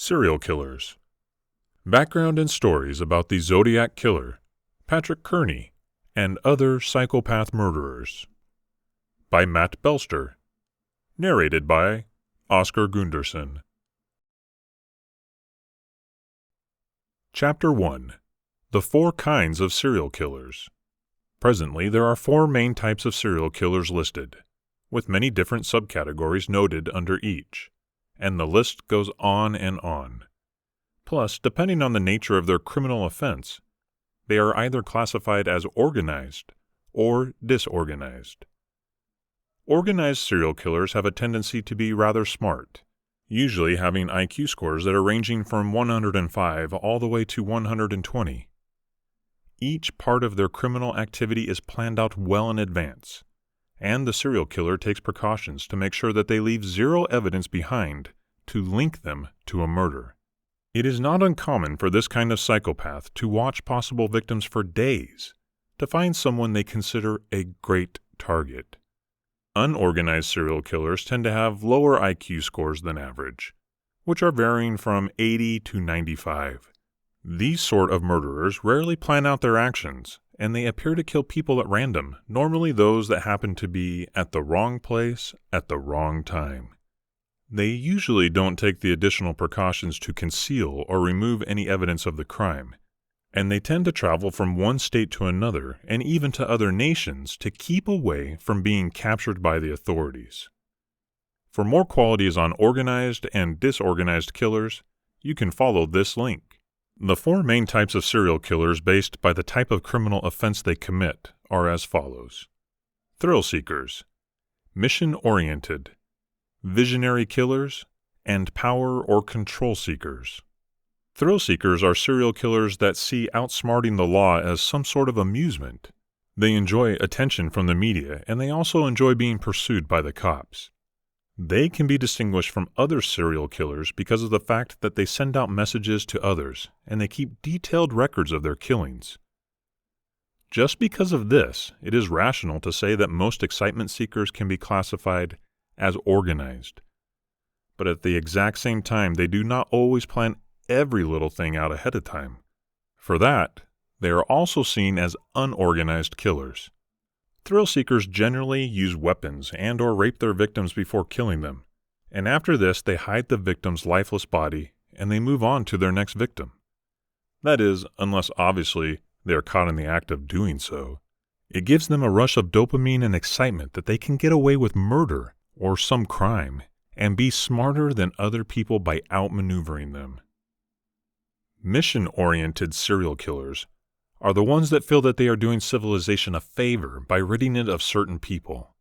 Serial killers. Background and stories about the Zodiac Killer, Patrick Kearney, and other psychopath murderers. By Matt Belster. Narrated by Oscar Gunderson. Chapter 1. The 4 Kinds of Serial Killers. Presently, there are 4 main types of serial killers listed, with many different subcategories noted under each, and the list goes on and on. Plus, depending on the nature of their criminal offense, they are either classified as organized or disorganized. Organized serial killers have a tendency to be rather smart, usually having IQ scores that are ranging from 105 all the way to 120. Each part of their criminal activity is planned out well in advance, and the serial killer takes precautions to make sure that they leave zero evidence behind to link them to a murder. It is not uncommon for this kind of psychopath to watch possible victims for days to find someone they consider a great target. Unorganized serial killers tend to have lower IQ scores than average, which are varying from 80 to 95. These sort of murderers rarely plan out their actions, and they appear to kill people at random, normally those that happen to be at the wrong place at the wrong time. They usually don't take the additional precautions to conceal or remove any evidence of the crime, and they tend to travel from one state to another and even to other nations to keep away from being captured by the authorities. For more qualities on organized and disorganized killers, you can follow this link. The 4 main types of serial killers based by the type of criminal offense they commit are as follows: thrill seekers, mission-oriented, visionary killers, and power or control seekers. Thrill seekers are serial killers that see outsmarting the law as some sort of amusement. They enjoy attention from the media, and they also enjoy being pursued by the cops. They can be distinguished from other serial killers because of the fact that they send out messages to others, and they keep detailed records of their killings. Just because of this, it is rational to say that most excitement seekers can be classified as organized. But at the exact same time, they do not always plan every little thing out ahead of time. For that, they are also seen as unorganized killers. Thrill seekers generally use weapons and or rape their victims before killing them, and after this they hide the victim's lifeless body and they move on to their next victim. That is, unless obviously they are caught in the act of doing so. It gives them a rush of dopamine and excitement that they can get away with murder or some crime and be smarter than other people by outmaneuvering them. Mission-oriented serial killers are the ones that feel that they are doing civilization a favor by ridding it of certain people.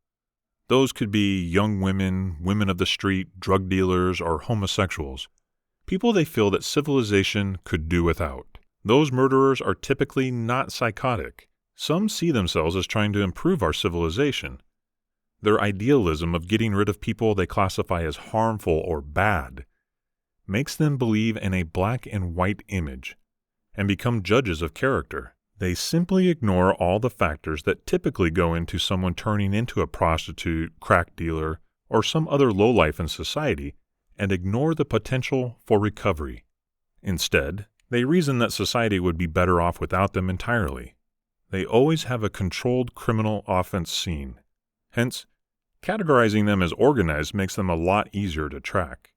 Those could be young women, women of the street, drug dealers, or homosexuals, people they feel that civilization could do without. Those murderers are typically not psychotic. Some see themselves as trying to improve our civilization. Their idealism of getting rid of people they classify as harmful or bad makes them believe in a black and white image and become judges of character. They simply ignore all the factors that typically go into someone turning into a prostitute, crack dealer, or some other lowlife in society, and ignore the potential for recovery. Instead, they reason that society would be better off without them entirely. They always have a controlled criminal offense scene. Hence, categorizing them as organized makes them a lot easier to track.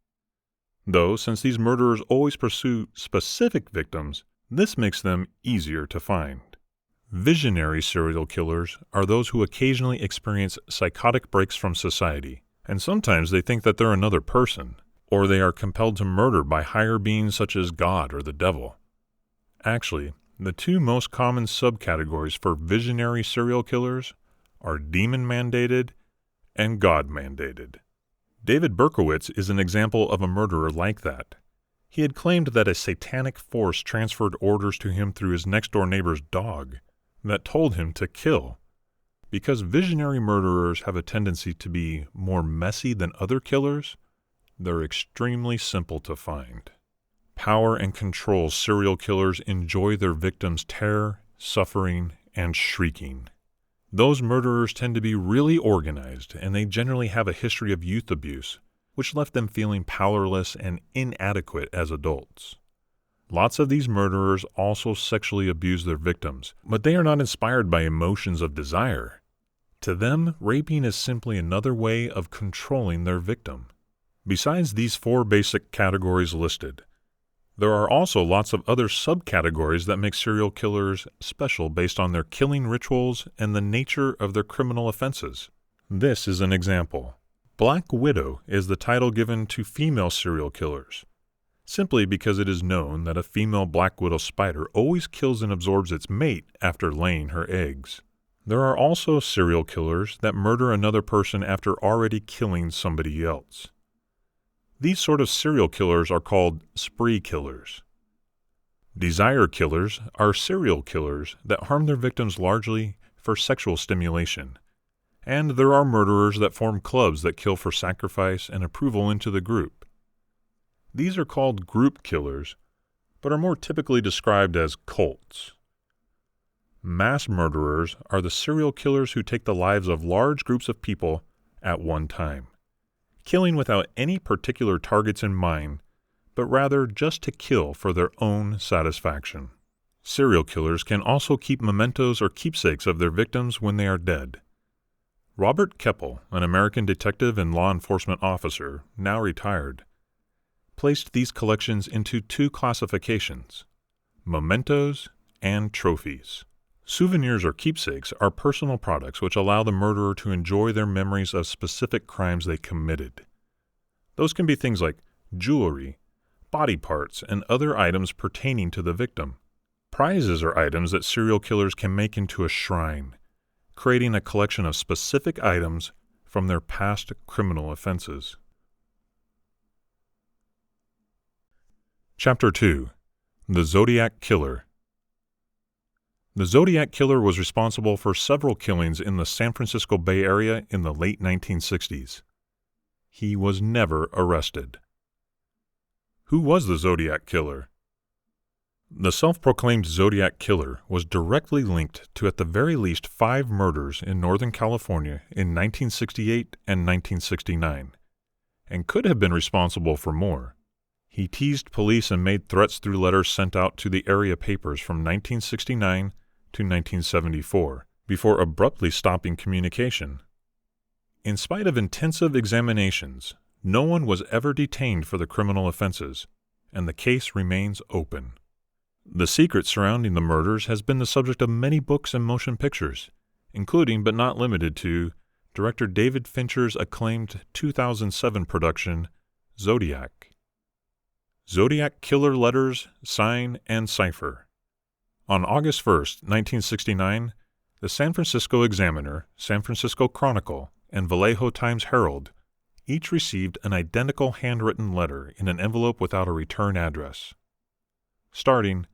Though, since these murderers always pursue specific victims, this makes them easier to find. Visionary serial killers are those who occasionally experience psychotic breaks from society, and sometimes they think that they're another person, or they are compelled to murder by higher beings such as God or the devil. Actually, the 2 most common subcategories for visionary serial killers are demon-mandated and God-mandated. David Berkowitz is an example of a murderer like that. He had claimed that a satanic force transferred orders to him through his next-door neighbor's dog that told him to kill. Because visionary murderers have a tendency to be more messy than other killers, they're extremely simple to find. Power and control serial killers enjoy their victims' terror, suffering, and shrieking. Those murderers tend to be really organized, and they generally have a history of youth abuse, which left them feeling powerless and inadequate as adults. Lots of these murderers also sexually abuse their victims, but they are not inspired by emotions of desire. To them, raping is simply another way of controlling their victim. Besides these 4 basic categories listed, there are also lots of other subcategories that make serial killers special based on their killing rituals and the nature of their criminal offenses. This is an example. Black Widow is the title given to female serial killers, simply because it is known that a female black widow spider always kills and absorbs its mate after laying her eggs. There are also serial killers that murder another person after already killing somebody else. These sort of serial killers are called spree killers. Desire killers are serial killers that harm their victims largely for sexual stimulation. And there are murderers that form clubs that kill for sacrifice and approval into the group. These are called group killers, but are more typically described as cults. Mass murderers are the serial killers who take the lives of large groups of people at one time, killing without any particular targets in mind, but rather just to kill for their own satisfaction. Serial killers can also keep mementos or keepsakes of their victims when they are dead. Robert Keppel, an American detective and law enforcement officer, now retired, placed these collections into 2 classifications: mementos and trophies. Souvenirs or keepsakes are personal products which allow the murderer to enjoy their memories of specific crimes they committed. Those can be things like jewelry, body parts, and other items pertaining to the victim. Prizes are items that serial killers can make into a shrine, creating a collection of specific items from their past criminal offenses. Chapter 2. The Zodiac Killer. The Zodiac Killer was responsible for several killings in the San Francisco Bay Area in the late 1960s. He was never arrested. Who was the Zodiac Killer? The self-proclaimed Zodiac Killer was directly linked to at the very least 5 murders in Northern California in 1968 and 1969, and could have been responsible for more. He teased police and made threats through letters sent out to the area papers from 1969 to 1974, before abruptly stopping communication. In spite of intensive examinations, no one was ever detained for the criminal offenses, and the case remains open. The secret surrounding the murders has been the subject of many books and motion pictures, including but not limited to director David Fincher's acclaimed 2007 production, Zodiac. Zodiac Killer Letters, Sign, and Cipher. On August 1, 1969, the San Francisco Examiner, San Francisco Chronicle, and Vallejo Times-Herald each received an identical handwritten letter in an envelope without a return address. Starting,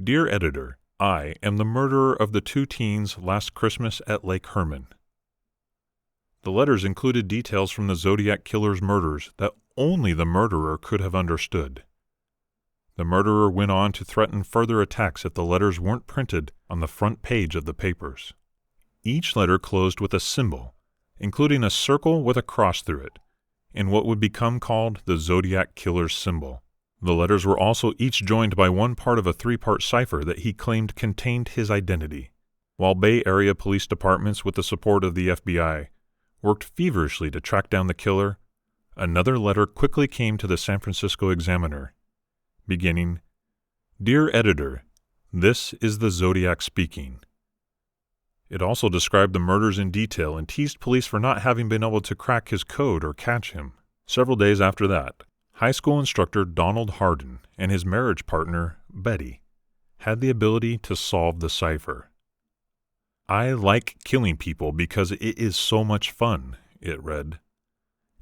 "Dear Editor, I am the murderer of the 2 teens last Christmas at Lake Herman." The letters included details from the Zodiac Killer's murders that only the murderer could have understood. The murderer went on to threaten further attacks if the letters weren't printed on the front page of the papers. Each letter closed with a symbol, including a circle with a cross through it, in what would become called the Zodiac Killer's symbol. The letters were also each joined by one part of a 3-part cipher that he claimed contained his identity. While Bay Area police departments, with the support of the FBI, worked feverishly to track down the killer, another letter quickly came to the San Francisco Examiner, beginning, "Dear Editor, this is the Zodiac speaking." It also described the murders in detail and teased police for not having been able to crack his code or catch him. Several days after that, high school instructor Donald Hardin and his marriage partner, Betty, had the ability to solve the cipher. "I like killing people because it is so much fun," it read.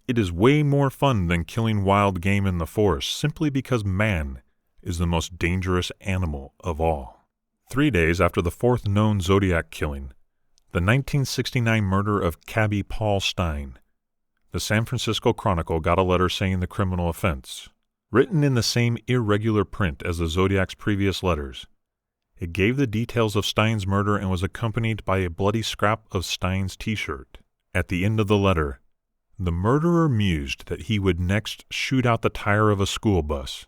"It is way more fun than killing wild game in the forest simply because man is the most dangerous animal of all." 3 days after the 4th known Zodiac killing, the 1969 murder of cabbie Paul Stine, the San Francisco Chronicle got a letter saying the criminal offense. Written in the same irregular print as the Zodiac's previous letters, it gave the details of Stine's murder and was accompanied by a bloody scrap of Stine's T-shirt. At the end of the letter, The murderer mused that he would next shoot out the tire of a school bus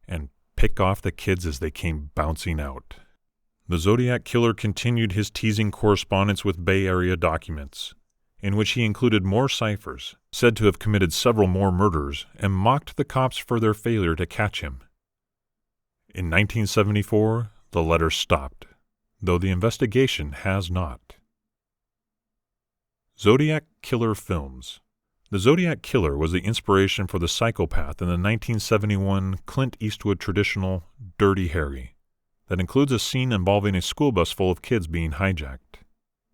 and pick off the kids as they came bouncing out. The Zodiac Killer continued his teasing correspondence with Bay Area documents, in which he included more ciphers, said to have committed several more murders, and mocked the cops for their failure to catch him. In 1974, the letter stopped, though the investigation has not. Zodiac Killer films. The Zodiac Killer was the inspiration for the psychopath in the 1971 Clint Eastwood traditional Dirty Harry, that includes a scene involving a school bus full of kids being hijacked.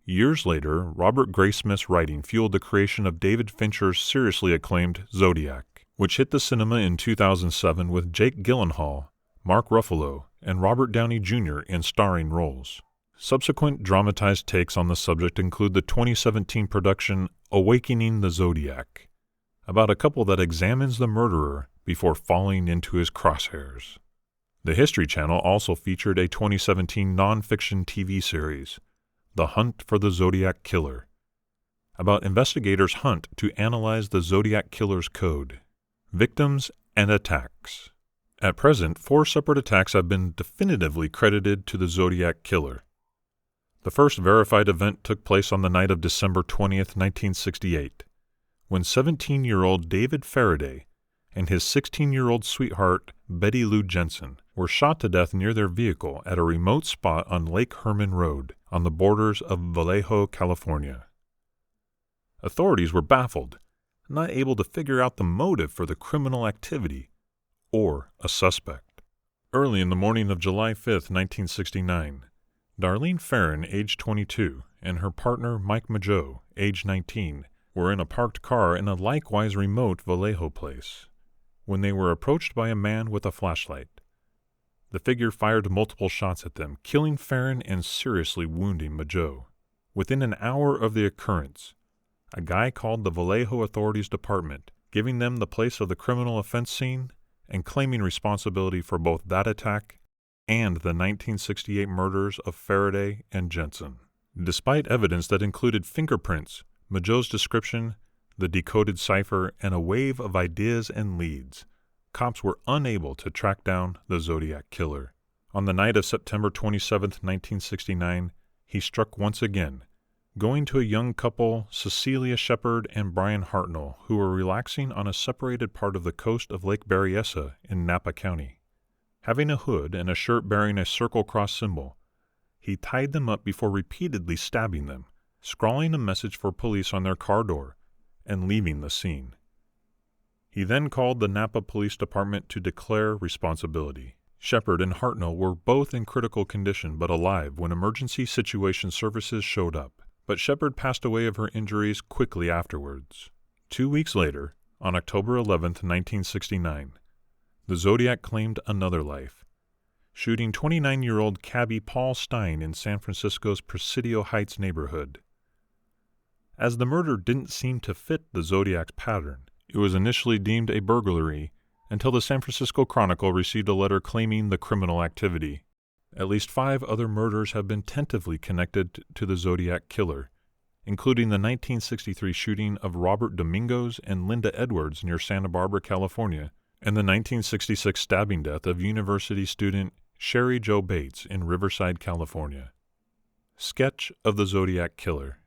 Years later, Robert Graysmith's writing fueled the creation of David Fincher's seriously acclaimed Zodiac, which hit the cinema in 2007 with Jake Gyllenhaal, Mark Ruffalo, and Robert Downey Jr. in starring roles. Subsequent dramatized takes on the subject include the 2017 production Awakening the Zodiac, about a couple that examines the murderer before falling into his crosshairs. The History Channel also featured a 2017 nonfiction TV series, The Hunt for the Zodiac Killer, about investigators' hunt to analyze the Zodiac Killer's code, victims, and attacks. At present, 4 separate attacks have been definitively credited to the Zodiac Killer. The first verified event took place on the night of December 20th, 1968, when 17-year-old David Faraday and his 16-year-old sweetheart Betty Lou Jensen were shot to death near their vehicle at a remote spot on Lake Herman Road on the borders of Vallejo, California. Authorities were baffled, not able to figure out the motive for the criminal activity or a suspect. Early in the morning of July 5th, 1969, Darlene Farron, age 22, and her partner Mike Mageau, age 19, were in a parked car in a likewise remote Vallejo place when they were approached by a man with a flashlight. The figure fired multiple shots at them, killing Farron and seriously wounding Mageau. Within an hour of the occurrence, a guy called the Vallejo Authorities Department, giving them the place of the criminal offense scene and claiming responsibility for both that attack and the 1968 murders of Faraday and Jensen. Despite evidence that included fingerprints, Mageau's description, the decoded cipher, and a wave of ideas and leads, cops were unable to track down the Zodiac Killer. On the night of September 27, 1969, he struck once again, going to a young couple, Cecilia Shepard and Brian Hartnell, who were relaxing on a separated part of the coast of Lake Berryessa in Napa County. Having a hood and a shirt bearing a circle cross symbol, he tied them up before repeatedly stabbing them, scrawling a message for police on their car door, and leaving the scene. He then called the Napa Police Department to declare responsibility. Shepard and Hartnell were both in critical condition but alive when emergency situation services showed up, but Shepard passed away of her injuries quickly afterwards. 2 weeks later, on October 11, 1969, the Zodiac claimed another life, shooting 29-year-old cabbie Paul Stein in San Francisco's Presidio Heights neighborhood. As the murder didn't seem to fit the Zodiac's pattern, it was initially deemed a burglary until the San Francisco Chronicle received a letter claiming the criminal activity. At least 5 other murders have been tentatively connected to the Zodiac Killer, including the 1963 shooting of Robert Domingos and Linda Edwards near Santa Barbara, California, and the 1966 stabbing death of university student Sherry Jo Bates in Riverside, California. Sketch of the Zodiac Killer.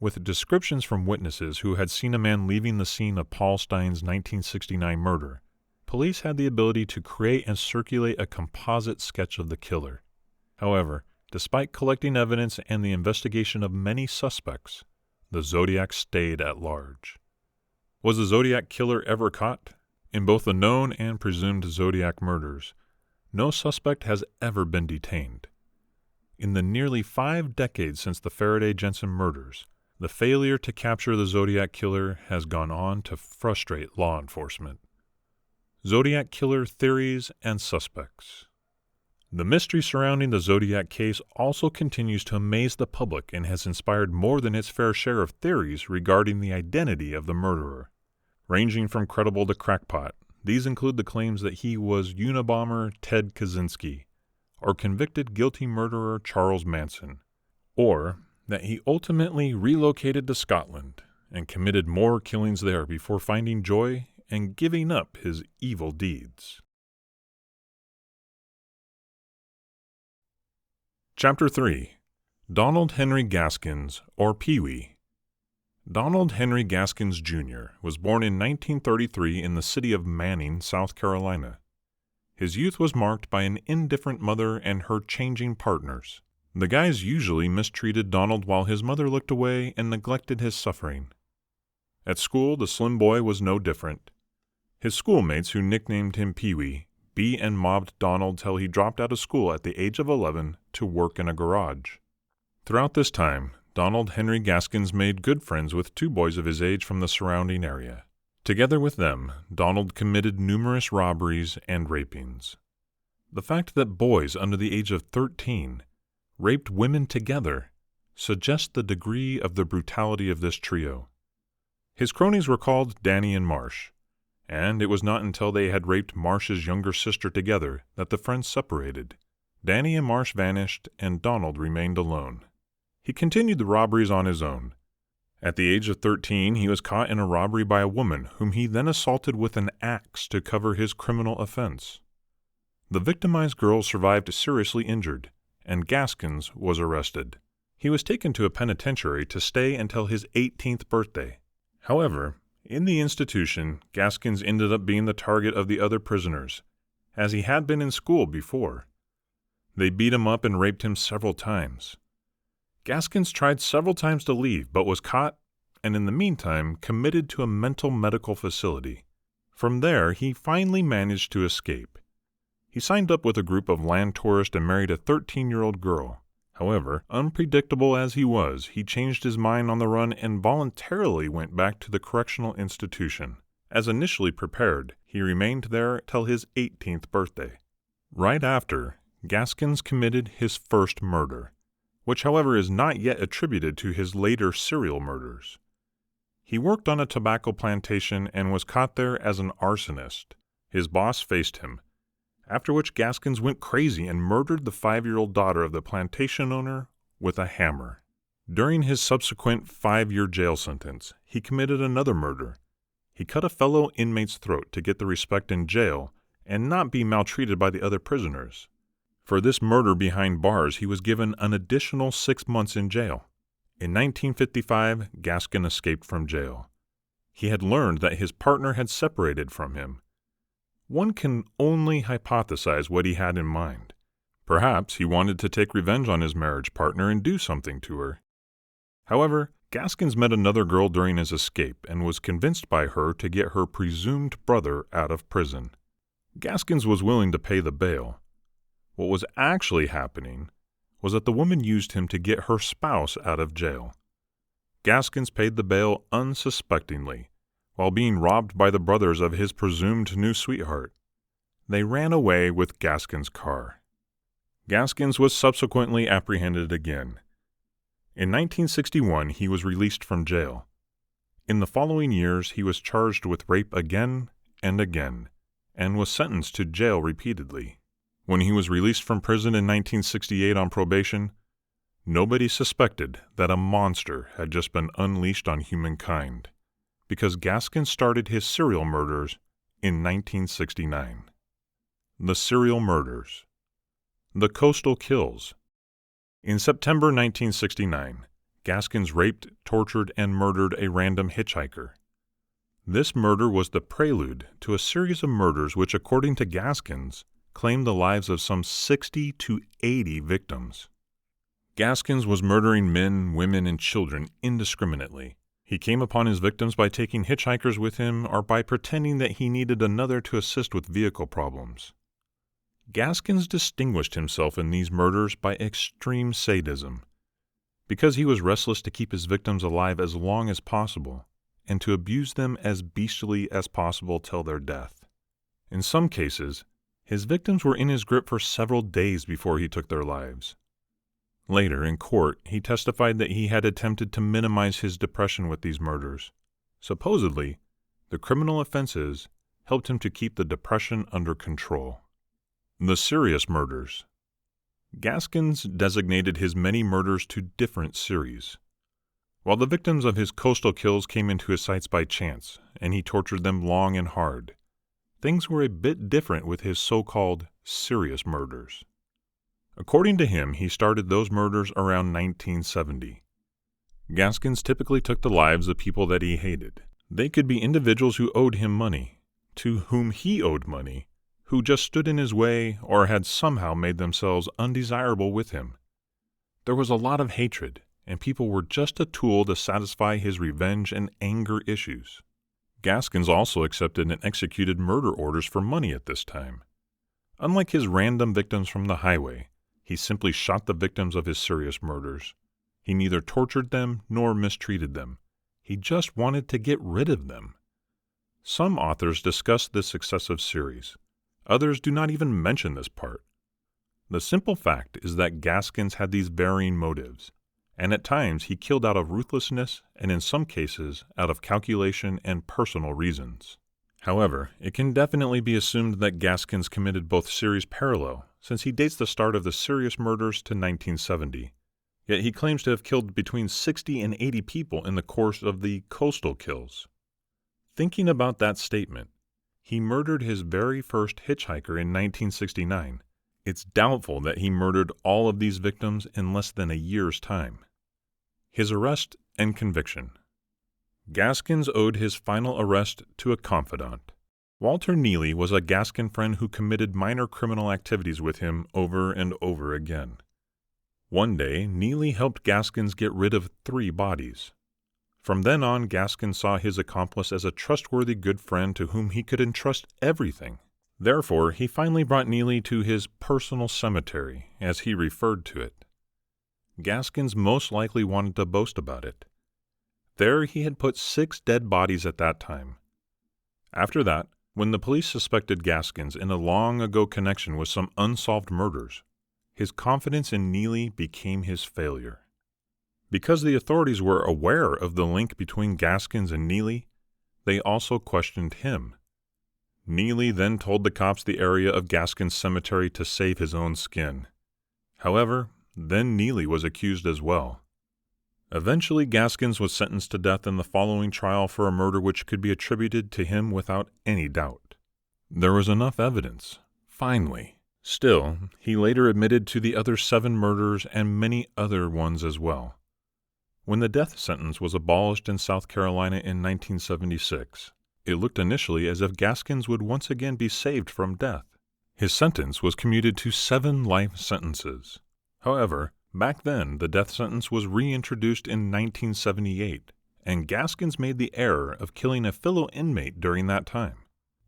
With descriptions from witnesses who had seen a man leaving the scene of Paul Stein's 1969 murder, police had the ability to create and circulate a composite sketch of the killer. However, despite collecting evidence and the investigation of many suspects, the Zodiac stayed at large. Was the Zodiac Killer ever caught? In both the known and presumed Zodiac murders, no suspect has ever been detained. In the nearly 5 decades since the Faraday-Jensen murders, the failure to capture the Zodiac Killer has gone on to frustrate law enforcement. Zodiac Killer theories and suspects. The mystery surrounding the Zodiac case also continues to amaze the public and has inspired more than its fair share of theories regarding the identity of the murderer. Ranging from credible to crackpot, these include the claims that he was Unabomber Ted Kaczynski, or convicted guilty murderer Charles Manson, or that he ultimately relocated to Scotland and committed more killings there before finding joy and giving up his evil deeds. Chapter 3. Donald Henry Gaskins, or Pee-wee. Donald Henry Gaskins, Jr. was born in 1933 in the city of Manning, South Carolina. His youth was marked by an indifferent mother and her changing partners. The guys usually mistreated Donald while his mother looked away and neglected his suffering. At school, the slim boy was no different. His schoolmates, who nicknamed him Pee-wee, beat and mobbed Donald till he dropped out of school at the age of 11 to work in a garage. Throughout this time, Donald Henry Gaskins made good friends with two boys of his age from the surrounding area. Together with them, Donald committed numerous robberies and rapings. The fact that boys under the age of 13 raped women together suggests the degree of the brutality of this trio. His cronies were called Danny and Marsh, and it was not until they had raped Marsh's younger sister together that the friends separated. Danny and Marsh vanished, and Donald remained alone. He continued the robberies on his own. At the age of 13, he was caught in a robbery by a woman whom he then assaulted with an axe to cover his criminal offense. The victimized girl survived seriously injured, and Gaskins was arrested. He was taken to a penitentiary to stay until his 18th birthday. However, in the institution, Gaskins ended up being the target of the other prisoners, as he had been in school before. They beat him up and raped him several times. Gaskins tried several times to leave, but was caught, and in the meantime committed to a mental medical facility. From there, he finally managed to escape. He signed up with a group of land tourists and married a 13-year-old girl. However, unpredictable as he was, he changed his mind on the run and voluntarily went back to the correctional institution. As initially prepared, he remained there till his 18th birthday. Right after, Gaskins committed his first murder, which however is not yet attributed to his later serial murders. He worked on a tobacco plantation and was caught there as an arsonist. His boss faced him, after which Gaskins went crazy and murdered the 5-year-old daughter of the plantation owner with a hammer. During his subsequent 5-year jail sentence, he committed another murder. He cut a fellow inmate's throat to get the respect in jail and not be maltreated by the other prisoners. For this murder behind bars, he was given an additional 6 months in jail. In 1955, Gaskin escaped from jail. He had learned that his partner had separated from him. One can only hypothesize what he had in mind. Perhaps he wanted to take revenge on his marriage partner and do something to her. However, Gaskins met another girl during his escape and was convinced by her to get her presumed brother out of prison. Gaskins was willing to pay the bail. What was actually happening was that the woman used him to get her spouse out of jail. Gaskins paid the bail unsuspectingly, while being robbed by the brothers of his presumed new sweetheart. They ran away with Gaskins' car. Gaskins was subsequently apprehended again. In 1961, he was released from jail. In the following years, he was charged with rape again and again, and was sentenced to jail repeatedly. When he was released from prison in 1968 on probation, nobody suspected that a monster had just been unleashed on humankind, because Gaskin started his serial murders in 1969. The serial murders. The coastal kills. In September 1969, Gaskins raped, tortured, and murdered a random hitchhiker. This murder was the prelude to a series of murders which, according to Gaskins, claimed the lives of some 60 to 80 victims. Gaskins was murdering men, women, and children indiscriminately. He came upon his victims by taking hitchhikers with him or by pretending that he needed another to assist with vehicle problems. Gaskins distinguished himself in these murders by extreme sadism, because he was restless to keep his victims alive as long as possible and to abuse them as bestially as possible till their death. In some cases, his victims were in his grip for several days before he took their lives. Later, in court, he testified that he had attempted to minimize his depression with these murders. Supposedly, the criminal offenses helped him to keep the depression under control. The serious murders. Gaskins designated his many murders to different series. While the victims of his coastal kills came into his sights by chance, and he tortured them long and hard, things were a bit different with his so-called serious murders. According to him, he started those murders around 1970. Gaskins typically took the lives of people that he hated. They could be individuals who owed him money, to whom he owed money, who just stood in his way or had somehow made themselves undesirable with him. There was a lot of hatred, and people were just a tool to satisfy his revenge and anger issues. Gaskins also accepted and executed murder orders for money at this time. Unlike his random victims from the highway, he simply shot the victims of his serious murders. He neither tortured them nor mistreated them. He just wanted to get rid of them. Some authors discuss this successive series. Others do not even mention this part. The simple fact is that Gaskins had these varying motives, and at times he killed out of ruthlessness and in some cases out of calculation and personal reasons. However, it can definitely be assumed that Gaskins committed both series parallel, since he dates the start of the serious murders to 1970. Yet he claims to have killed between 60 and 80 people in the course of the coastal kills. Thinking about that statement, he murdered his very first hitchhiker in 1969. It's doubtful that he murdered all of these victims in less than a year's time. His arrest and conviction. Gaskins owed his final arrest to a confidant. Walter Neely was a Gaskin friend who committed minor criminal activities with him over and over again. One day, Neely helped Gaskins get rid of 3 bodies. From then on, Gaskins saw his accomplice as a trustworthy good friend to whom he could entrust everything. Therefore, he finally brought Neely to his personal cemetery, as he referred to it. Gaskins most likely wanted to boast about it. There he had put 6 dead bodies at that time. After that, when the police suspected Gaskins in a long-ago connection with some unsolved murders, his confidence in Neely became his failure. Because the authorities were aware of the link between Gaskins and Neely, they also questioned him. Neely then told the cops the area of Gaskins' cemetery to save his own skin. However, then Neely was accused as well. Eventually, Gaskins was sentenced to death in the following trial for a murder which could be attributed to him without any doubt. There was enough evidence, finally. Still, he later admitted to the other 7 murders and many other ones as well. When the death sentence was abolished in South Carolina in 1976, it looked initially as if Gaskins would once again be saved from death. His sentence was commuted to 7 life sentences. However, back then the death sentence was reintroduced in 1978, and Gaskins made the error of killing a fellow inmate during that time.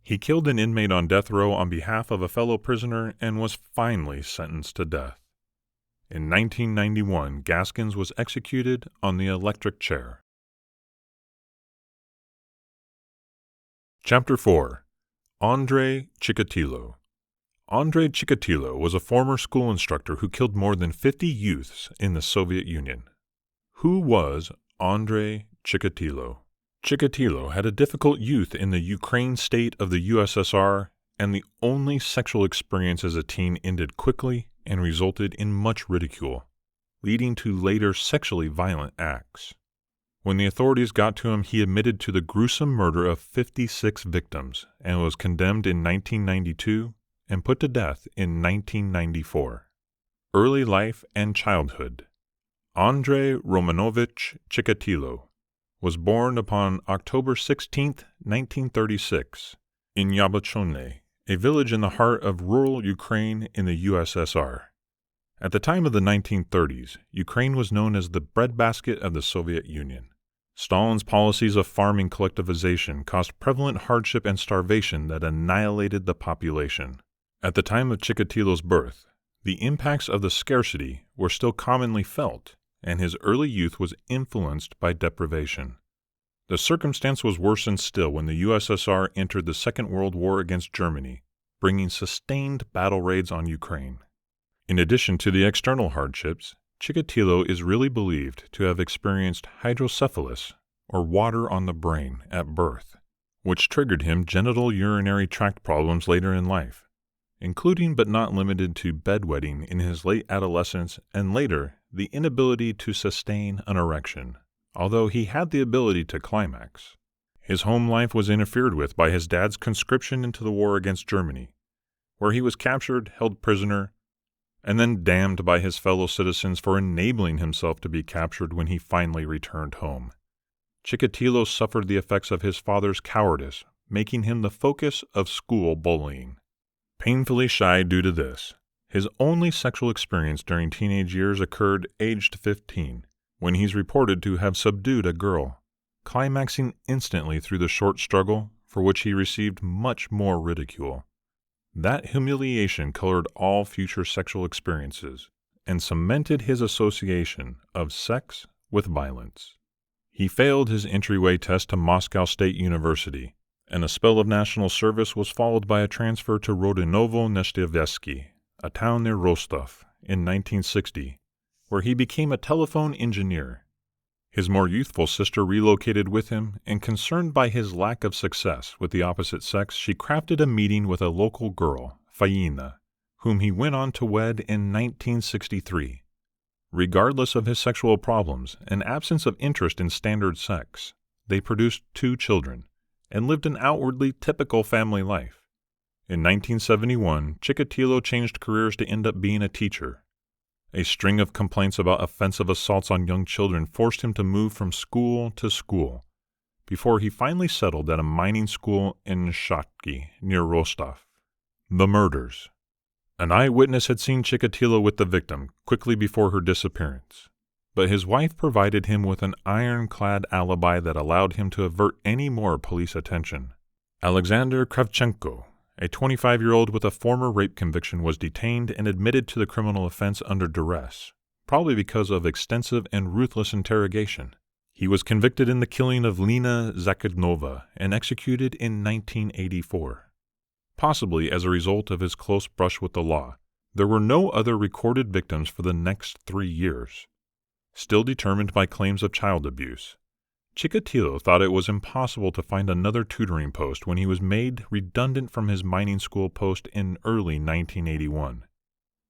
He killed an inmate on death row on behalf of a fellow prisoner and was finally sentenced to death. In 1991, Gaskins was executed on the electric chair. Chapter 4. Andre Chikatilo. Andre Chikatilo was a former school instructor who killed more than 50 youths in the Soviet Union. Who was Andre Chikatilo? Chikatilo had a difficult youth in the Ukraine state of the USSR, and the only sexual experience as a teen ended quickly and resulted in much ridicule, leading to later sexually violent acts. When the authorities got to him, he admitted to the gruesome murder of 56 victims and was condemned in 1992 and put to death in 1994. Early life and childhood. Andrei Romanovich Chikatilo was born upon October 16, 1936, in Yablochne, a village in the heart of rural Ukraine in the USSR. At the time of the 1930s, Ukraine was known as the breadbasket of the Soviet Union. Stalin's policies of farming collectivization caused prevalent hardship and starvation that annihilated the population. At the time of Chikatilo's birth, the impacts of the scarcity were still commonly felt, and his early youth was influenced by deprivation. The circumstance was worsened still when the USSR entered the Second World War against Germany, bringing sustained battle raids on Ukraine. In addition to the external hardships, Chikatilo is really believed to have experienced hydrocephalus, or water on the brain, at birth, which triggered him genital urinary tract problems later in life, including but not limited to bedwetting in his late adolescence and later the inability to sustain an erection. although he had the ability to climax. His home life was interfered with by his dad's conscription into the war against Germany, where he was captured, held prisoner, and then damned by his fellow citizens for enabling himself to be captured when he finally returned home. Chikatilo suffered the effects of his father's cowardice, making him the focus of school bullying. Painfully shy due to this, his only sexual experience during teenage years occurred aged 15, when he's reported to have subdued a girl, climaxing instantly through the short struggle for which he received much more ridicule. That humiliation colored all future sexual experiences and cemented his association of sex with violence. He failed his entryway test to Moscow State University, and a spell of national service was followed by a transfer to Rodinovo-Neshchevsky, a town near Rostov, in 1960, where he became a telephone engineer. His more youthful sister relocated with him, and concerned by his lack of success with the opposite sex, she crafted a meeting with a local girl, Faina, whom he went on to wed in 1963. Regardless of his sexual problems and absence of interest in standard sex, they produced 2 children and lived an outwardly typical family life. In 1971, Chikatilo changed careers to end up being a teacher. A string of complaints about offensive assaults on young children forced him to move from school to school, before he finally settled at a mining school in Shakhty, near Rostov. The murders. An eyewitness had seen Chikatilo with the victim quickly before her disappearance, but his wife provided him with an ironclad alibi that allowed him to avert any more police attention. Alexander Kravchenko, a 25-year-old with a former rape conviction, was detained and admitted to the criminal offense under duress, probably because of extensive and ruthless interrogation. He was convicted in the killing of Lena Zakharnova and executed in 1984. Possibly as a result of his close brush with the law, there were no other recorded victims for the next 3 years. Still determined by claims of child abuse, Chikatilo thought it was impossible to find another tutoring post when he was made redundant from his mining school post in early 1981.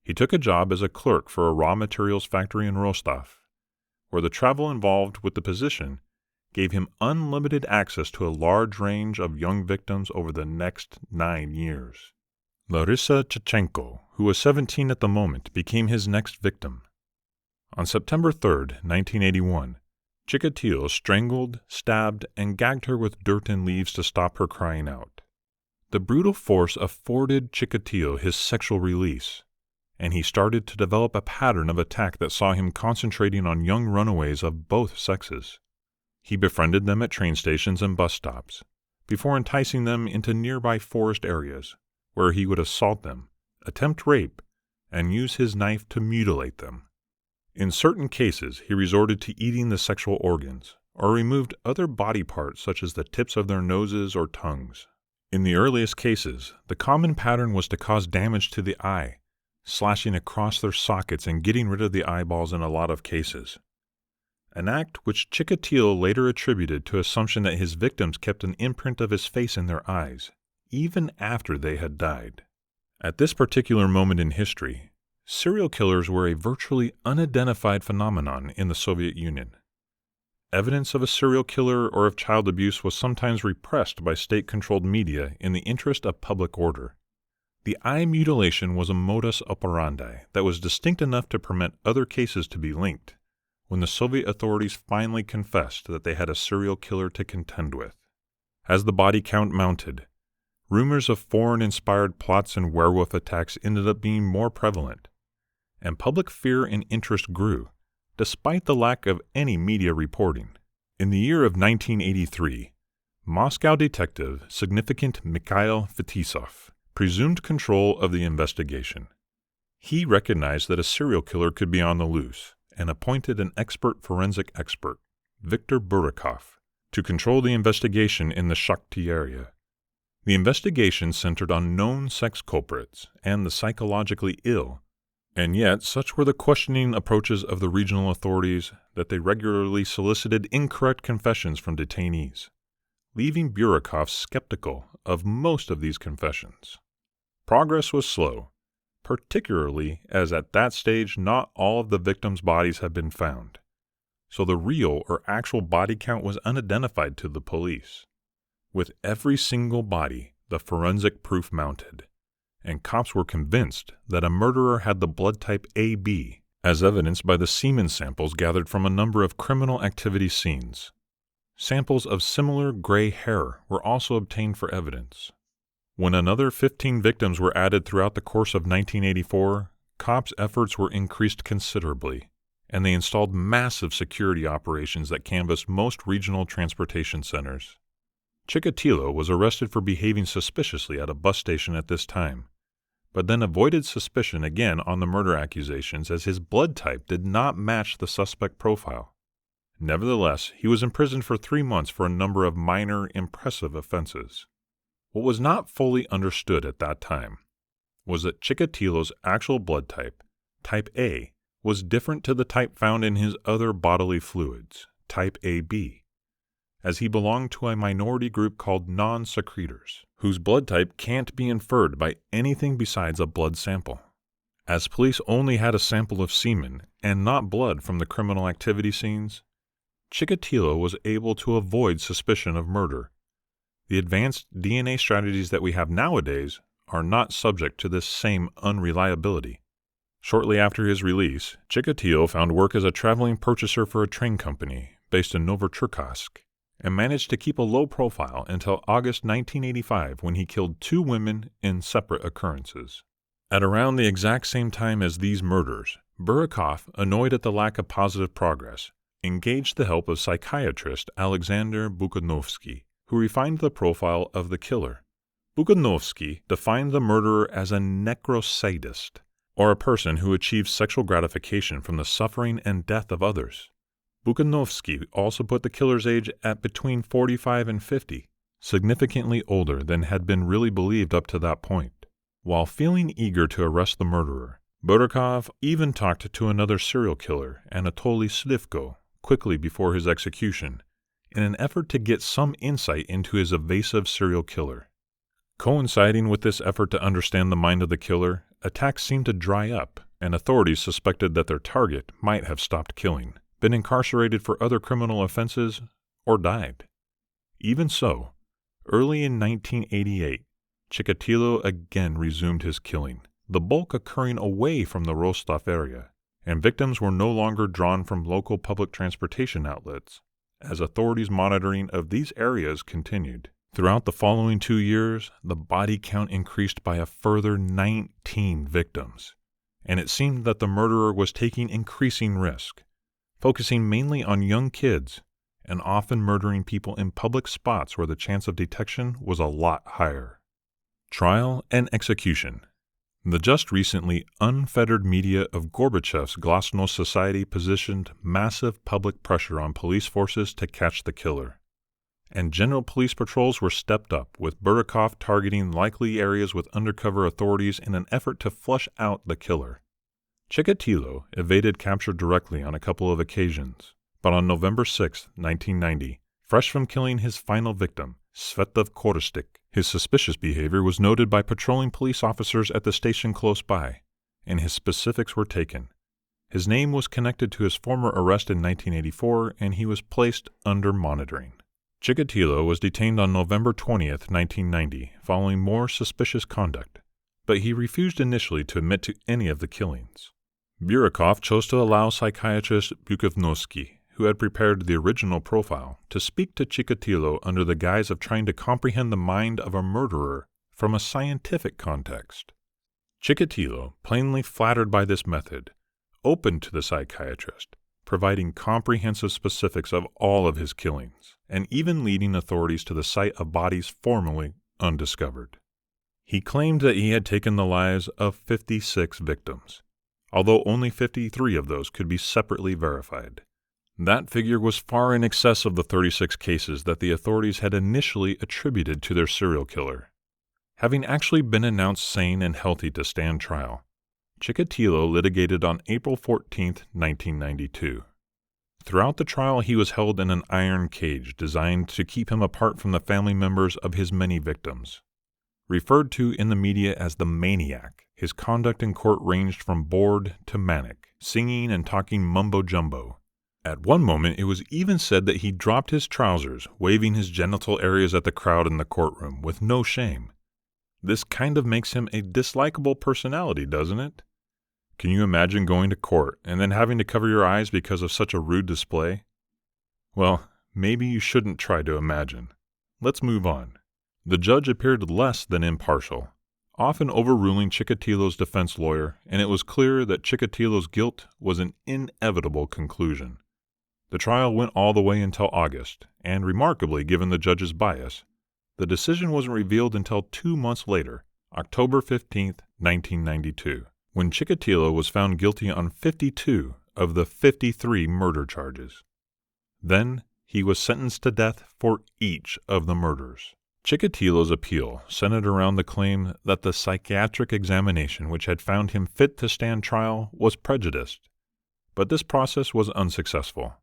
He took a job as a clerk for a raw materials factory in Rostov, where the travel involved with the position gave him unlimited access to a large range of young victims over the next 9 years. Larissa Chechenko, who was 17 at the moment, became his next victim. On September 3, 1981, Chikatilo strangled, stabbed, and gagged her with dirt and leaves to stop her crying out. The brutal force afforded Chikatilo his sexual release, and he started to develop a pattern of attack that saw him concentrating on young runaways of both sexes. He befriended them at train stations and bus stops, before enticing them into nearby forest areas, where he would assault them, attempt rape, and use his knife to mutilate them. In certain cases, he resorted to eating the sexual organs, or removed other body parts such as the tips of their noses or tongues. In the earliest cases, the common pattern was to cause damage to the eye, slashing across their sockets and getting rid of the eyeballs in a lot of cases. An act which Chikatilo later attributed to assumption that his victims kept an imprint of his face in their eyes, even after they had died. At this particular moment in history, serial killers were a virtually unidentified phenomenon in the Soviet Union. Evidence of a serial killer or of child abuse was sometimes repressed by state-controlled media in the interest of public order. The eye mutilation was a modus operandi that was distinct enough to permit other cases to be linked, when the Soviet authorities finally confessed that they had a serial killer to contend with. As the body count mounted, rumors of foreign-inspired plots and werewolf attacks ended up being more prevalent, and public fear and interest grew, despite the lack of any media reporting. In the year of 1983, Moscow detective significant Mikhail Fetisov presumed control of the investigation. He recognized that a serial killer could be on the loose and appointed an forensic expert, Viktor Burakov, to control the investigation in the Shakhty area. The investigation centered on known sex culprits and the psychologically ill, and yet such were the questioning approaches of the regional authorities that they regularly solicited incorrect confessions from detainees, leaving Burakov skeptical of most of these confessions. Progress was slow, particularly as at that stage not all of the victims' bodies had been found. so the real or actual body count was unidentified to the police. With every single body, the forensic proof mounted, and cops were convinced that a murderer had the blood type AB, as evidenced by the semen samples gathered from a number of criminal activity scenes. Samples of similar gray hair were also obtained for evidence. When another 15 victims were added throughout the course of 1984, cops' efforts were increased considerably, and they installed massive security operations that canvassed most regional transportation centers. Chikatilo was arrested for behaving suspiciously at a bus station at this time, but then avoided suspicion again on the murder accusations as his blood type did not match the suspect profile. Nevertheless, he was imprisoned for 3 months for a number of minor, impressive offenses. What was not fully understood at that time was that Chikatilo's actual blood type, type A, was different to the type found in his other bodily fluids, type AB, as he belonged to a minority group called non-secretors, whose blood type can't be inferred by anything besides a blood sample. As police only had a sample of semen and not blood from the criminal activity scenes, Chikatilo was able to avoid suspicion of murder. The advanced DNA strategies that we have nowadays are not subject to this same unreliability. Shortly after his release, Chikatilo found work as a traveling purchaser for a train company based in Novocherkassk and managed to keep a low profile until August 1985 when he killed 2 women in separate occurrences. At around the exact same time as these murders, Burakov, annoyed at the lack of positive progress, engaged the help of psychiatrist Alexander Bukanovsky, who refined the profile of the killer. Bukanovsky defined the murderer as a necrosadist, or a person who achieves sexual gratification from the suffering and death of others. Bukanovsky also put the killer's age at between 45 and 50, significantly older than had been really believed up to that point. While feeling eager to arrest the murderer, Burakov even talked to another serial killer, Anatoly Slivko, quickly before his execution, in an effort to get some insight into his evasive serial killer. Coinciding with this effort to understand the mind of the killer, attacks seemed to dry up, and authorities suspected that their target might have stopped killing, been incarcerated for other criminal offenses, or died. Even so, early in 1988, Chikatilo again resumed his killing, the bulk occurring away from the Rostov area, and victims were no longer drawn from local public transportation outlets, as authorities' monitoring of these areas continued. Throughout the following 2 years, the body count increased by a further 19 victims, and it seemed that the murderer was taking increasing risk, focusing mainly on young kids and often murdering people in public spots where the chance of detection was a lot higher. Trial and execution. The just recently unfettered media of Gorbachev's Glasnost Society positioned massive public pressure on police forces to catch the killer, and general police patrols were stepped up, with Burakov targeting likely areas with undercover authorities in an effort to flush out the killer. Chikatilo evaded capture directly on a couple of occasions, but on November 6, 1990, fresh from killing his final victim, Svetlav Koristik, his suspicious behavior was noted by patrolling police officers at the station close by, and his specifics were taken. His name was connected to his former arrest in 1984, and he was placed under monitoring. Chikatilo was detained on November 20, 1990, following more suspicious conduct, but he refused initially to admit to any of the killings. Burakov chose to allow psychiatrist Bukanovsky, who had prepared the original profile, to speak to Chikatilo under the guise of trying to comprehend the mind of a murderer from a scientific context. Chikatilo, plainly flattered by this method, opened to the psychiatrist, providing comprehensive specifics of all of his killings, and even leading authorities to the site of bodies formerly undiscovered. He claimed that he had taken the lives of 56 victims, although only 53 of those could be separately verified. That figure was far in excess of the 36 cases that the authorities had initially attributed to their serial killer. Having actually been announced sane and healthy to stand trial, Chikatilo litigated on April 14, 1992. Throughout the trial, he was held in an iron cage designed to keep him apart from the family members of his many victims. Referred to in the media as the maniac, his conduct in court ranged from bored to manic, singing and talking mumbo-jumbo, At one moment, it was even said that he dropped his trousers, waving his genital areas at the crowd in the courtroom with no shame. This kind of makes him a dislikable personality, doesn't it? Can you imagine going to court and then having to cover your eyes because of such a rude display? Well, maybe you shouldn't try to imagine. Let's move on. The judge appeared less than impartial, often overruling Chikatilo's defense lawyer, and it was clear that Chikatilo's guilt was an inevitable conclusion. The trial went all the way until August, and remarkably, given the judge's bias, the decision wasn't revealed until 2 months later, October 15, 1992, when Chikatilo was found guilty on 52 of the 53 murder charges. Then, he was sentenced to death for each of the murders. Chikatilo's appeal centered around the claim that the psychiatric examination which had found him fit to stand trial was prejudiced, but this process was unsuccessful.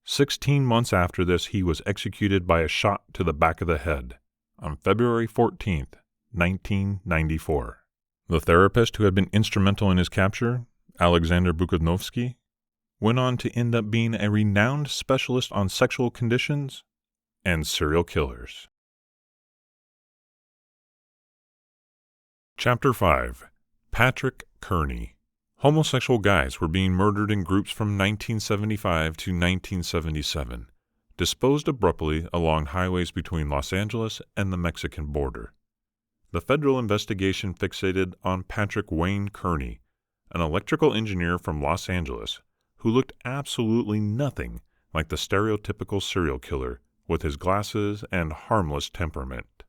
16 months after this, he was executed by a shot to the back of the head on February 14, 1994. The therapist who had been instrumental in his capture, Alexander Bukanovsky, went on to end up being a renowned specialist on sexual conditions and serial killers. Chapter 5. Patrick Kearney. Homosexual guys were being murdered in groups from 1975 to 1977, disposed abruptly along highways between Los Angeles and the Mexican border. The federal investigation fixated on Patrick Wayne Kearney, an electrical engineer from Los Angeles, who looked absolutely nothing like the stereotypical serial killer with his glasses and harmless temperament.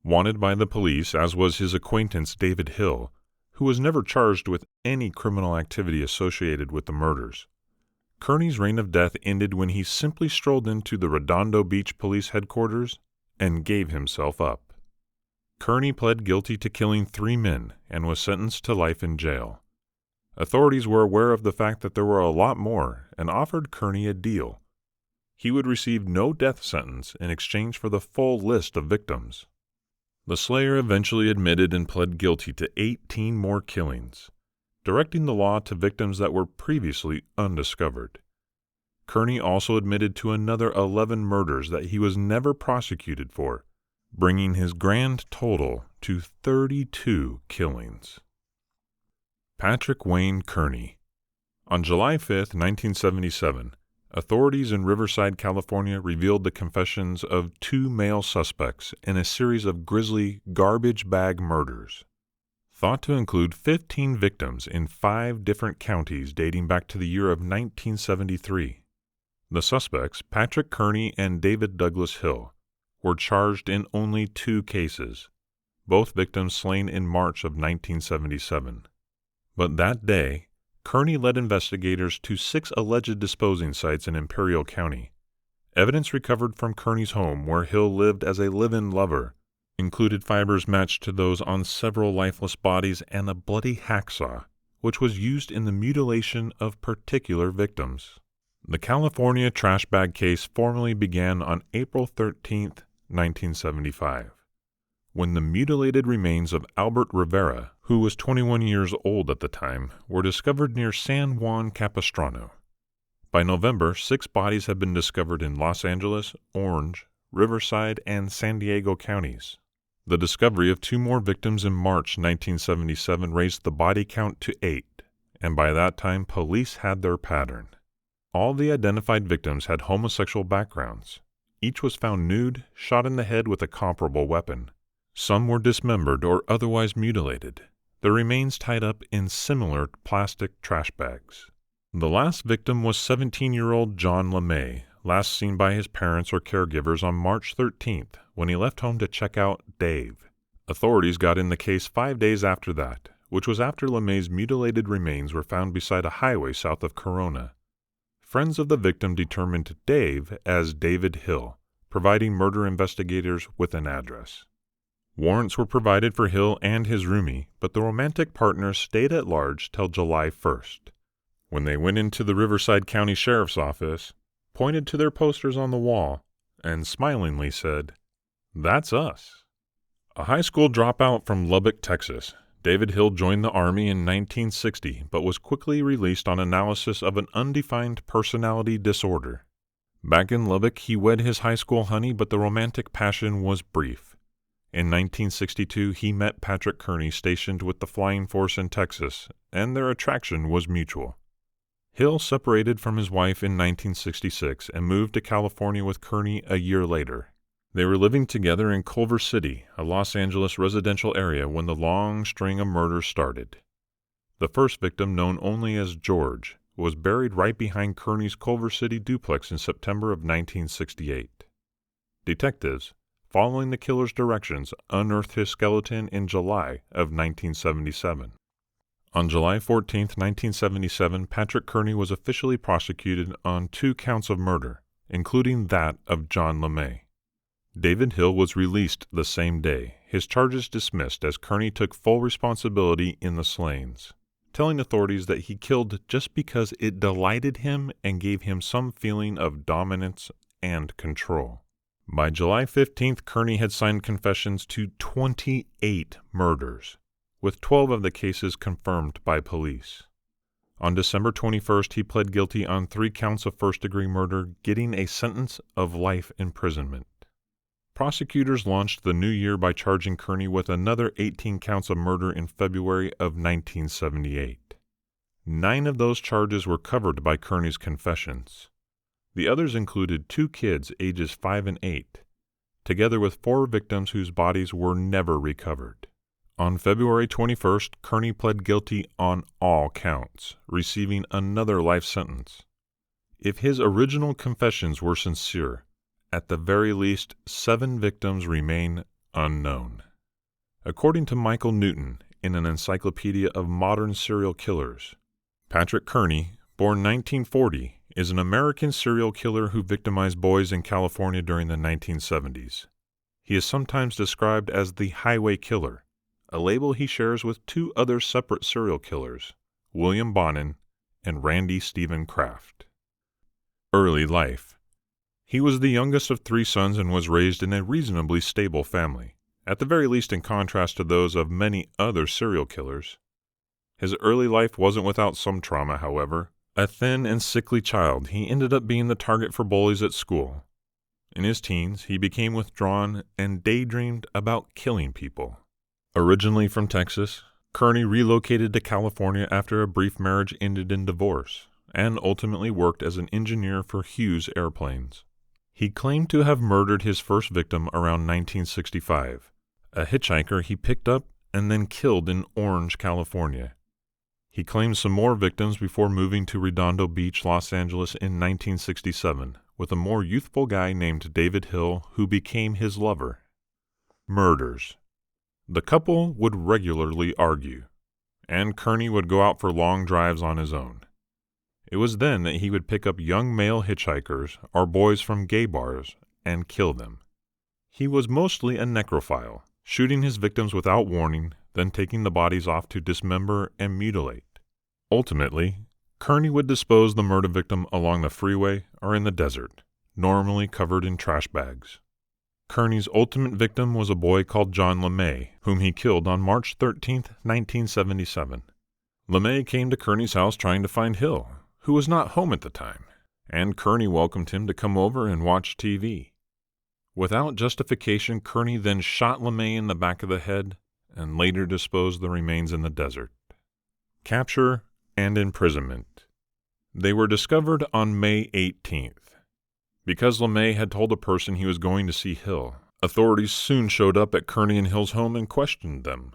Wanted by the police, as was his acquaintance David Hill, who was never charged with any criminal activity associated with the murders. Kearney's reign of death ended when he simply strolled into the Redondo Beach Police Headquarters and gave himself up. Kearney pled guilty to killing 3 men and was sentenced to life in jail. Authorities were aware of the fact that there were a lot more and offered Kearney a deal. He would receive no death sentence in exchange for the full list of victims. The slayer eventually admitted and pled guilty to 18 more killings, directing the law to victims that were previously undiscovered. Kearney also admitted to another 11 murders that he was never prosecuted for, bringing his grand total to 32 killings. Patrick Wayne Kearney. On July 5, 1977, authorities in Riverside, California revealed the confessions of 2 male suspects in a series of grisly garbage bag murders, thought to include 15 victims in 5 different counties dating back to the year of 1973. The suspects, Patrick Kearney and David Douglas Hill, were charged in only 2 cases, both victims slain in March of 1977. But that day, Kearney led investigators to 6 alleged disposing sites in Imperial County. Evidence recovered from Kearney's home, where Hill lived as a live-in lover, included fibers matched to those on several lifeless bodies and a bloody hacksaw, which was used in the mutilation of particular victims. The California trash bag case formally began on April 13, 1975. When the mutilated remains of Albert Rivera, who was 21 years old at the time, were discovered near San Juan Capistrano. By November, 6 bodies had been discovered in Los Angeles, Orange, Riverside, and San Diego counties. The discovery of 2 more victims in March 1977 raised the body count to 8, and by that time police had their pattern. All the identified victims had homosexual backgrounds. Each was found nude, shot in the head with a comparable weapon. Some were dismembered or otherwise mutilated, their remains tied up in similar plastic trash bags. The last victim was 17-year-old John LeMay, last seen by his parents or caregivers on March 13th, when he left home to check out Dave. Authorities got in the case 5 days after that, which was after LeMay's mutilated remains were found beside a highway south of Corona. Friends of the victim determined Dave as David Hill, providing murder investigators with an address. Warrants were provided for Hill and his roomie, but the romantic partners stayed at large till July 1st, when they went into the Riverside County Sheriff's Office, pointed to their posters on the wall, and smilingly said, "That's us." A high school dropout from Lubbock, Texas, David Hill joined the Army in 1960, but was quickly released on analysis of an undefined personality disorder. Back in Lubbock, he wed his high school honey, but the romantic passion was brief. In 1962, he met Patrick Kearney stationed with the Flying Force in Texas, and their attraction was mutual. Hill separated from his wife in 1966 and moved to California with Kearney a year later. They were living together in Culver City, a Los Angeles residential area, when the long string of murders started. The first victim, known only as George, was buried right behind Kearney's Culver City duplex in September of 1968. Detectives, following the killer's directions, unearthed his skeleton in July of 1977. On July 14, 1977, Patrick Kearney was officially prosecuted on 2 counts of murder, including that of John LeMay. David Hill was released the same day, his charges dismissed as Kearney took full responsibility in the slayings, telling authorities that he killed just because it delighted him and gave him some feeling of dominance and control. By July 15th, Kearney had signed confessions to 28 murders, with 12 of the cases confirmed by police. On December 21st, he pled guilty on 3 counts of first-degree murder, getting a sentence of life imprisonment. Prosecutors launched the new year by charging Kearney with another 18 counts of murder in February of 1978. 9 of those charges were covered by Kearney's confessions. The others included 2 kids ages 5 and 8, together with 4 victims whose bodies were never recovered. On February 21st, Kearney pled guilty on all counts, receiving another life sentence. If his original confessions were sincere, at the very least 7 victims remain unknown. According to Michael Newton, in an encyclopedia of modern serial killers, Patrick Kearney, born 1940, is an American serial killer who victimized boys in California during the 1970s. He is sometimes described as the highway killer, a label he shares with 2 other separate serial killers, William Bonin and Randy Stephen Kraft. Early life. He was the youngest of 3 sons and was raised in a reasonably stable family, at the very least in contrast to those of many other serial killers. His early life wasn't without some trauma, however. A thin and sickly child, he ended up being the target for bullies at school. In his teens, he became withdrawn and daydreamed about killing people. Originally from Texas, Kearney relocated to California after a brief marriage ended in divorce, and ultimately worked as an engineer for Hughes Airplanes. He claimed to have murdered his first victim around 1965, a hitchhiker he picked up and then killed in Orange, California. He claimed some more victims before moving to Redondo Beach, Los Angeles in 1967, with a more youthful guy named David Hill who became his lover. Murders. The couple would regularly argue, and Kearney would go out for long drives on his own. It was then that he would pick up young male hitchhikers or boys from gay bars and kill them. He was mostly a necrophile, shooting his victims without warning, then taking the bodies off to dismember and mutilate. Ultimately, Kearney would dispose the murder victim along the freeway or in the desert, normally covered in trash bags. Kearney's ultimate victim was a boy called John LeMay, whom he killed on March 13, 1977. LeMay came to Kearney's house trying to find Hill, who was not home at the time, and Kearney welcomed him to come over and watch TV. Without justification, Kearney then shot LeMay in the back of the head and later disposed the remains in the desert. Capture and imprisonment. They were discovered on May 18th. Because LeMay had told a person he was going to see Hill, authorities soon showed up at Kearney and Hill's home and questioned them.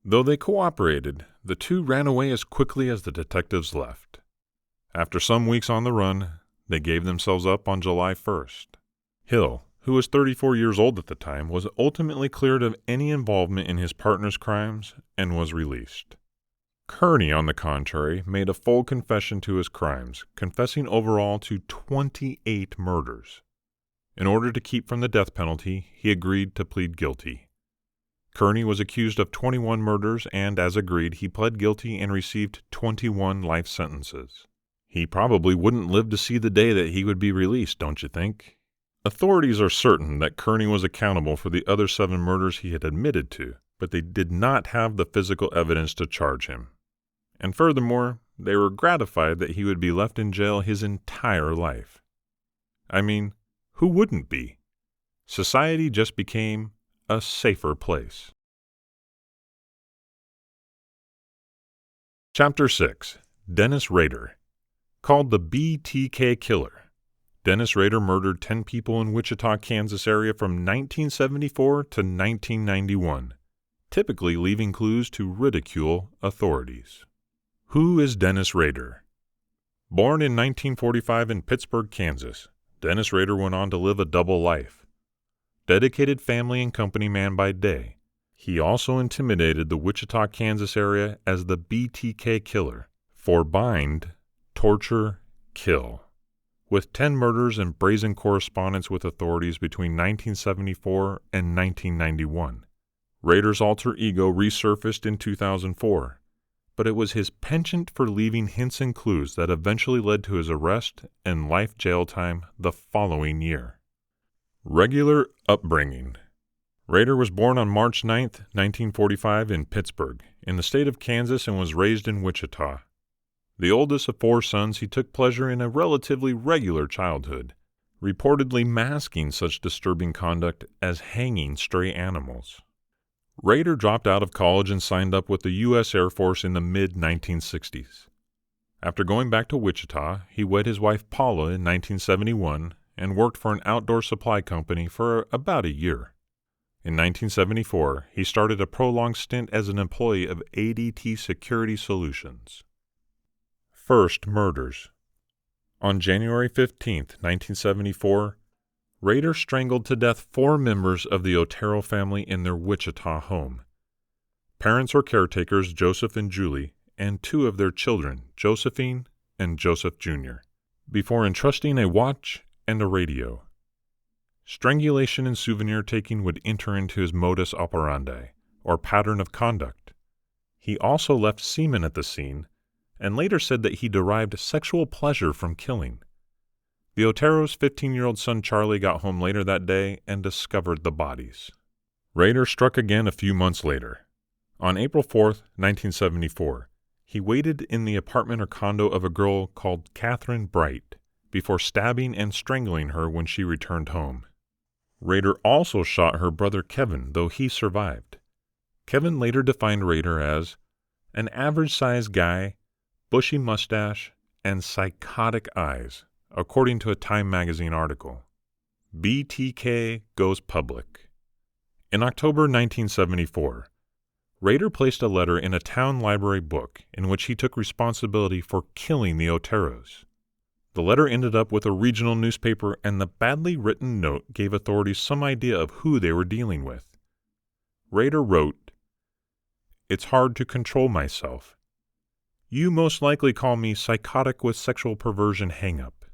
Though they cooperated, the 2 ran away as quickly as the detectives left. After some weeks on the run, they gave themselves up on July 1st. Hill, who was 34 years old at the time, was ultimately cleared of any involvement in his partner's crimes and was released. Kearney, on the contrary, made a full confession to his crimes, confessing overall to 28 murders. In order to keep from the death penalty, he agreed to plead guilty. Kearney was accused of 21 murders and, as agreed, he pled guilty and received 21 life sentences. He probably wouldn't live to see the day that he would be released, don't you think? Authorities are certain that Kearney was accountable for the other 7 murders he had admitted to, but they did not have the physical evidence to charge him. And furthermore, they were gratified that he would be left in jail his entire life. I mean, who wouldn't be? Society just became a safer place. Chapter 6. Dennis Rader. Called the BTK Killer. Dennis Rader murdered 10 people in Wichita, Kansas area from 1974 to 1991, typically leaving clues to ridicule authorities. Who is Dennis Rader? Born in 1945 in Pittsburgh, Kansas, Dennis Rader went on to live a double life. Dedicated family and company man by day, he also intimidated the Wichita, Kansas area as the BTK Killer for bind, torture, kill. With 10 murders and brazen correspondence with authorities between 1974 and 1991. Rader's alter ego resurfaced in 2004, but it was his penchant for leaving hints and clues that eventually led to his arrest and life jail time the following year. Regular upbringing. Rader was born on March 9, 1945 in Pittsburgh, in the state of Kansas, and was raised in Wichita. The oldest of 4 sons, he took pleasure in a relatively regular childhood, reportedly masking such disturbing conduct as hanging stray animals. Rader dropped out of college and signed up with the U.S. Air Force in the mid-1960s. After going back to Wichita, he wed his wife Paula in 1971 and worked for an outdoor supply company for about a year. In 1974, he started a prolonged stint as an employee of ADT Security Solutions. First murders. On January 15, 1974, Rader strangled to death 4 members of the Otero family in their Wichita home. Parents or caretakers Joseph and Julie, and 2 of their children, Josephine and Joseph Jr., before entrusting a watch and a radio. Strangulation and souvenir taking would enter into his modus operandi, or pattern of conduct. He also left semen at the scene, and later said that he derived sexual pleasure from killing. The Otero's 15-year-old son Charlie got home later that day and discovered the bodies. Rader struck again a few months later. On April 4, 1974, he waited in the apartment or condo of a girl called Catherine Bright before stabbing and strangling her when she returned home. Rader also shot her brother Kevin, though he survived. Kevin later defined Rader as an average-sized guy, bushy mustache, and psychotic eyes, according to a Time magazine article. BTK goes public. In October 1974, Rader placed a letter in a town library book in which he took responsibility for killing the Oteros. The letter ended up with a regional newspaper, and the badly written note gave authorities some idea of who they were dealing with. Rader wrote, "It's hard to control myself. You most likely call me psychotic with sexual perversion hang-up."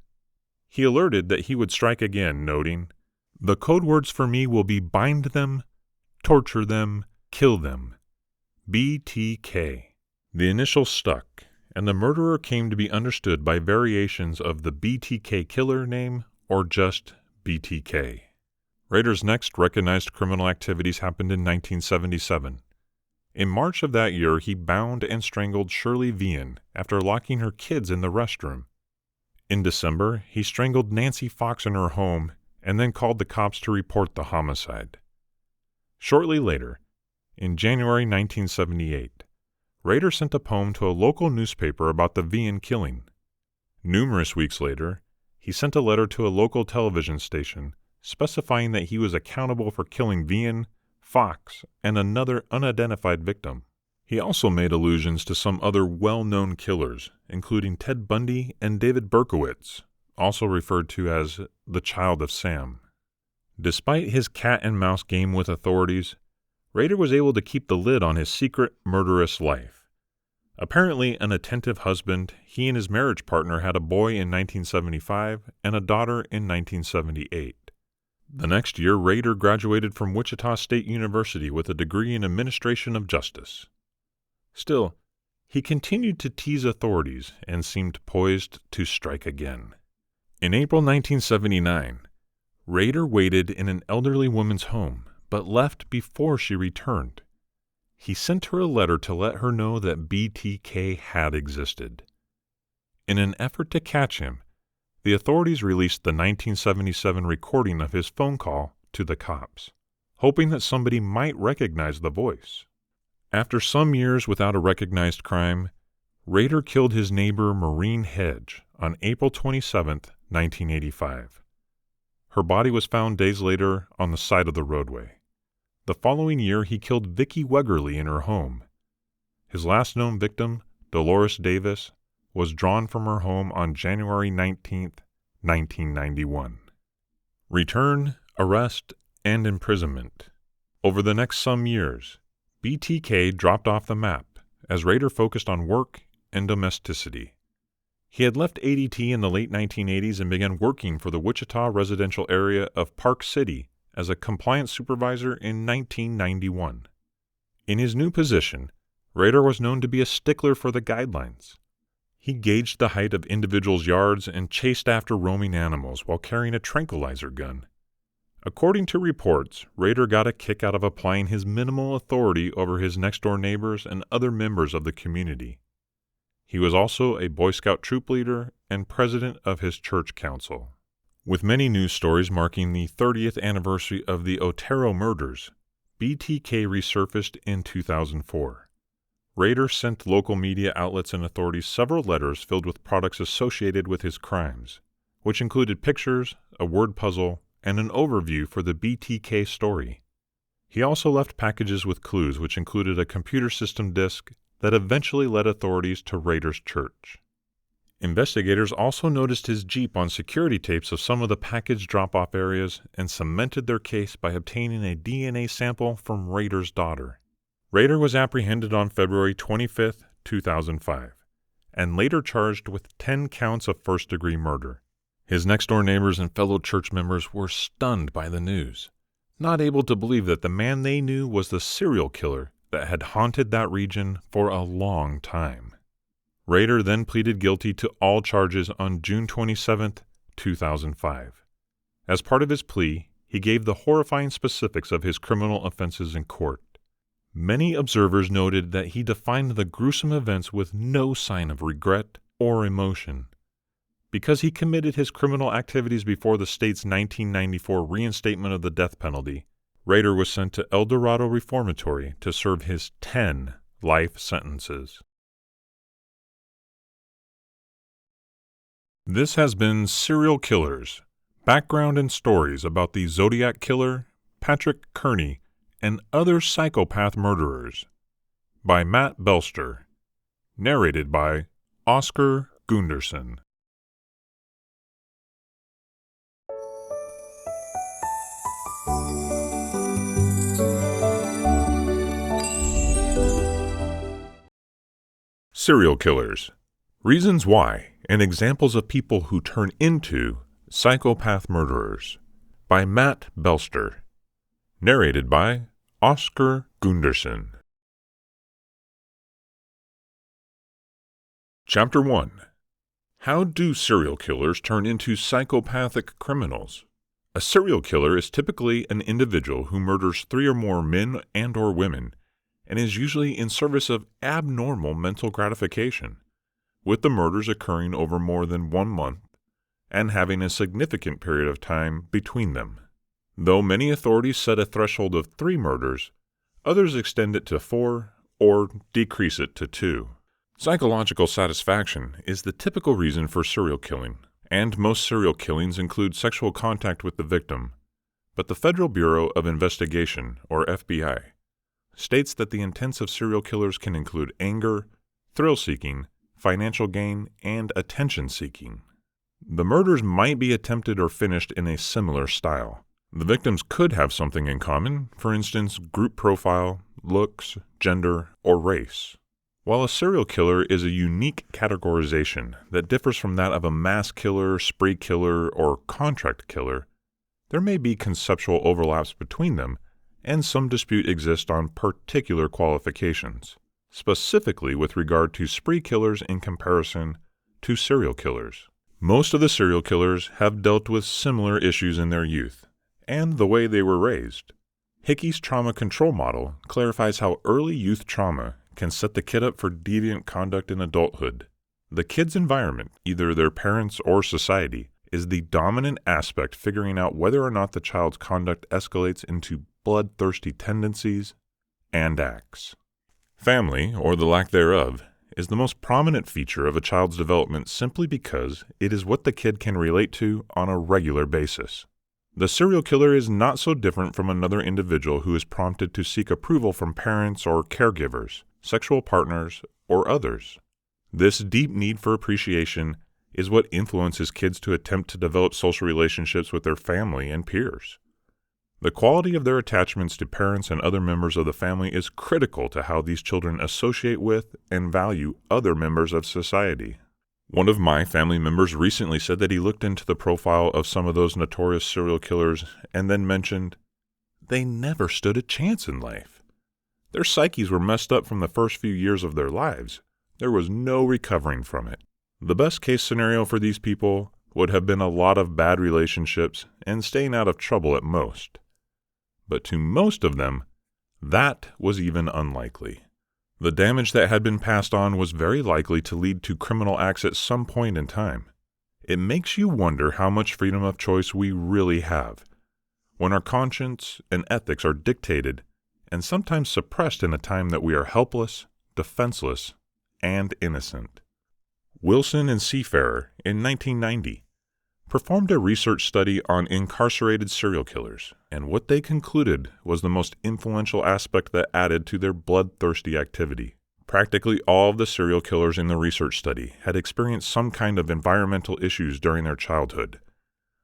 He alerted that he would strike again, noting, "The code words for me will be bind them, torture them, kill them. BTK." The initials stuck, and the murderer came to be understood by variations of the BTK killer name or just BTK. Rader's next recognized criminal activities happened in 1977. In March of that year, he bound and strangled Shirley Vian after locking her kids in the restroom. In December, he strangled Nancy Fox in her home and then called the cops to report the homicide. Shortly later, in January 1978, Rader sent a poem to a local newspaper about the Vian killing. Numerous weeks later, he sent a letter to a local television station specifying that he was accountable for killing Vian, Fox, and another unidentified victim. He also made allusions to some other well-known killers, including Ted Bundy and David Berkowitz, also referred to as the Child of Sam. Despite his cat-and-mouse game with authorities, Rader was able to keep the lid on his secret, murderous life. Apparently an attentive husband, he and his marriage partner had a boy in 1975 and a daughter in 1978. The next year, Rader graduated from Wichita State University with a degree in Administration of Justice. Still, he continued to tease authorities and seemed poised to strike again. In April 1979, Rader waited in an elderly woman's home, but left before she returned. he sent her a letter to let her know that BTK had existed. In an effort to catch him, the authorities released the 1977 recording of his phone call to the cops, hoping that somebody might recognize the voice. After some years without a recognized crime, Rader killed his neighbor Maureen Hedge on April 27, 1985. Her body was found days later on the side of the roadway. The following year, he killed Vicki Wegerly in her home. His last known victim, Dolores Davis, was drawn from her home on January 19, 1991. Return, arrest, and imprisonment. Over the next some years, BTK dropped off the map as Rader focused on work and domesticity. He had left ADT in the late 1980s and began working for the Wichita residential area of Park City as a compliance supervisor in 1991. In his new position, Rader was known to be a stickler for the guidelines. He gauged the height of individuals' yards and chased after roaming animals while carrying a tranquilizer gun. According to reports, Rader got a kick out of applying his minimal authority over his next-door neighbors and other members of the community. He was also a Boy Scout troop leader and president of his church council. With many news stories marking the 30th anniversary of the Otero murders, BTK resurfaced in 2004. Rader sent local media outlets and authorities several letters filled with products associated with his crimes, which included pictures, a word puzzle, and an overview for the BTK story. He also left packages with clues which included a computer system disk that eventually led authorities to Rader's church. Investigators also noticed his Jeep on security tapes of some of the package drop-off areas and cemented their case by obtaining a DNA sample from Rader's daughter. Rader was apprehended on February 25, 2005, and later charged with 10 counts of first-degree murder. His next-door neighbors and fellow church members were stunned by the news, not able to believe that the man they knew was the serial killer that had haunted that region for a long time. Rader then pleaded guilty to all charges on June 27, 2005. As part of his plea, he gave the horrifying specifics of his criminal offenses in court. Many observers noted that he defined the gruesome events with no sign of regret or emotion. Because he committed his criminal activities before the state's 1994 reinstatement of the death penalty, Rader was sent to El Dorado Reformatory to serve his 10 life sentences. This has been Serial Killers, background and stories about the Zodiac Killer, Patrick Kearney, and Other Psychopath Murderers, by Matt Belster, narrated by Oscar Gunderson. Serial Killers, Reasons Why and Examples of People Who Turn Into Psychopath Murderers, by Matt Belster, narrated by Oscar Gunderson. Chapter 1. How do serial killers turn into psychopathic criminals? A serial killer is typically an individual who murders 3 or more men and or women, and is usually in service of abnormal mental gratification, with the murders occurring over more than 1 month and having a significant period of time between them. Though many authorities set a threshold of 3 murders, others extend it to 4 or decrease it to 2. Psychological satisfaction is the typical reason for serial killing, and most serial killings include sexual contact with the victim. But the Federal Bureau of Investigation, or FBI, states that the intents of serial killers can include anger, thrill-seeking, financial gain, and attention-seeking. The murders might be attempted or finished in a similar style. The victims could have something in common, for instance, group profile, looks, gender, or race. While a serial killer is a unique categorization that differs from that of a mass killer, spree killer, or contract killer, there may be conceptual overlaps between them, and some dispute exists on particular qualifications, specifically with regard to spree killers in comparison to serial killers. Most of the serial killers have dealt with similar issues in their youth, and the way they were raised. Hickey's trauma control model clarifies how early youth trauma can set the kid up for deviant conduct in adulthood. The kid's environment, either their parents or society, is the dominant aspect figuring out whether or not the child's conduct escalates into bloodthirsty tendencies and acts. Family, or the lack thereof, is the most prominent feature of a child's development simply because it is what the kid can relate to on a regular basis. The serial killer is not so different from another individual who is prompted to seek approval from parents or caregivers, sexual partners, or others. This deep need for appreciation is what influences kids to attempt to develop social relationships with their family and peers. The quality of their attachments to parents and other members of the family is critical to how these children associate with and value other members of society. One of my family members recently said that he looked into the profile of some of those notorious serial killers and then mentioned, they never stood a chance in life. Their psyches were messed up from the first few years of their lives. There was no recovering from it. The best case scenario for these people would have been a lot of bad relationships and staying out of trouble at most. But to most of them, that was even unlikely. The damage that had been passed on was very likely to lead to criminal acts at some point in time. It makes you wonder how much freedom of choice we really have, when our conscience and ethics are dictated and sometimes suppressed in a time that we are helpless, defenseless, and innocent. Wilson and Seafarer, in 1990, performed a research study on incarcerated serial killers, and what they concluded was the most influential aspect that added to their bloodthirsty activity. Practically all of the serial killers in the research study had experienced some kind of environmental issues during their childhood,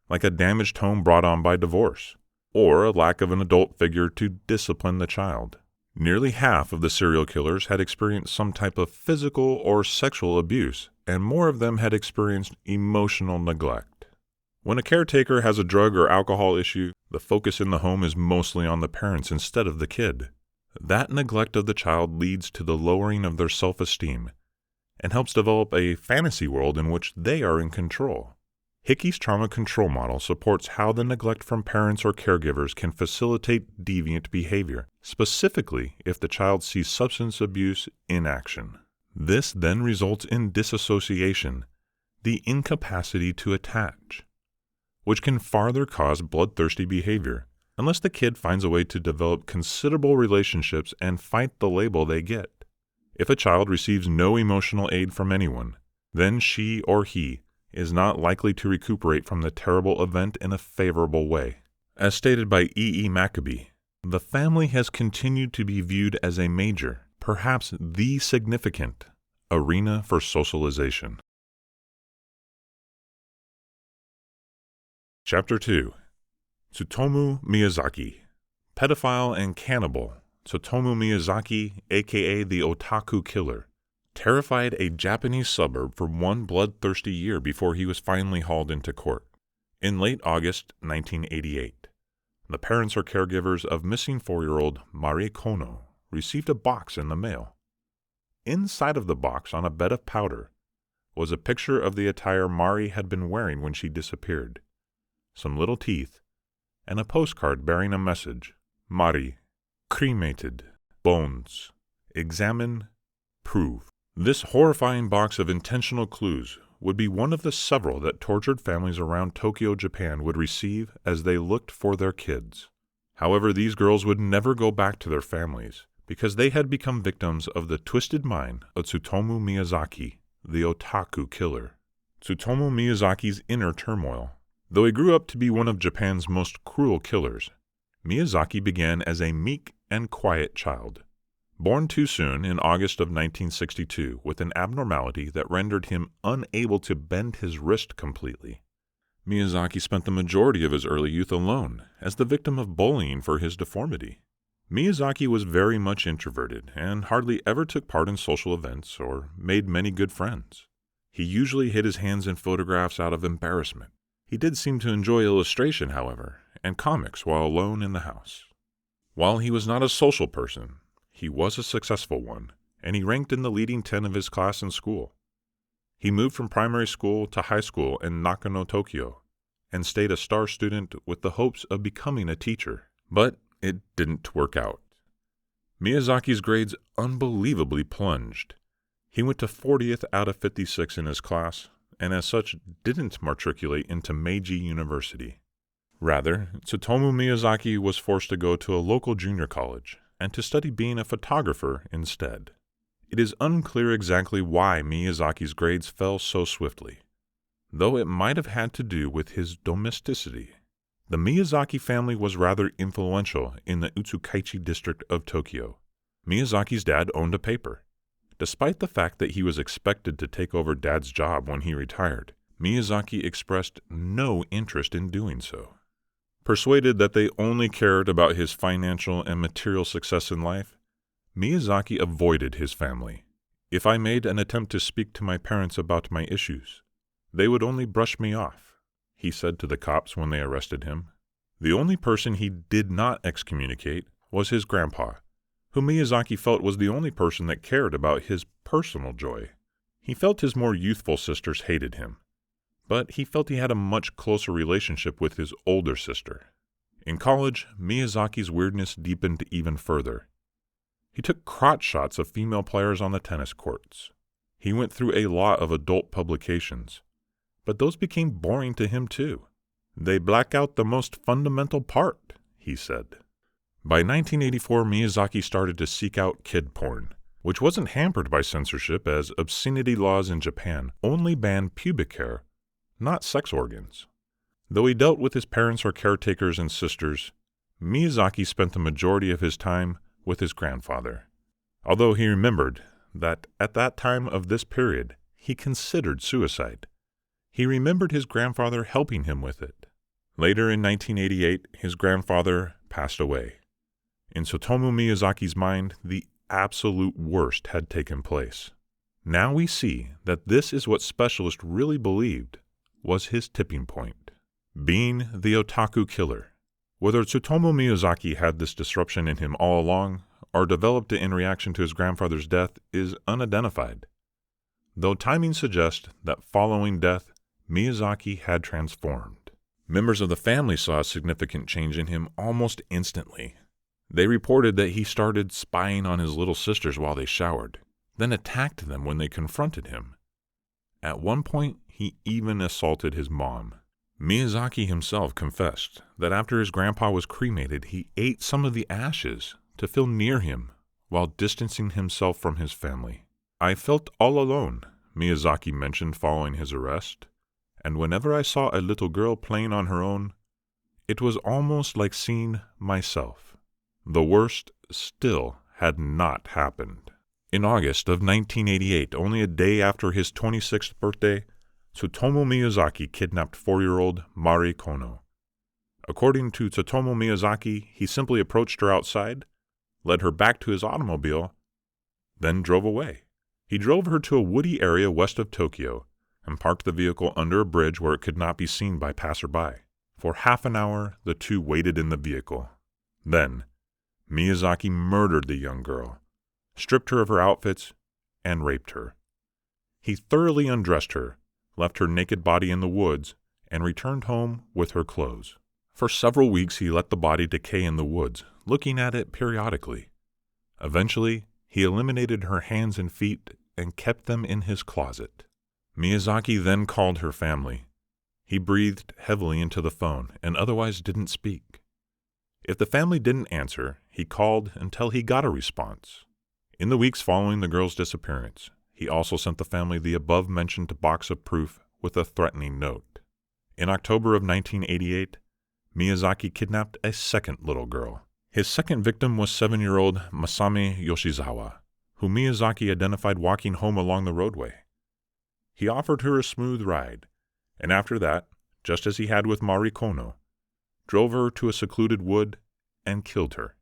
like a damaged home brought on by divorce, or a lack of an adult figure to discipline the child. Nearly half of the serial killers had experienced some type of physical or sexual abuse, and more of them had experienced emotional neglect. When a caretaker has a drug or alcohol issue, the focus in the home is mostly on the parents instead of the kid. That neglect of the child leads to the lowering of their self-esteem and helps develop a fantasy world in which they are in control. Hickey's trauma control model supports how the neglect from parents or caregivers can facilitate deviant behavior, specifically if the child sees substance abuse in action. This then results in disassociation, the incapacity to attach, which can farther cause bloodthirsty behavior, unless the kid finds a way to develop considerable relationships and fight the label they get. If a child receives no emotional aid from anyone, then she or he is not likely to recuperate from the terrible event in a favorable way. As stated by E. Maccabee, the family has continued to be viewed as a major, perhaps the significant, arena for socialization. Chapter 2. Tsutomu Miyazaki. Pedophile and cannibal Tsutomu Miyazaki, aka the Otaku Killer, terrified a Japanese suburb for one bloodthirsty year before he was finally hauled into court. In late August 1988, the parents or caregivers of missing 4-year-old Mari Kono received a box in the mail. Inside of the box, on a bed of powder, was a picture of the attire Mari had been wearing when she disappeared, some little teeth, and a postcard bearing a message: Mari, cremated, bones, examine, prove. This horrifying box of intentional clues would be one of the several that tortured families around Tokyo, Japan would receive as they looked for their kids. However, these girls would never go back to their families because they had become victims of the twisted mind of Tsutomu Miyazaki, the Otaku Killer. Tsutomu Miyazaki's inner turmoil. Though he grew up to be one of Japan's most cruel killers, Miyazaki began as a meek and quiet child. Born too soon in August of 1962 with an abnormality that rendered him unable to bend his wrist completely, Miyazaki spent the majority of his early youth alone as the victim of bullying for his deformity. Miyazaki was very much introverted and hardly ever took part in social events or made many good friends. He usually hid his hands in photographs out of embarrassment. He did seem to enjoy illustration, however, and comics while alone in the house. While he was not a social person, he was a successful one, and he ranked in the leading 10 of his class in school. He moved from primary school to high school in Nakano, Tokyo, and stayed a star student with the hopes of becoming a teacher. But it didn't work out. Miyazaki's grades unbelievably plunged. He went to 40th out of 56 in his class, and as such didn't matriculate into Meiji University. Rather, Tsutomu Miyazaki was forced to go to a local junior college and to study being a photographer instead. It is unclear exactly why Miyazaki's grades fell so swiftly, though it might have had to do with his domesticity. The Miyazaki family was rather influential in the Utsukaichi district of Tokyo. Miyazaki's dad owned a paper. Despite the fact that he was expected to take over Dad's job when he retired, Miyazaki expressed no interest in doing so. Persuaded that they only cared about his financial and material success in life, Miyazaki avoided his family. If I made an attempt to speak to my parents about my issues, they would only brush me off, he said to the cops when they arrested him. The only person he did not excommunicate was his grandpa, who Miyazaki felt was the only person that cared about his personal joy. He felt his more youthful sisters hated him, but he felt he had a much closer relationship with his older sister. In college, Miyazaki's weirdness deepened even further. He took crotch shots of female players on the tennis courts. He went through a lot of adult publications, but those became boring to him too. They black out the most fundamental part, he said. By 1984, Miyazaki started to seek out kid porn, which wasn't hampered by censorship as obscenity laws in Japan only banned pubic hair, not sex organs. Though he dealt with his parents or caretakers and sisters, Miyazaki spent the majority of his time with his grandfather. Although he remembered that at that time of this period, he considered suicide. He remembered his grandfather helping him with it. Later in 1988, his grandfather passed away. In Tsutomu Miyazaki's mind, the absolute worst had taken place. Now we see that this is what specialists really believed was his tipping point, being the otaku killer. Whether Tsutomu Miyazaki had this disruption in him all along or developed it in reaction to his grandfather's death is unidentified, though timing suggests that following death, Miyazaki had transformed. Members of the family saw a significant change in him almost instantly. They reported that he started spying on his little sisters while they showered, then attacked them when they confronted him. At one point, he even assaulted his mom. Miyazaki himself confessed that after his grandpa was cremated, he ate some of the ashes to feel near him while distancing himself from his family. I felt all alone, Miyazaki mentioned following his arrest, and whenever I saw a little girl playing on her own, it was almost like seeing myself. The worst still had not happened. In August of 1988, only a day after his 26th birthday, Tsutomu Miyazaki kidnapped 4-year-old Mari Kono. According to Tsutomu Miyazaki, he simply approached her outside, led her back to his automobile, then drove away. He drove her to a woody area west of Tokyo and parked the vehicle under a bridge where it could not be seen by passerby. For half an hour, the two waited in the vehicle. Then, Miyazaki murdered the young girl, stripped her of her outfits, and raped her. He thoroughly undressed her, left her naked body in the woods, and returned home with her clothes. For several weeks he let the body decay in the woods, looking at it periodically. Eventually, he eliminated her hands and feet and kept them in his closet. Miyazaki then called her family. He breathed heavily into the phone and otherwise didn't speak. If the family didn't answer, he called until he got a response. In the weeks following the girl's disappearance, he also sent the family the above-mentioned box of proof with a threatening note. In October of 1988, Miyazaki kidnapped a second little girl. His second victim was 7-year-old Masami Yoshizawa, who Miyazaki identified walking home along the roadway. He offered her a smooth ride, and after that, just as he had with Mari Kono, drove her to a secluded wood and killed her.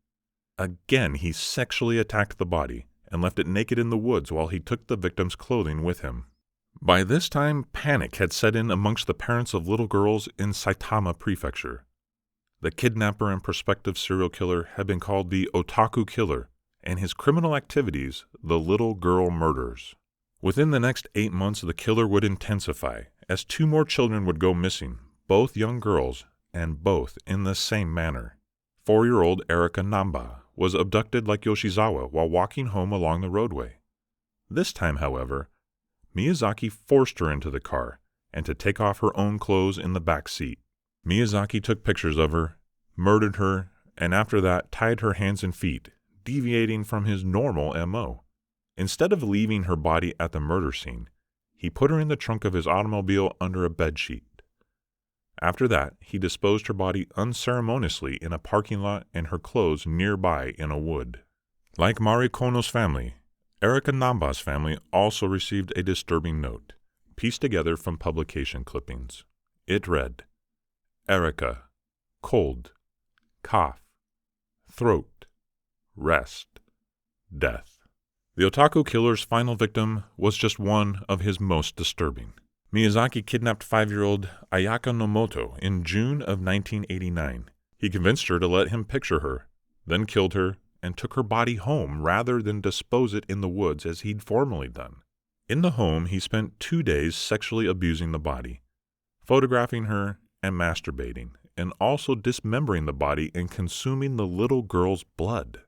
Again, he sexually attacked the body and left it naked in the woods while he took the victim's clothing with him. By this time, panic had set in amongst the parents of little girls in Saitama Prefecture. The kidnapper and prospective serial killer had been called the Otaku Killer, and his criminal activities the little girl murders. Within the next 8 months, the killer would intensify, as 2 more children would go missing, both young girls, and both in the same manner. 4-year-old Erika Namba was abducted like Yoshizawa while walking home along the roadway. This time, however, Miyazaki forced her into the car and to take off her own clothes in the back seat. Miyazaki took pictures of her, murdered her, and after that tied her hands and feet, deviating from his normal MO. Instead of leaving her body at the murder scene, he put her in the trunk of his automobile under a bedsheet. After that, he disposed her body unceremoniously in a parking lot and her clothes nearby in a wood. Like Mari Kono's family, Erika Namba's family also received a disturbing note, pieced together from publication clippings. It read, "Erika, cold, cough, throat, rest, death." The otaku killer's final victim was just one of his most disturbing. Miyazaki kidnapped 5-year-old Ayaka Nomoto in June of 1989. He convinced her to let him picture her, then killed her, and took her body home rather than dispose it in the woods as he'd formerly done. In the home, he spent 2 days sexually abusing the body, photographing her and masturbating, and also dismembering the body and consuming the little girl's blood.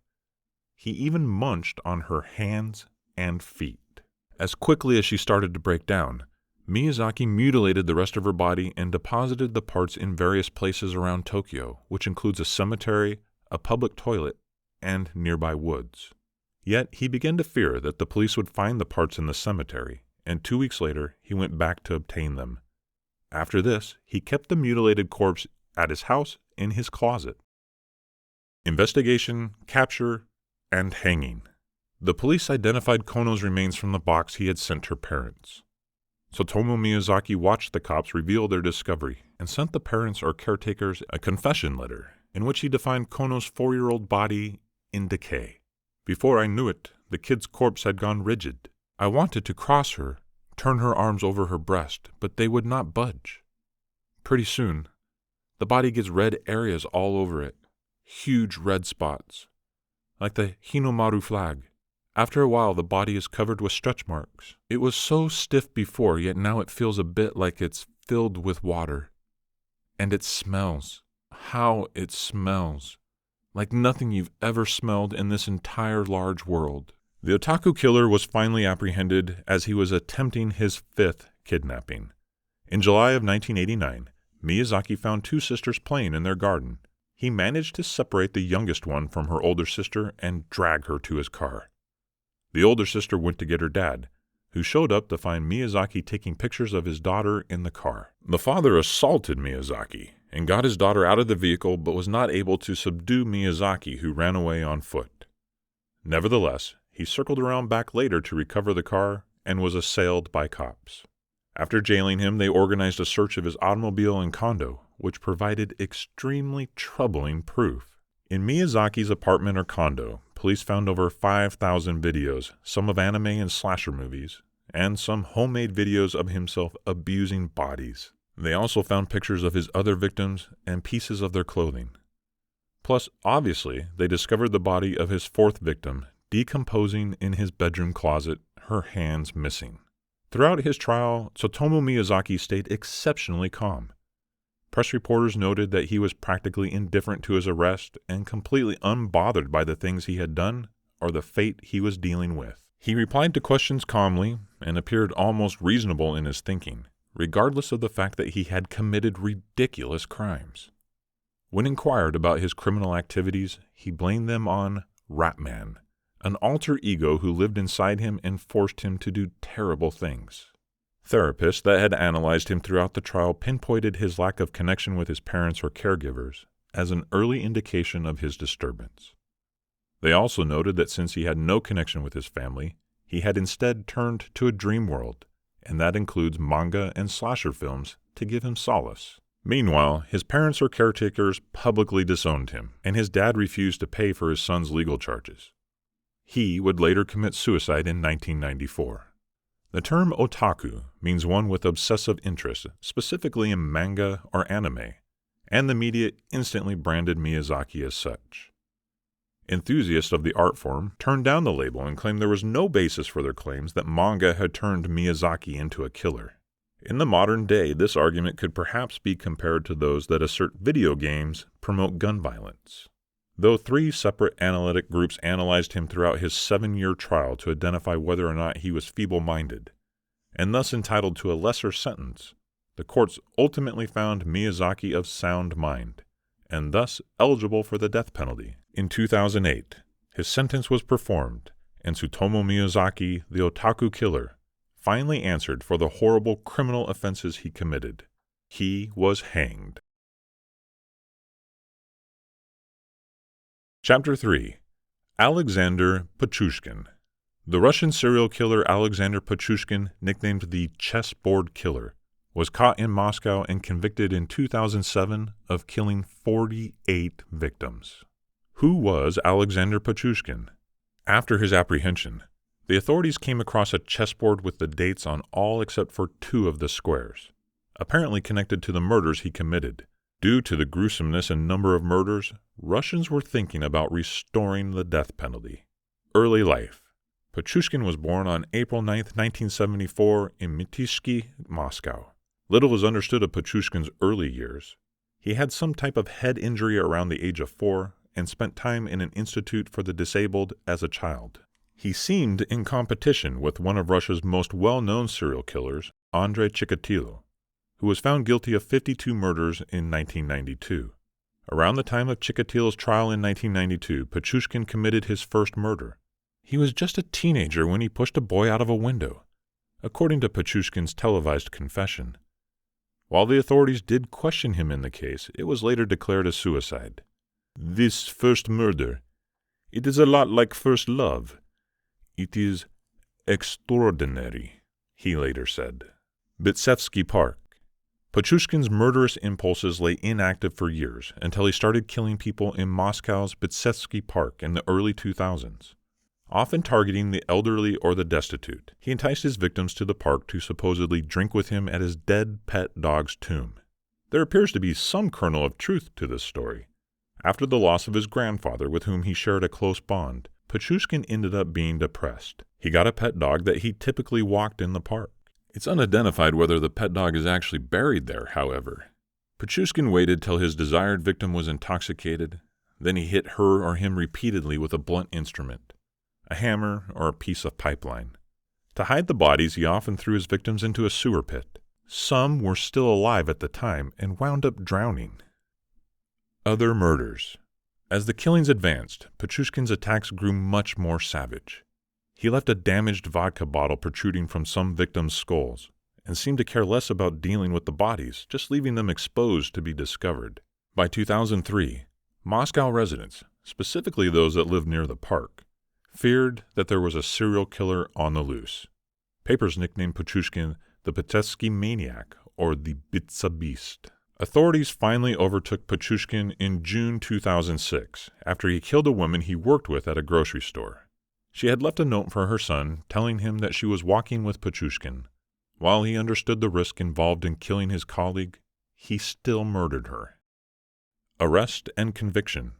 He even munched on her hands and feet. As quickly as she started to break down, Miyazaki mutilated the rest of her body and deposited the parts in various places around Tokyo, which includes a cemetery, a public toilet, and nearby woods. Yet he began to fear that the police would find the parts in the cemetery, and 2 weeks later he went back to obtain them. After this, he kept the mutilated corpse at his house in his closet. Investigation, capture, and hanging. The police identified Kono's remains from the box he had sent her parents. Tsutomu Miyazaki watched the cops reveal their discovery and sent the parents or caretakers a confession letter in which he defined Kono's 4-year-old body in decay. "Before I knew it, the kid's corpse had gone rigid. I wanted to cross her, turn her arms over her breast, but they would not budge. Pretty soon, the body gets red areas all over it, huge red spots, like the Hinomaru flag. After a while, the body is covered with stretch marks. It was so stiff before, yet now it feels a bit like it's filled with water. And it smells. How it smells. Like nothing you've ever smelled in this entire large world." The otaku killer was finally apprehended as he was attempting his 5th kidnapping. In July of 1989, Miyazaki found 2 sisters playing in their garden. He managed to separate the youngest one from her older sister and drag her to his car. The older sister went to get her dad, who showed up to find Miyazaki taking pictures of his daughter in the car. The father assaulted Miyazaki and got his daughter out of the vehicle but was not able to subdue Miyazaki, who ran away on foot. Nevertheless, he circled around back later to recover the car and was assailed by cops. After jailing him, they organized a search of his automobile and condo, which provided extremely troubling proof. In Miyazaki's apartment or condo, police found over 5,000 videos, some of anime and slasher movies, and some homemade videos of himself abusing bodies. They also found pictures of his other victims and pieces of their clothing. Plus, obviously, they discovered the body of his 4th victim, decomposing in his bedroom closet, her hands missing. Throughout his trial, Tsutomu Miyazaki stayed exceptionally calm. Press reporters noted that he was practically indifferent to his arrest and completely unbothered by the things he had done or the fate he was dealing with. He replied to questions calmly and appeared almost reasonable in his thinking, regardless of the fact that he had committed ridiculous crimes. When inquired about his criminal activities, he blamed them on Ratman, an alter ego who lived inside him and forced him to do terrible things. Therapists that had analyzed him throughout the trial pinpointed his lack of connection with his parents or caregivers as an early indication of his disturbance. They also noted that since he had no connection with his family, he had instead turned to a dream world, and that includes manga and slasher films, to give him solace. Meanwhile, his parents or caretakers publicly disowned him, and his dad refused to pay for his son's legal charges. He would later commit suicide in 1994. The term otaku means one with obsessive interest, specifically in manga or anime, and the media instantly branded Miyazaki as such. Enthusiasts of the art form turned down the label and claimed there was no basis for their claims that manga had turned Miyazaki into a killer. In the modern day, this argument could perhaps be compared to those that assert video games promote gun violence. Though 3 separate analytic groups analyzed him throughout his 7-year trial to identify whether or not he was feeble-minded, and thus entitled to a lesser sentence, the courts ultimately found Miyazaki of sound mind, and thus eligible for the death penalty. In 2008, his sentence was performed, and Tsutomu Miyazaki, the otaku killer, finally answered for the horrible criminal offenses he committed. He was hanged. Chapter 3. Alexander Pichushkin. The Russian serial killer Alexander Pichushkin, nicknamed the Chessboard Killer, was caught in Moscow and convicted in 2007 of killing 48 victims. Who was Alexander Pichushkin? After his apprehension, the authorities came across a chessboard with the dates on all except for 2 of the squares, apparently connected to the murders he committed. Due to the gruesomeness and number of murders, Russians were thinking about restoring the death penalty. Early life. Pichushkin was born on April 9, 1974 in Mythology, Moscow. Little is understood of Pichushkin's early years. He had some type of head injury around the age of 4 and spent time in an institute for the disabled as a child. He seemed in competition with one of Russia's most well-known serial killers, Andrei Chikatilo, who was found guilty of 52 murders in 1992. Around the time of Chikatilo's trial in 1992, Pichushkin committed his first murder. He was just a teenager when he pushed a boy out of a window, according to Pichushkin's televised confession. While the authorities did question him in the case, it was later declared a suicide. "This first murder, it is a lot like first love. It is extraordinary," he later said. Bitsevsky Park. Pichushkin's murderous impulses lay inactive for years until he started killing people in Moscow's Bitsevsky Park in the early 2000s. Often targeting the elderly or the destitute, he enticed his victims to the park to supposedly drink with him at his dead pet dog's tomb. There appears to be some kernel of truth to this story. After the loss of his grandfather, with whom he shared a close bond, Pichushkin ended up being depressed. He got a pet dog that he typically walked in the park. It's unidentified whether the pet dog is actually buried there, however. Pichushkin waited till his desired victim was intoxicated, then he hit her or him repeatedly with a blunt instrument, a hammer or a piece of pipeline. To hide the bodies, he often threw his victims into a sewer pit. Some were still alive at the time and wound up drowning. Other murders. As the killings advanced, Pichushkin's attacks grew much more savage. He left a damaged vodka bottle protruding from some victims' skulls, and seemed to care less about dealing with the bodies, just leaving them exposed to be discovered. By 2003, Moscow residents, specifically those that lived near the park, feared that there was a serial killer on the loose. Papers nicknamed Pichushkin the Bitsevsky Maniac or the Bitsa Beast. Authorities finally overtook Pichushkin in June 2006 after he killed a woman he worked with at a grocery store. She had left a note for her son telling him that she was walking with Pichushkin. While he understood the risk involved in killing his colleague, he still murdered her. Arrest and conviction.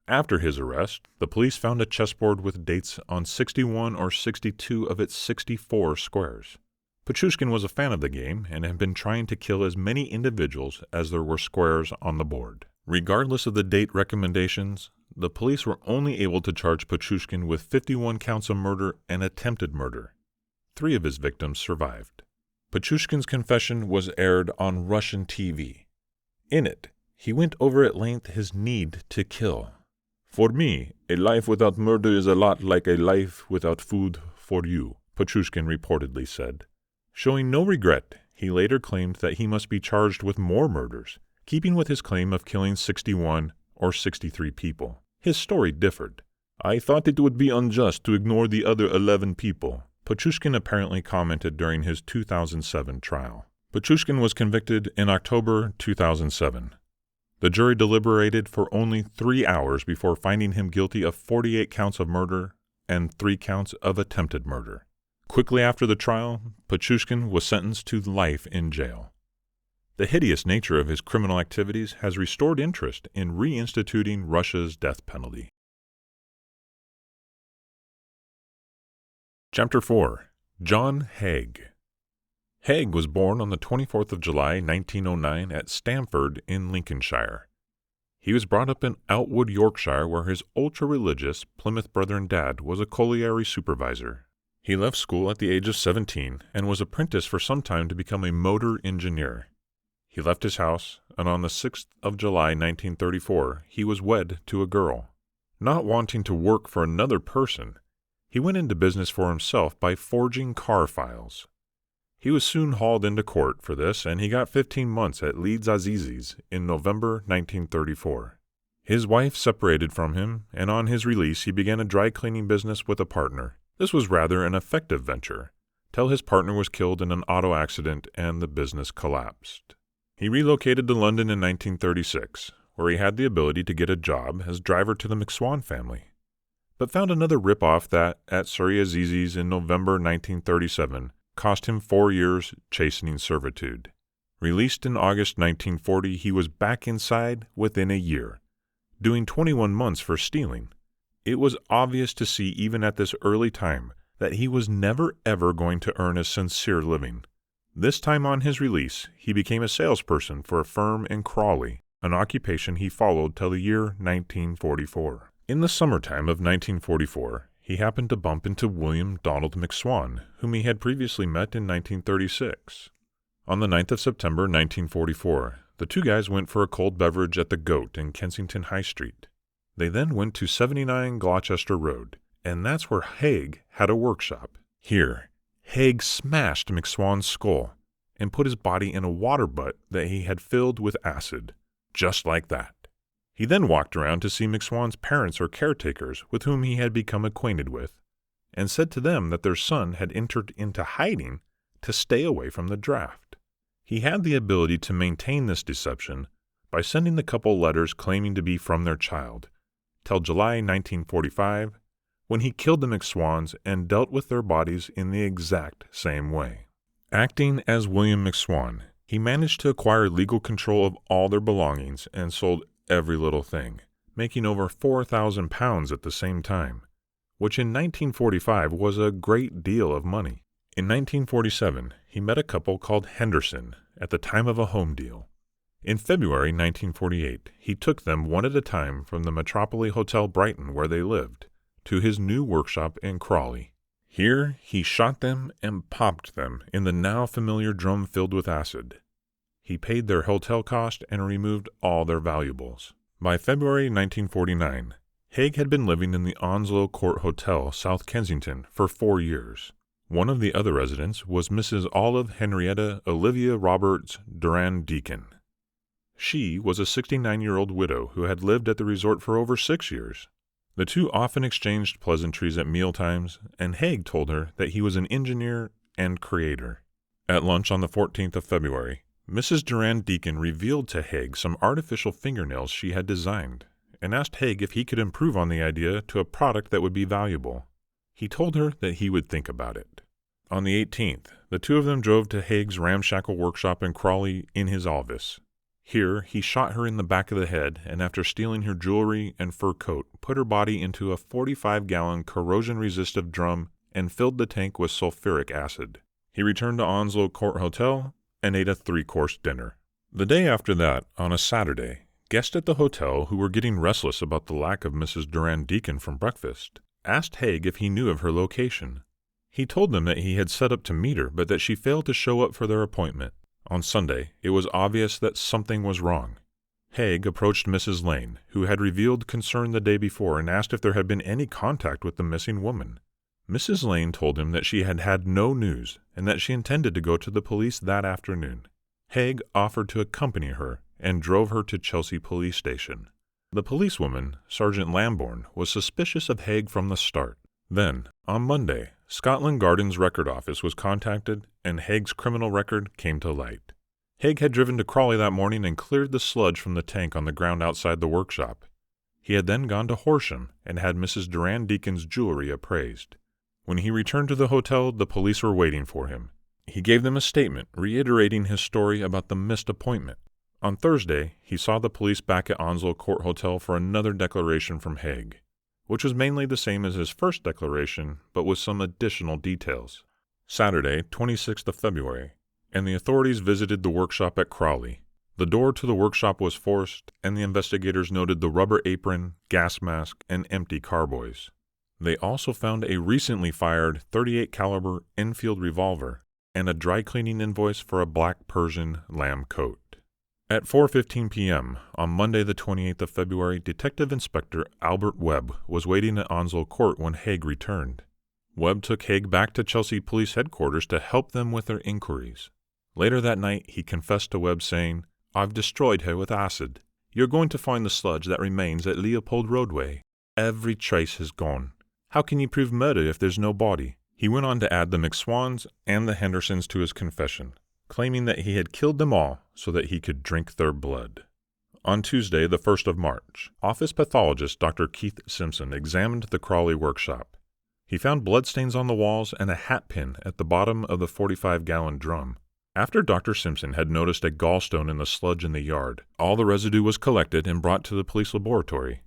After his arrest, the police found a chessboard with dates on 61 or 62 of its 64 squares. Pichushkin was a fan of the game and had been trying to kill as many individuals as there were squares on the board. Regardless of the date recommendations, the police were only able to charge Pichushkin with 51 counts of murder and attempted murder. 3 of his victims survived. Pichushkin's confession was aired on Russian TV. In it, he went over at length his need to kill. "For me, a life without murder is a lot like a life without food for you," Pichushkin reportedly said. Showing no regret, he later claimed that he must be charged with more murders, keeping with his claim of killing 61 or 63 people. His story differed. "I thought it would be unjust to ignore the other 11 people," Pichushkin apparently commented during his 2007 trial. Pichushkin was convicted in October 2007. The jury deliberated for only 3 hours before finding him guilty of 48 counts of murder and 3 counts of attempted murder. Quickly after the trial, Pichushkin was sentenced to life in jail. The hideous nature of his criminal activities has restored interest in reinstituting Russia's death penalty. Chapter 4. John Haig. Haig was born on the 24th of July, 1909 at Stamford in Lincolnshire. He was brought up in Outwood, Yorkshire, where his ultra-religious Plymouth Brethren dad was a colliery supervisor. He left school at the age of 17 and was apprenticed for some time to become a motor engineer. He left his house, and on the 6th of July 1934, he was wed to a girl. Not wanting to work for another person, he went into business for himself by forging car files. He was soon hauled into court for this, and he got 15 months at Leeds Assizes in November 1934. His wife separated from him, and on his release he began a dry cleaning business with a partner. This was rather an effective venture, till his partner was killed in an auto accident and the business collapsed. He relocated to London in 1936, where he had the ability to get a job as driver to the McSwan family, but found another rip-off that, at Surrey Assizes in November 1937, cost him 4 years chastening servitude. Released in August 1940, he was back inside within a year, doing 21 months for stealing. It was obvious to see even at this early time that he was never ever going to earn a sincere living. This time on his release, he became a salesperson for a firm in Crawley, an occupation he followed till the year 1944. In the summertime of 1944, he happened to bump into William Donald McSwan, whom he had previously met in 1936. On the 9th of September 1944, the two guys went for a cold beverage at the Goat in Kensington High Street. They then went to 79 Gloucester Road, and that's where Haig had a workshop. Here, Haig smashed McSwan's skull and put his body in a water butt that he had filled with acid, just like that. He then walked around to see McSwan's parents or caretakers with whom he had become acquainted with, and said to them that their son had entered into hiding to stay away from the draft. He had the ability to maintain this deception by sending the couple letters claiming to be from their child, till July 1945, when he killed the McSwans and dealt with their bodies in the exact same way. Acting as William McSwan, he managed to acquire legal control of all their belongings and sold every little thing, making over £4,000 at the same time, which in 1945 was a great deal of money. In 1947, he met a couple called Henderson at the time of a home deal. In February 1948, he took them one at a time from the Metropole Hotel Brighton, where they lived, to his new workshop in Crawley. Here he shot them and popped them in the now familiar drum filled with acid. He paid their hotel cost and removed all their valuables. By February 1949, Haig had been living in the Onslow Court Hotel, South Kensington, for 4 years. One of the other residents was Mrs. Olive Henrietta Olivia Roberts Durand Deacon. She was a 69-year-old widow who had lived at the resort for over 6 years. The two often exchanged pleasantries at mealtimes, and Haig told her that he was an engineer and creator. At lunch on the 14th of February, Mrs. Durand Deacon revealed to Haig some artificial fingernails she had designed, and asked Haig if he could improve on the idea to a product that would be valuable. He told her that he would think about it. On the 18th, the two of them drove to Haig's ramshackle workshop in Crawley in his office. Here, he shot her in the back of the head, and after stealing her jewelry and fur coat, put her body into a 45-gallon corrosion-resistive drum and filled the tank with sulfuric acid. He returned to Onslow Court Hotel and ate a 3-course dinner. The day after that, on a Saturday, guests at the hotel, who were getting restless about the lack of Mrs. Durand Deacon from breakfast, asked Haig if he knew of her location. He told them that he had set up to meet her, but that she failed to show up for their appointment. On Sunday, it was obvious that something was wrong. Haig approached Mrs. Lane, who had revealed concern the day before, and asked if there had been any contact with the missing woman. Mrs. Lane told him that she had had no news, and that she intended to go to the police that afternoon. Haig offered to accompany her, and drove her to Chelsea Police Station. The policewoman, Sergeant Lambourne, was suspicious of Haig from the start. Then, on Monday, Scotland Yard's record office was contacted, and Haig's criminal record came to light. Haig had driven to Crawley that morning and cleared the sludge from the tank on the ground outside the workshop. He had then gone to Horsham and had Mrs. Durand Deacon's jewelry appraised. When he returned to the hotel, the police were waiting for him. He gave them a statement reiterating his story about the missed appointment. On Thursday, he saw the police back at Onslow Court Hotel for another declaration from Haig, which was mainly the same as his first declaration, but with some additional details. Saturday, 26th of February, and the authorities visited the workshop at Crawley. The door to the workshop was forced, and the investigators noted the rubber apron, gas mask, and empty carboys. They also found a recently fired .38 caliber Enfield revolver and a dry cleaning invoice for a black Persian lamb coat. At 4:15 p.m. on Monday the 28th of February, Detective Inspector Albert Webb was waiting at Onslow Court when Haig returned. Webb took Haig back to Chelsea Police Headquarters to help them with their inquiries. Later that night, he confessed to Webb, saying, "I've destroyed her with acid. You're going to find the sludge that remains at Leopold Roadway. Every trace has gone. How can you prove murder if there's no body?" He went on to add the McSwans and the Hendersons to his confession, claiming that he had killed them all so that he could drink their blood. On Tuesday, the 1st of March, office pathologist Dr. Keith Simpson examined the Crawley workshop. He found bloodstains on the walls and a hat pin at the bottom of the 45-gallon drum. After Dr. Simpson had noticed a gallstone in the sludge in the yard, all the residue was collected and brought to the police laboratory.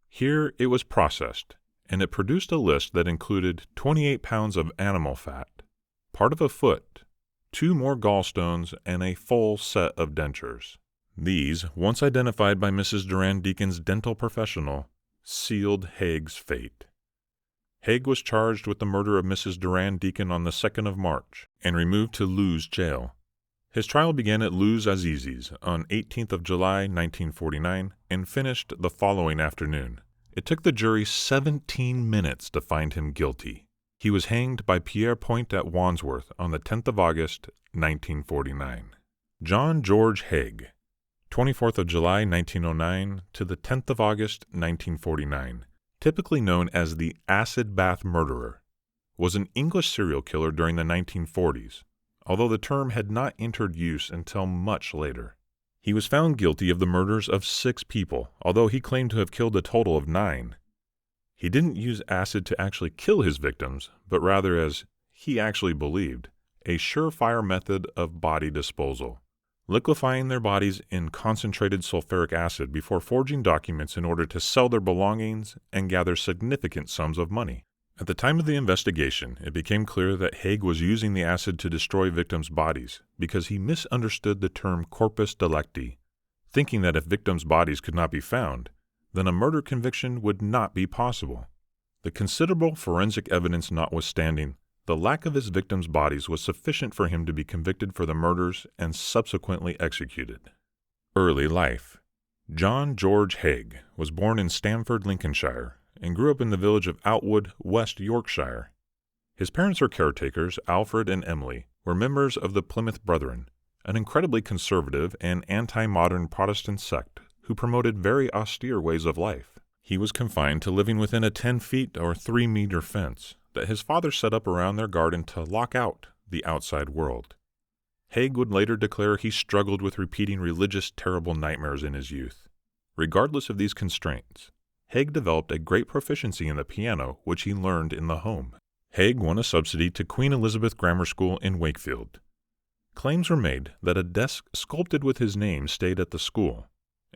Here it was processed, and it produced a list that included 28 pounds of animal fat, part of a foot, 2 more gallstones, and a full set of dentures. These, once identified by Mrs. Duran Deacon's dental professional, sealed Haig's fate. Haig was charged with the murder of Mrs. Duran Deacon on the 2nd of March and removed to Lewes Jail. His trial began at Lewes Assizes on 18th of July, 1949, and finished the following afternoon. It took the jury 17 minutes to find him guilty. He was hanged by Pierre Point at Wandsworth on the 10th of August, 1949. John George Haig, 24th of July, 1909 to the 10th of August, 1949, typically known as the acid bath murderer, was an English serial killer during the 1940s, although the term had not entered use until much later. He was found guilty of the murders of 6 people, although he claimed to have killed a total of 9. He didn't use acid to actually kill his victims, but rather, as he actually believed, a surefire method of body disposal, liquefying their bodies in concentrated sulfuric acid before forging documents in order to sell their belongings and gather significant sums of money. At the time of the investigation, it became clear that Haig was using the acid to destroy victims' bodies because he misunderstood the term corpus delicti, thinking that if victims' bodies could not be found, then a murder conviction would not be possible. The considerable forensic evidence notwithstanding, the lack of his victims' bodies was sufficient for him to be convicted for the murders and subsequently executed. Early life. John George Haig was born in Stamford, Lincolnshire, and grew up in the village of Outwood, West Yorkshire. His parents or caretakers, Alfred and Emily, were members of the Plymouth Brethren, an incredibly conservative and anti-modern Protestant sect who promoted very austere ways of life. He was confined to living within a 10-feet or 3-meter fence that his father set up around their garden to lock out the outside world. Haig would later declare he struggled with repeating religious terrible nightmares in his youth. Regardless of these constraints, Haig developed a great proficiency in the piano, which he learned in the home. Haig won a subsidy to Queen Elizabeth Grammar School in Wakefield. Claims were made that a desk sculpted with his name stayed at the school,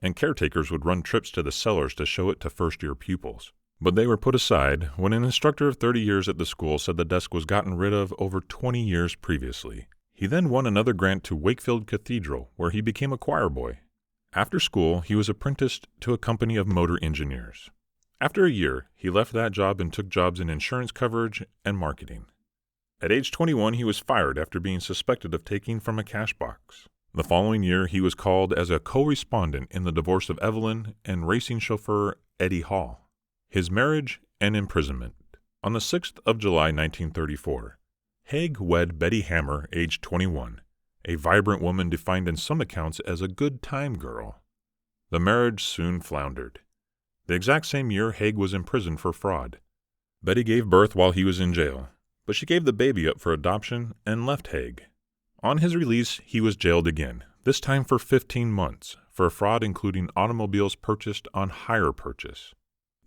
and caretakers would run trips to the cellars to show it to first-year pupils. But they were put aside when an instructor of 30 years at the school said the desk was gotten rid of over 20 years previously. He then won another grant to Wakefield Cathedral, where he became a choir boy. After school, he was apprenticed to a company of motor engineers. After a year, he left that job and took jobs in insurance coverage and marketing. At age 21, he was fired after being suspected of taking from a cash box. The following year, he was called as a co-respondent in the divorce of Evelyn and racing chauffeur Eddie Hall. His marriage and imprisonment. On the 6th of July, 1934, Haig wed Betty Hammer, age 21, a vibrant woman defined in some accounts as a good-time girl. The marriage soon floundered. The exact same year, Haig was imprisoned for fraud. Betty gave birth while he was in jail, but she gave the baby up for adoption and left Haig. On his release, he was jailed again, this time for 15 months, for a fraud including automobiles purchased on hire purchase.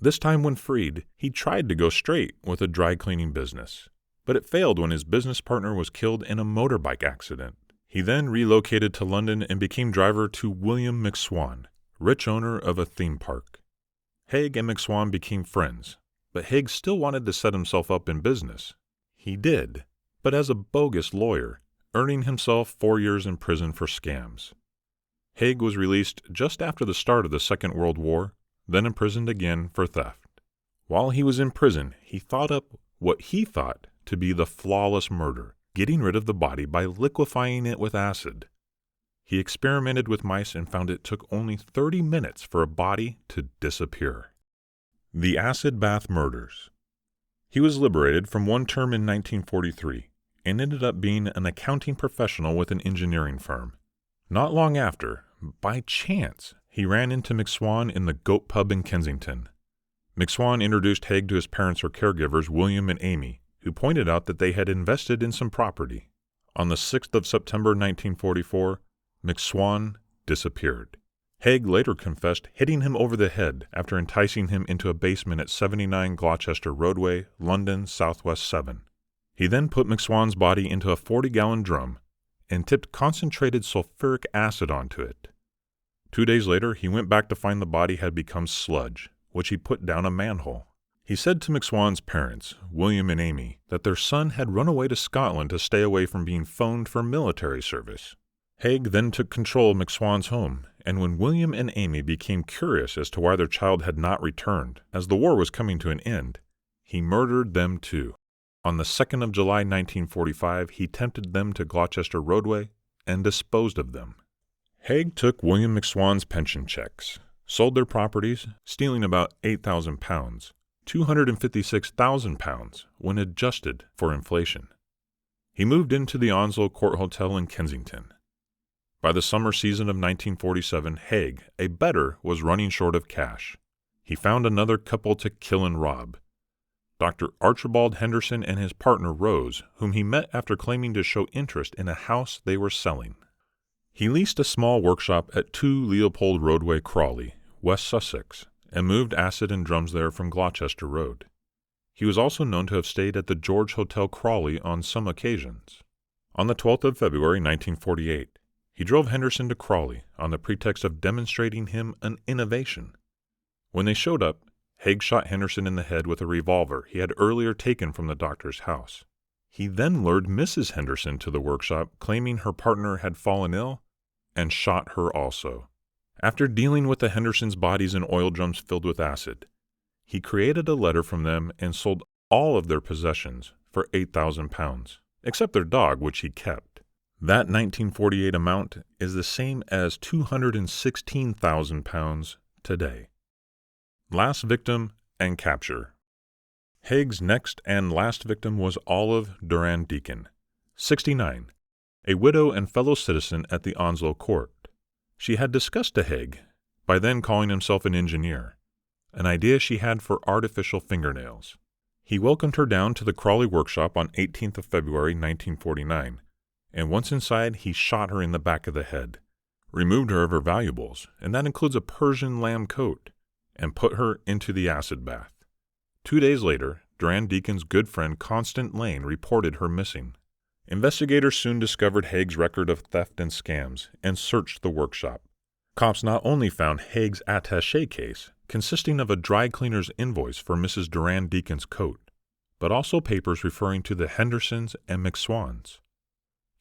This time when freed, he tried to go straight with a dry cleaning business, but it failed when his business partner was killed in a motorbike accident. He then relocated to London and became driver to William McSwan, rich owner of a theme park. Haig and McSwan became friends, but Haig still wanted to set himself up in business. He did, but as a bogus lawyer, earning himself 4 years in prison for scams. Haig was released just after the start of the Second World War, then imprisoned again for theft. While he was in prison, he thought up what he thought to be the flawless murder, getting rid of the body by liquefying it with acid. He experimented with mice and found it took only 30 minutes for a body to disappear. The Acid Bath Murders. He was liberated from one term in 1943 and ended up being an accounting professional with an engineering firm. Not long after, by chance, he ran into McSwan in the Goat Pub in Kensington. McSwan introduced Haig to his parents or caregivers, William and Amy, who pointed out that they had invested in some property. On the 6th of September 1944, McSwan disappeared. Haig later confessed hitting him over the head after enticing him into a basement at 79 Gloucester Roadway, London, Southwest 7. He then put McSwan's body into a 40-gallon drum and tipped concentrated sulfuric acid onto it. 2 days later, he went back to find the body had become sludge, which he put down a manhole. He said to McSwan's parents, William and Amy, that their son had run away to Scotland to stay away from being phoned for military service. Haig then took control of McSwan's home, and when William and Amy became curious as to why their child had not returned, as the war was coming to an end, he murdered them too. On the 2nd of July 1945, he tempted them to Gloucester Roadway and disposed of them. Haig took William McSwan's pension checks, sold their properties, stealing about £8,000, £256,000 when adjusted for inflation. He moved into the Onslow Court Hotel in Kensington. By the summer season of 1947, Haig, a bettor, was running short of cash. He found another couple to kill and rob. Dr. Archibald Henderson and his partner Rose, whom he met after claiming to show interest in a house they were selling. He leased a small workshop at 2 Leopold Roadway, Crawley, West Sussex, and moved acid and drums there from Gloucester Road. He was also known to have stayed at the George Hotel, Crawley, on some occasions. On the 12th of February 1948, he drove Henderson to Crawley on the pretext of demonstrating him an innovation. When they showed up, Haig shot Henderson in the head with a revolver he had earlier taken from the doctor's house. He then lured Mrs. Henderson to the workshop, claiming her partner had fallen ill, and shot her also. After dealing with the Hendersons' bodies in oil drums filled with acid, he created a letter from them and sold all of their possessions for £8,000, except their dog, which he kept. That 1948 amount is the same as £216,000 today. Last victim and capture. Haig's next and last victim was Olive Durand Deacon, 69, a widow and fellow citizen at the Onslow Court. She had discussed to Haig, by then calling himself an engineer, an idea she had for artificial fingernails. He welcomed her down to the Crawley workshop on 18th of February 1949, and once inside he shot her in the back of the head, removed her of her valuables, and that includes a Persian lamb coat, and put her into the acid bath. 2 days later, Durand Deacon's good friend Constant Lane reported her missing. Investigators soon discovered Haig's record of theft and scams and searched the workshop. Cops not only found Haig's attaché case, consisting of a dry cleaner's invoice for Mrs. Durand Deacon's coat, but also papers referring to the Hendersons and McSwans.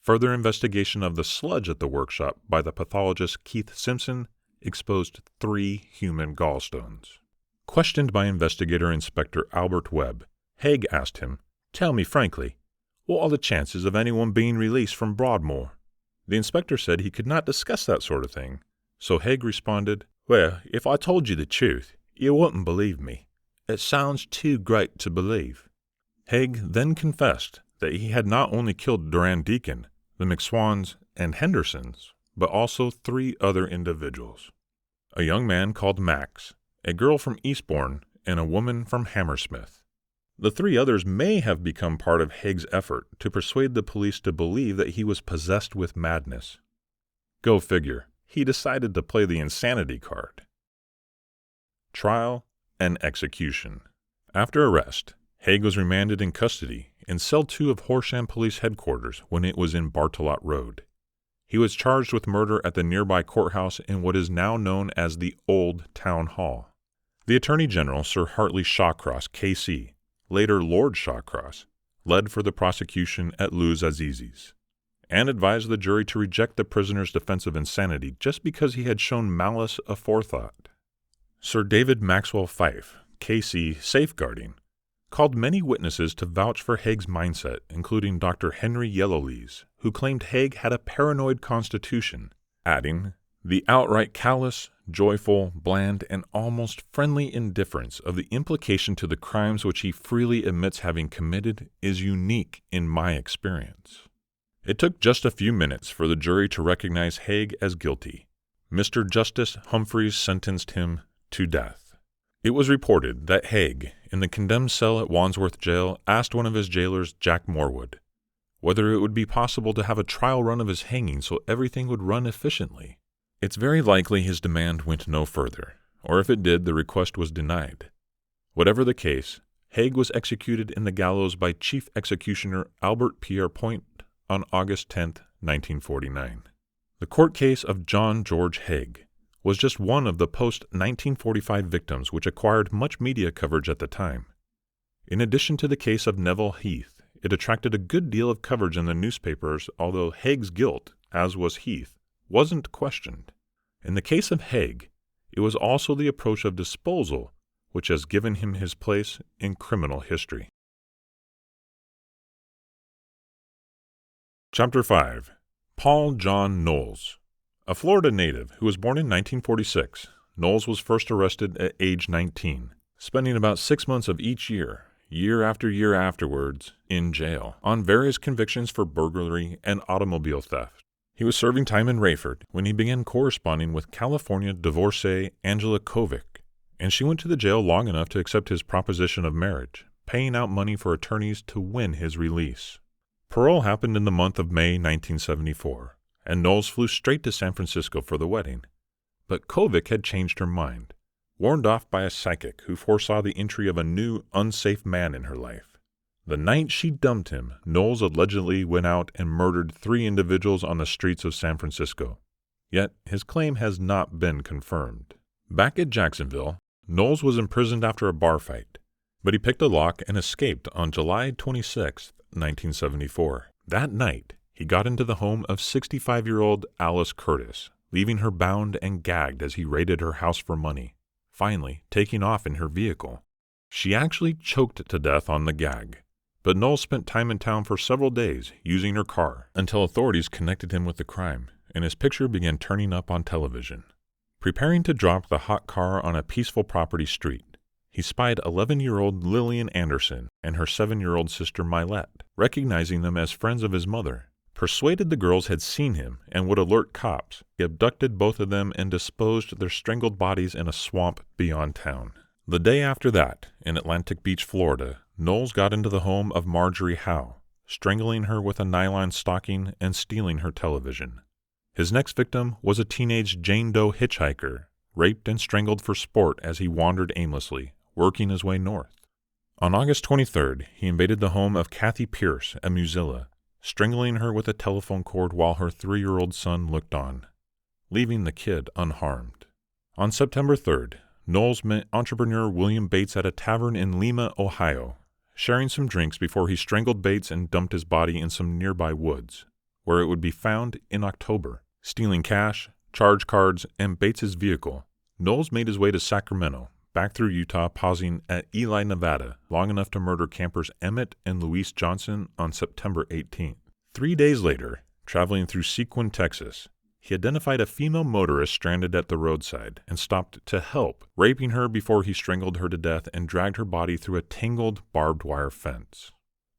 Further investigation of the sludge at the workshop by the pathologist Keith Simpson exposed 3 human gallstones. Questioned by investigator Inspector Albert Webb, Haig asked him, "Tell me frankly, what are the chances of anyone being released from Broadmoor?" The inspector said he could not discuss that sort of thing, so Haig responded, "Well, if I told you the truth, you wouldn't believe me. It sounds too great to believe." Haig then confessed that he had not only killed Durand Deacon, the McSwans, and Hendersons, but also 3 other individuals. A young man called Max, a girl from Eastbourne, and a woman from Hammersmith. The 3 others may have become part of Haig's effort to persuade the police to believe that he was possessed with madness. Go figure, he decided to play the insanity card. Trial and execution. After arrest, Haig was remanded in custody in Cell 2 of Horsham Police Headquarters when it was in Bartolot Road. He was charged with murder at the nearby courthouse in what is now known as the Old Town Hall. The Attorney General, Sir Hartley Shawcross, K.C., later Lord Shawcross, led for the prosecution at Luz Azizis, and advised the jury to reject the prisoner's defense of insanity just because he had shown malice aforethought. Sir David Maxwell Fyfe, K.C. Safeguarding, called many witnesses to vouch for Haig's mindset, including Dr. Henry Yellowlees, who claimed Haig had a paranoid constitution, adding, "The outright callous, joyful, bland, and almost friendly indifference of the implication to the crimes which he freely admits having committed is unique in my experience." It took just a few minutes for the jury to recognize Haig as guilty. Mr. Justice Humphreys sentenced him to death. It was reported that Haig, in the condemned cell at Wandsworth Jail, asked one of his jailers, Jack Morwood, whether it would be possible to have a trial run of his hanging so everything would run efficiently. It's very likely his demand went no further, or if it did, the request was denied. Whatever the case, Haig was executed in the gallows by Chief Executioner Albert Pierre Point on August 10, 1949. The court case of John George Haig was just one of the post-1945 victims which acquired much media coverage at the time. In addition to the case of Neville Heath, it attracted a good deal of coverage in the newspapers, although Haig's guilt, as was Heath, wasn't questioned. In the case of Haig, it was also the approach of disposal which has given him his place in criminal history. Chapter 5. Paul John Knowles. A Florida native who was born in 1946, Knowles was first arrested at age 19, spending about 6 months of each year after year afterwards, in jail, on various convictions for burglary and automobile theft. He was serving time in Rayford when he began corresponding with California divorcee Angela Kovic, and she went to the jail long enough to accept his proposition of marriage, paying out money for attorneys to win his release. Parole happened in the month of May 1974, and Knowles flew straight to San Francisco for the wedding. But Kovic had changed her mind, warned off by a psychic who foresaw the entry of a new, unsafe man in her life. The night she dumped him, Knowles allegedly went out and murdered 3 individuals on the streets of San Francisco. Yet his claim has not been confirmed. Back at Jacksonville, Knowles was imprisoned after a bar fight, but he picked a lock and escaped on July 26, 1974. That night, he got into the home of 65-year-old Alice Curtis, leaving her bound and gagged as he raided her house for money, finally taking off in her vehicle. She actually choked to death on the gag, but Knowles spent time in town for several days using her car until authorities connected him with the crime, and his picture began turning up on television. Preparing to drop the hot car on a peaceful property street, he spied 11-year-old Lillian Anderson and her 7-year-old sister Mylette, recognizing them as friends of his mother. Persuaded the girls had seen him and would alert cops, he abducted both of them and disposed their strangled bodies in a swamp beyond town. The day after that, in Atlantic Beach, Florida, Knowles got into the home of Marjorie Howe, strangling her with a nylon stocking and stealing her television. His next victim was a teenage Jane Doe hitchhiker, raped and strangled for sport as he wandered aimlessly, working his way north. On August 23rd, he invaded the home of Kathy Pierce at Musilla, strangling her with a telephone cord while her 3-year-old son looked on, leaving the kid unharmed. On September 3rd, Knowles met entrepreneur William Bates at a tavern in Lima, Ohio, sharing some drinks before he strangled Bates and dumped his body in some nearby woods, where it would be found in October. Stealing cash, charge cards, and Bates's vehicle, Knowles made his way to Sacramento, back through Utah, pausing at Ely, Nevada, long enough to murder campers Emmett and Louise Johnson on September 18th. 3 days later, traveling through Sequin, Texas, he identified a female motorist stranded at the roadside and stopped to help, raping her before he strangled her to death and dragged her body through a tangled barbed wire fence.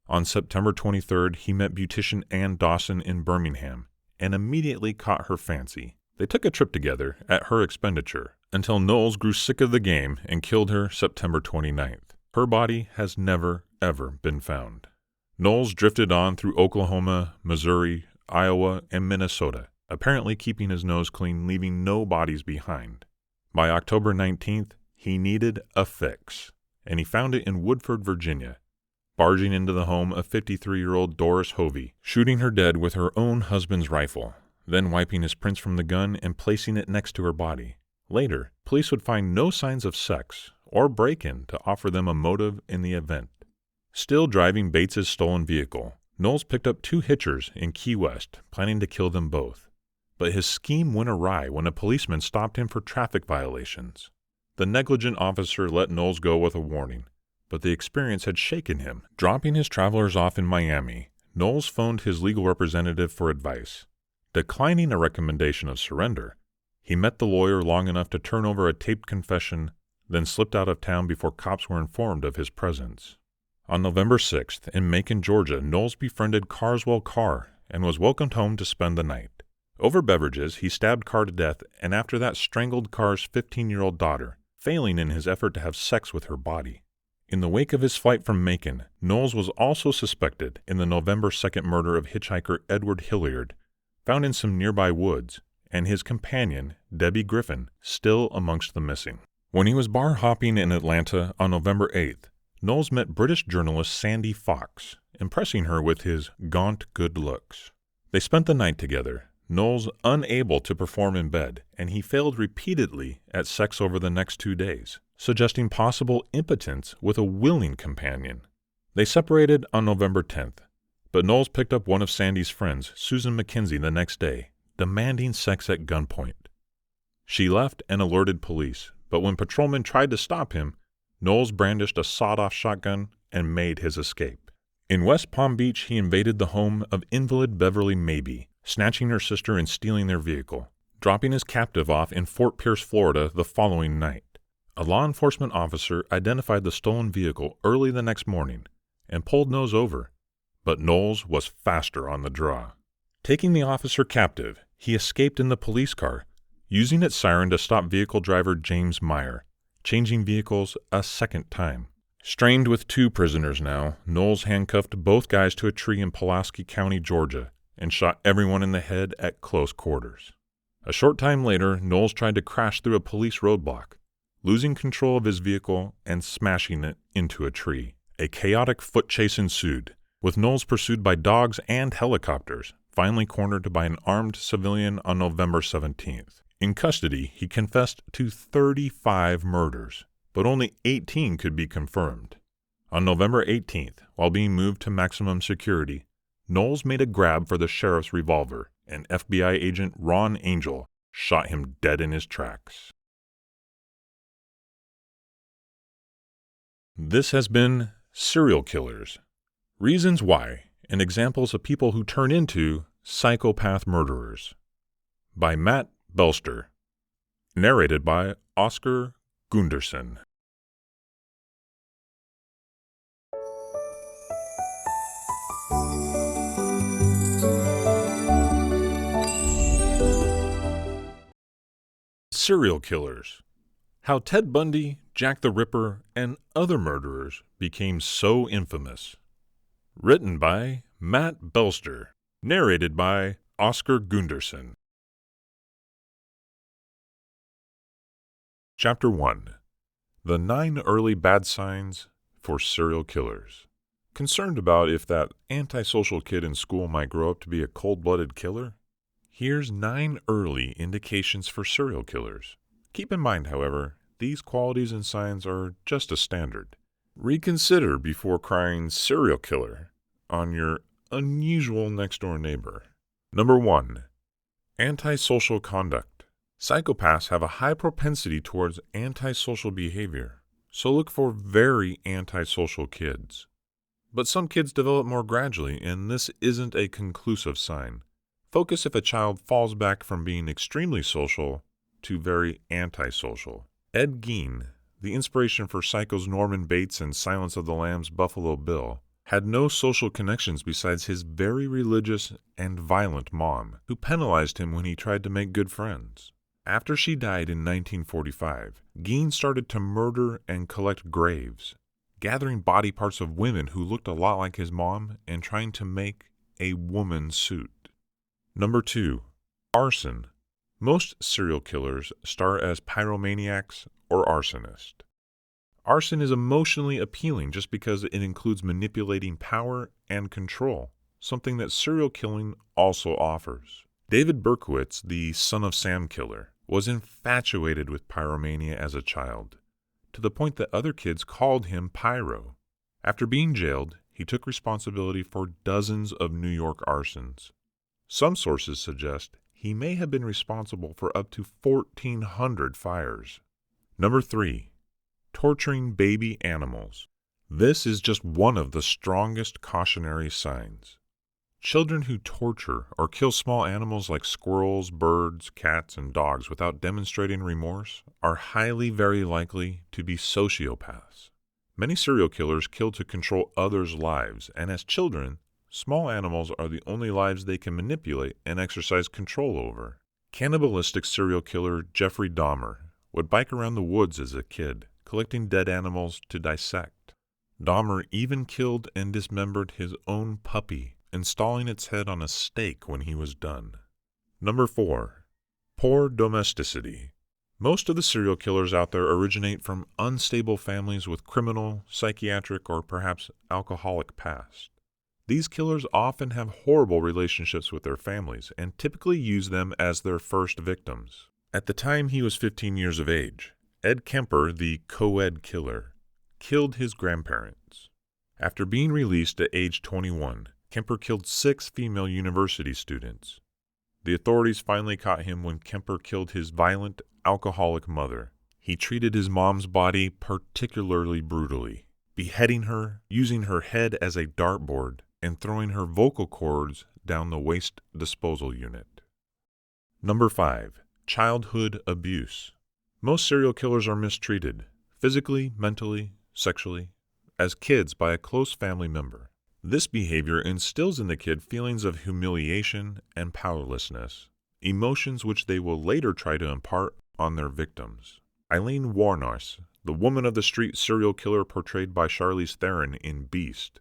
On September 23rd, he met beautician Ann Dawson in Birmingham and immediately caught her fancy. They took a trip together at her expenditure until Knowles grew sick of the game and killed her September 29th. Her body has never, ever been found. Knowles drifted on through Oklahoma, Missouri, Iowa, and Minnesota, apparently keeping his nose clean, leaving no bodies behind. By October 19th, he needed a fix, and he found it in Woodford, Virginia, barging into the home of 53-year-old Doris Hovey, shooting her dead with her own husband's rifle, then wiping his prints from the gun and placing it next to her body. Later, police would find no signs of sex or break-in to offer them a motive in the event. Still driving Bates's stolen vehicle, Knowles picked up 2 hitchers in Key West, planning to kill them both. But his scheme went awry when a policeman stopped him for traffic violations. The negligent officer let Knowles go with a warning, but the experience had shaken him. Dropping his travelers off in Miami, Knowles phoned his legal representative for advice. Declining a recommendation of surrender, he met the lawyer long enough to turn over a taped confession, then slipped out of town before cops were informed of his presence. On November 6th, in Macon, Georgia, Knowles befriended Carswell Carr and was welcomed home to spend the night. Over beverages, he stabbed Carr to death and after that strangled Carr's 15-year-old daughter, failing in his effort to have sex with her body. In the wake of his flight from Macon, Knowles was also suspected in the November 2nd murder of hitchhiker Edward Hilliard, found in some nearby woods, and his companion, Debbie Griffin, still amongst the missing. When he was bar hopping in Atlanta on November 8th, Knowles met British journalist Sandy Fox, impressing her with his gaunt good looks. They spent the night together, Knowles unable to perform in bed, and he failed repeatedly at sex over the next 2 days, suggesting possible impotence with a willing companion. They separated on November 10th, but Knowles picked up one of Sandy's friends, Susan McKenzie, the next day, demanding sex at gunpoint. She left and alerted police, but when patrolmen tried to stop him, Knowles brandished a sawed-off shotgun and made his escape. In West Palm Beach, he invaded the home of invalid Beverly Mabee, snatching her sister and stealing their vehicle, dropping his captive off in Fort Pierce, Florida, the following night. A law enforcement officer identified the stolen vehicle early the next morning and pulled Knowles over, but Knowles was faster on the draw. Taking the officer captive, he escaped in the police car, using its siren to stop vehicle driver James Meyer, changing vehicles a second time. Strained with 2 prisoners now, Knowles handcuffed both guys to a tree in Pulaski County, Georgia, and shot everyone in the head at close quarters. A short time later, Knowles tried to crash through a police roadblock, losing control of his vehicle and smashing it into a tree. A chaotic foot chase ensued, with Knowles pursued by dogs and helicopters, finally cornered by an armed civilian on November 17th. In custody, he confessed to 35 murders, but only 18 could be confirmed. On November 18th, while being moved to maximum security, Knowles made a grab for the sheriff's revolver, and FBI agent Ron Angel shot him dead in his tracks. This has been Serial Killers, Reasons Why, and Examples of People Who Turn into Psychopath Murderers, by Matt Belster, narrated by Oscar Gunderson. Serial Killers. How Ted Bundy, Jack the Ripper, and other murderers became so infamous. Written by Matt Belster. Narrated by Oscar Gunderson. Chapter 1. The 9 Early Bad Signs for Serial Killers. Concerned about if that antisocial kid in school might grow up to be a cold-blooded killer? Here's 9 early indications for serial killers. Keep in mind, however, these qualities and signs are just a standard. Reconsider before crying serial killer on your unusual next-door neighbor. Number 1. Antisocial conduct. Psychopaths have a high propensity towards antisocial behavior, so look for very antisocial kids. But some kids develop more gradually, and this isn't a conclusive sign. Focus if a child falls back from being extremely social to very antisocial. Ed Gein, the inspiration for Psycho's Norman Bates and Silence of the Lambs' Buffalo Bill, had no social connections besides his very religious and violent mom, who penalized him when he tried to make good friends. After she died in 1945, Gein started to murder and collect graves, gathering body parts of women who looked a lot like his mom and trying to make a woman suit. Number 2. Arson. Most serial killers star as pyromaniacs or arsonists. Arson is emotionally appealing just because it includes manipulating power and control, something that serial killing also offers. David Berkowitz, the Son of Sam killer, was infatuated with pyromania as a child, to the point that other kids called him Pyro. After being jailed, he took responsibility for dozens of New York arsons. Some sources suggest he may have been responsible for up to 1,400 fires. Number 3. Torturing baby animals. This is just one of the strongest cautionary signs. Children who torture or kill small animals like squirrels, birds, cats, and dogs without demonstrating remorse are very likely to be sociopaths. Many serial killers kill to control others' lives, and as children, small animals are the only lives they can manipulate and exercise control over. Cannibalistic serial killer Jeffrey Dahmer would bike around the woods as a kid, collecting dead animals to dissect. Dahmer even killed and dismembered his own puppy, installing its head on a stake when he was done. Number 4. Poor domesticity. Most of the serial killers out there originate from unstable families with criminal, psychiatric, or perhaps alcoholic past. These killers often have horrible relationships with their families and typically use them as their first victims. At the time he was 15 years of age, Ed Kemper, the co-ed killer, killed his grandparents. After being released at age 21, Kemper killed 6 female university students. The authorities finally caught him when Kemper killed his violent, alcoholic mother. He treated his mom's body particularly brutally, beheading her, using her as a dartboard, and throwing her vocal cords down the waste disposal unit. Number 5. Childhood abuse. Most serial killers are mistreated, physically, mentally, sexually, as kids by a close family member. This behavior instills in the kid feelings of humiliation and powerlessness, emotions which they will later try to impart on their victims. Eileen Wuornos, the woman of the street serial killer portrayed by Charlize Theron in Beast,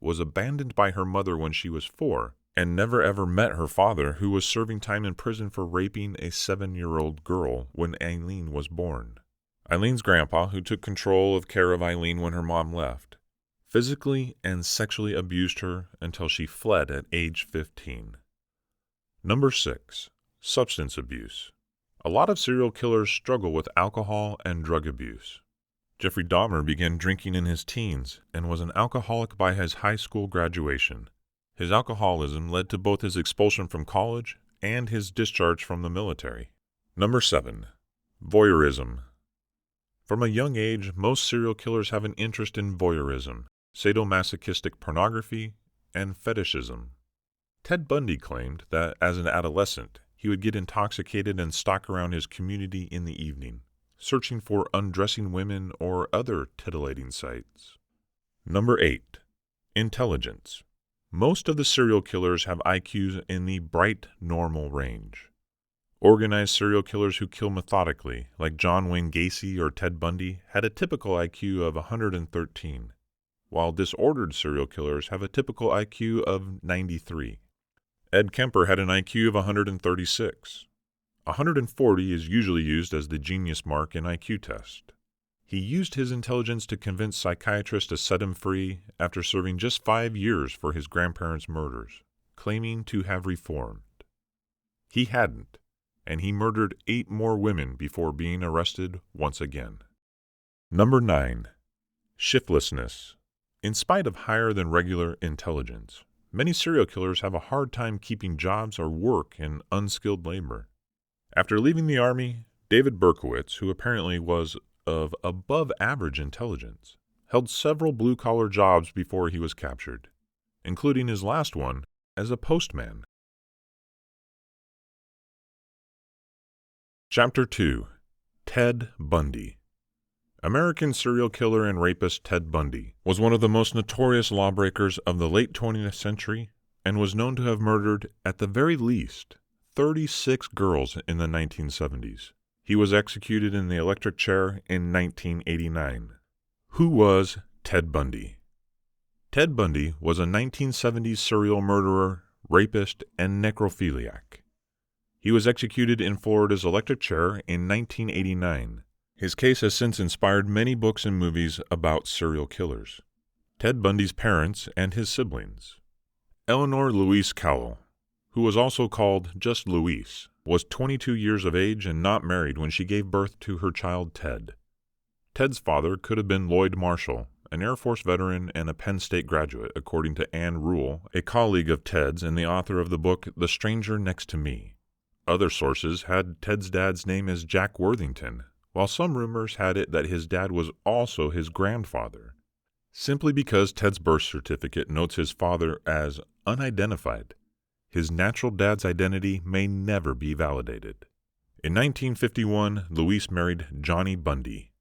was abandoned by her mother when she was 4 and never ever met her father, who was serving time in prison for raping a 7-year-old girl when Eileen was born. Eileen's grandpa, who took control of care of Eileen when her mom left, physically and sexually abused her until she fled at age 15. Number 6. Substance abuse. A lot of serial killers struggle with alcohol and drug abuse. Jeffrey Dahmer began drinking in his teens and was an alcoholic by his high school graduation. His alcoholism led to both his expulsion from college and his discharge from the military. Number 7. Voyeurism. From a young age, most serial killers have an interest in voyeurism, sadomasochistic pornography, and fetishism. Ted Bundy claimed that as an adolescent, he would get intoxicated and stalk around his community in the evening, searching for undressing women or other titillating sights. Number 8. Intelligence. Most of the serial killers have IQs in the bright normal range. Organized serial killers who kill methodically, like John Wayne Gacy or Ted Bundy, had a typical IQ of 113, while disordered serial killers have a typical IQ of 93. Ed Kemper had an IQ of 136. 140 is usually used as the genius mark in IQ test. He used his intelligence to convince psychiatrists to set him free after serving just 5 years for his grandparents' murders, claiming to have reformed. He hadn't, and he murdered 8 more women before being arrested once again. Number 9. Shiftlessness. In spite of higher than regular intelligence, many serial killers have a hard time keeping jobs or work in unskilled labor. After leaving the Army, David Berkowitz, who apparently was of above-average intelligence, held several blue-collar jobs before he was captured, including his last one as a postman. Chapter 2. Ted Bundy. American serial killer and rapist Ted Bundy was one of the most notorious lawbreakers of the late 20th century and was known to have murdered, at the very least, 36 girls in the 1970s. He was executed in the electric chair in 1989. Who was Ted Bundy? Ted Bundy was a 1970s serial murderer, rapist, and necrophiliac. He was executed in Florida's electric chair in 1989. His case has since inspired many books and movies about serial killers. Ted Bundy's parents and his siblings. Eleanor Louise Cowell, who was also called just Louise, was 22 years of age and not married when she gave birth to her child Ted. Ted's father could have been Lloyd Marshall, an Air Force veteran and a Penn State graduate, according to Ann Rule, a colleague of Ted's and the author of the book The Stranger Next to Me. Other sources had Ted's dad's name as Jack Worthington, while some rumors had it that his dad was also his grandfather. Simply because Ted's birth certificate notes his father as unidentified, his natural dad's identity may never be validated. In 1951, Louise married Johnny Bundy.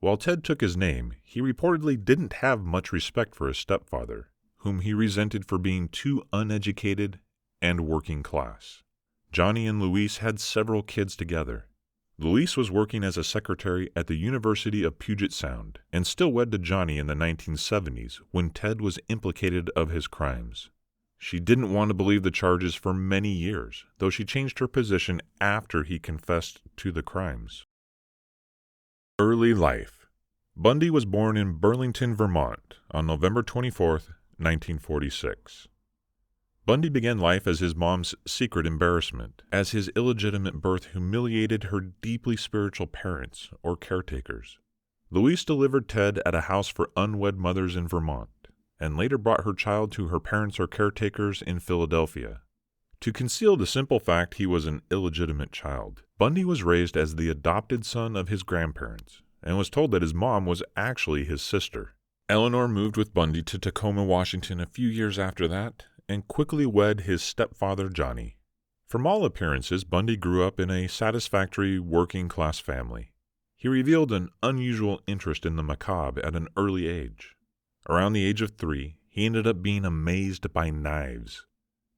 While Ted took his name, he reportedly didn't have much respect for his stepfather, whom he resented for being too uneducated and working class. Johnny and Louise had several kids together. Louise was working as a secretary at the University of Puget Sound and still wed to Johnny in the 1970s when Ted was implicated of his crimes. She didn't want to believe the charges for many years, though she changed her position after he confessed to the crimes. Early life. Bundy was born in Burlington, Vermont on November 24, 1946. Bundy began life as his mom's secret embarrassment, as his illegitimate birth humiliated her deeply spiritual parents or caretakers. Louise delivered Ted at a house for unwed mothers in Vermont, and later brought her child to her parents or caretakers in Philadelphia. To conceal the simple fact he was an illegitimate child, Bundy was raised as the adopted son of his grandparents, and was told that his mom was actually his sister. Eleanor moved with Bundy to Tacoma, Washington a few years after that, and quickly wed his stepfather Johnny. From all appearances, Bundy grew up in a satisfactory working-class family. He revealed an unusual interest in the macabre at an early age. Around the age of 3, he ended up being amazed by knives.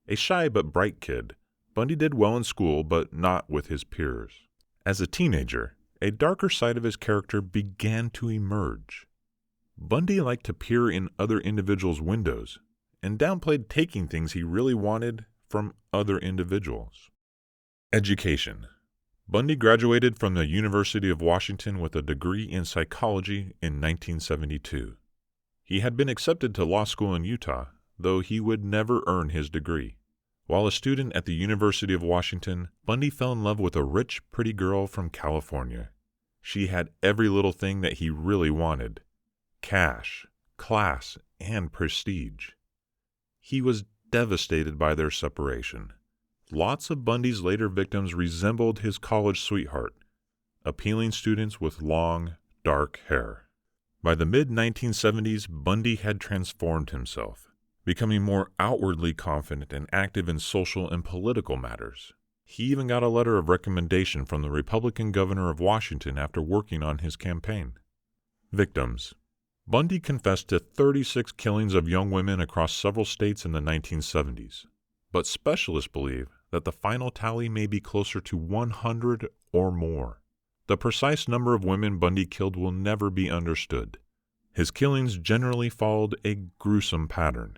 A shy but bright kid, Bundy did well in school, but not with his peers. As a teenager, a darker side of his character began to emerge. Bundy liked to peer in other individuals' windows and downplayed taking things he really wanted from other individuals. Education. Bundy graduated from the University of Washington with a degree in psychology in 1972. He had been accepted to law school in Utah, though he would never earn his degree. While a student at the University of Washington, Bundy fell in love with a rich, pretty girl from California. She had every little thing that he really wanted: cash, class, and prestige. He was devastated by their separation. Lots of Bundy's later victims resembled his college sweetheart, appealing students with long, dark hair. By the mid-1970s, Bundy had transformed himself, becoming more outwardly confident and active in social and political matters. He even got a letter of recommendation from the Republican governor of Washington after working on his campaign. Victims. Bundy confessed to 36 killings of young women across several states in the 1970s, but specialists believe that the final tally may be closer to 100 or more. The precise number of women Bundy killed will never be understood. His killings generally followed a gruesome pattern.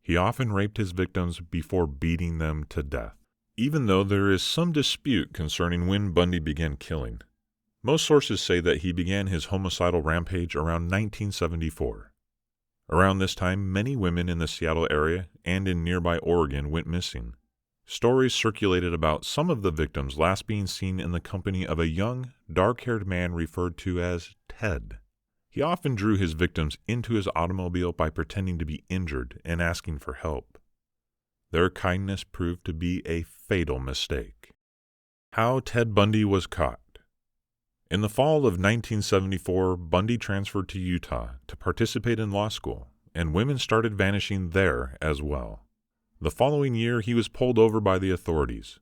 He often raped his victims before beating them to death. Even though there is some dispute concerning when Bundy began killing, most sources say that he began his homicidal rampage around 1974. Around this time, many women in the Seattle area and in nearby Oregon went missing. Stories circulated about some of the victims last being seen in the company of a young, dark-haired man referred to as Ted. He often drew his victims into his automobile by pretending to be injured and asking for help. Their kindness proved to be a fatal mistake. How Ted Bundy was caught. In the fall of 1974, Bundy transferred to Utah to participate in law school, and women started vanishing there as well. The following year, he was pulled over by the authorities.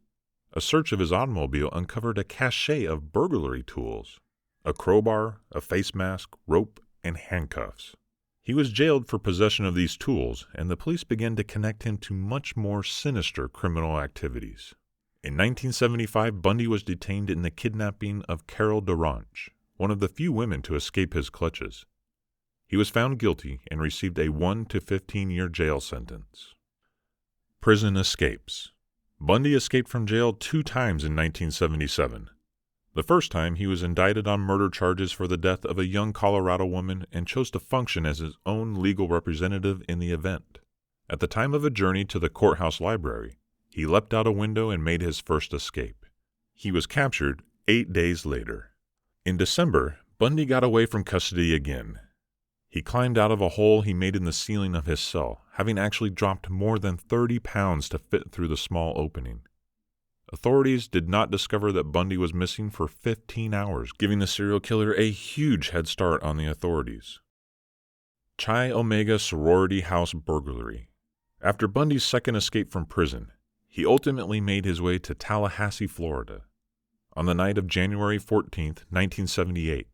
A search of his automobile uncovered a cache of burglary tools: a crowbar, a face mask, rope, and handcuffs. He was jailed for possession of these tools, and the police began to connect him to much more sinister criminal activities. In 1975, Bundy was detained in the kidnapping of Carol Duranch, one of the few women to escape his clutches. He was found guilty and received a 1 to 15-year jail sentence. Prison escapes. Bundy escaped from jail 2 times in 1977. The first time, he was indicted on murder charges for the death of a young Colorado woman and chose to function as his own legal representative in the event. At the time of a journey to the courthouse library, he leapt out a window and made his first escape. He was captured 8 days later. In December, Bundy got away from custody again. He climbed out of a hole he made in the ceiling of his cell, having actually dropped more than 30 pounds to fit through the small opening. Authorities did not discover that Bundy was missing for 15 hours, giving the serial killer a huge head start on the authorities. Chi Omega sorority house burglary. After Bundy's second escape from prison, he ultimately made his way to Tallahassee, Florida. On the night of January 14, 1978,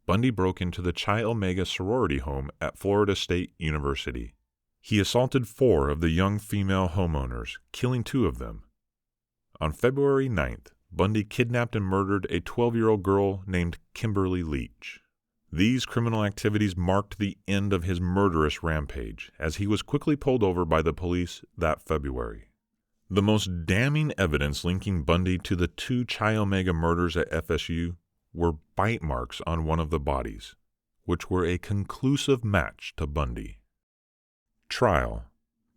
Bundy broke into the Chi Omega sorority home at Florida State University. He assaulted 4 of the young female homeowners, killing 2 of them. On February 9th, Bundy kidnapped and murdered a 12-year-old girl named Kimberly Leach. These criminal activities marked the end of his murderous rampage, as he was quickly pulled over by the police that February. The most damning evidence linking Bundy to the 2 Chi Omega murders at FSU were bite marks on one of the bodies, which were a conclusive match to Bundy. Trial.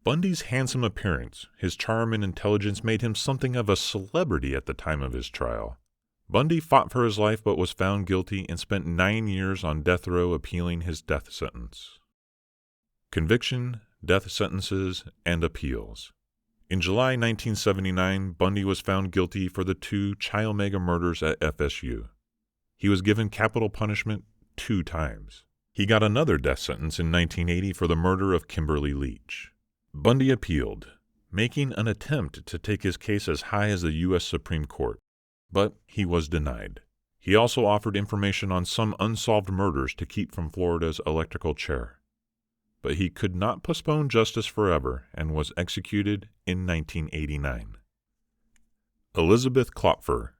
Bundy's handsome appearance, his charm and intelligence made him something of a celebrity at the time of his trial. Bundy fought for his life but was found guilty and spent 9 years on death row appealing his death sentence. Conviction, death sentences, and appeals. In July 1979, Bundy was found guilty for the 2 Chi Omega murders at FSU. He was given capital punishment 2 times. He got another death sentence in 1980 for the murder of Kimberly Leach. Bundy appealed, making an attempt to take his case as high as the U.S. Supreme Court, but he was denied. He also offered information on some unsolved murders to keep from Florida's electrical chair. But he could not postpone justice forever and was executed in 1989. Elizabeth Klopfer,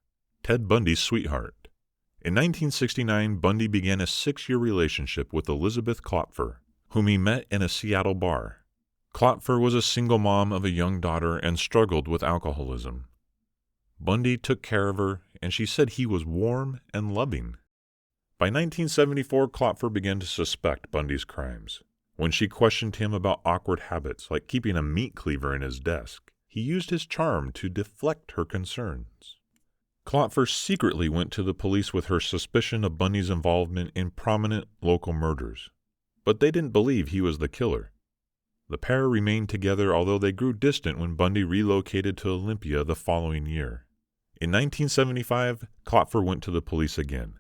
Ted Bundy's sweetheart. In 1969, Bundy began a 6-year relationship with Elizabeth Klopfer, whom he met in a Seattle bar. Klopfer was a single mom of a young daughter and struggled with alcoholism. Bundy took care of her, and she said he was warm and loving. By 1974, Klopfer began to suspect Bundy's crimes. When she questioned him about awkward habits like keeping a meat cleaver in his desk, he used his charm to deflect her concerns. Klopfer secretly went to the police with her suspicion of Bundy's involvement in prominent local murders, but they didn't believe he was the killer. The pair remained together, although they grew distant when Bundy relocated to Olympia the following year. In 1975, Klopfer went to the police again,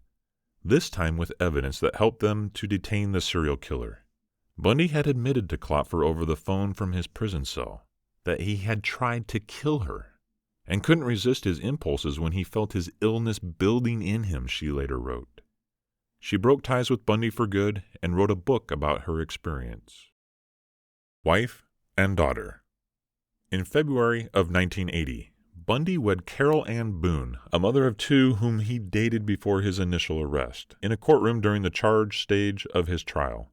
this time with evidence that helped them to detain the serial killer. Bundy had admitted to Klopfer over the phone from his prison cell that he had tried to kill her and couldn't resist his impulses when he felt his illness building in him, she later wrote. She broke ties with Bundy for good and wrote a book about her experience. Wife and daughter. In February of 1980, Bundy wed Carol Ann Boone, a mother of 2 whom he dated before his initial arrest, in a courtroom during the charge stage of his trial.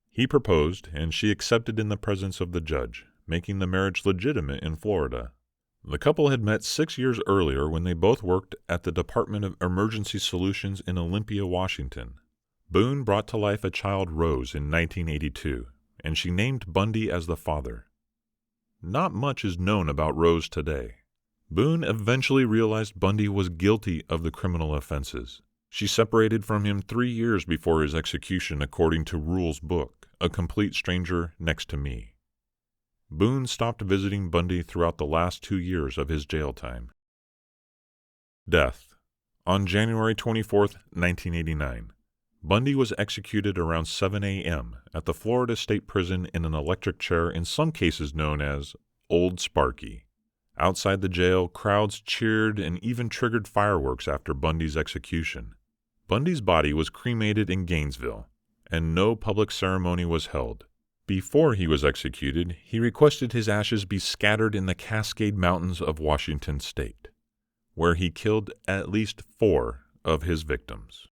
He proposed, and she accepted in the presence of the judge, making the marriage legitimate in Florida. The couple had met 6 years earlier when they both worked at the Department of Emergency Solutions in Olympia, Washington. Boone brought to life a child, Rose, in 1982, and she named Bundy as the father. Not much is known about Rose today. Boone eventually realized Bundy was guilty of the criminal offenses. She separated from him 3 years before his execution, according to Rule's book, A Complete Stranger Next to Me. Boone stopped visiting Bundy throughout the last 2 years of his jail time. Death. On January 24, 1989, Bundy was executed around 7 a.m. at the Florida State Prison in an electric chair, in some cases known as Old Sparky. Outside the jail, crowds cheered and even triggered fireworks after Bundy's execution. Bundy's body was cremated in Gainesville, and no public ceremony was held. Before he was executed, he requested his ashes be scattered in the Cascade Mountains of Washington State, where he killed at least 4 of his victims.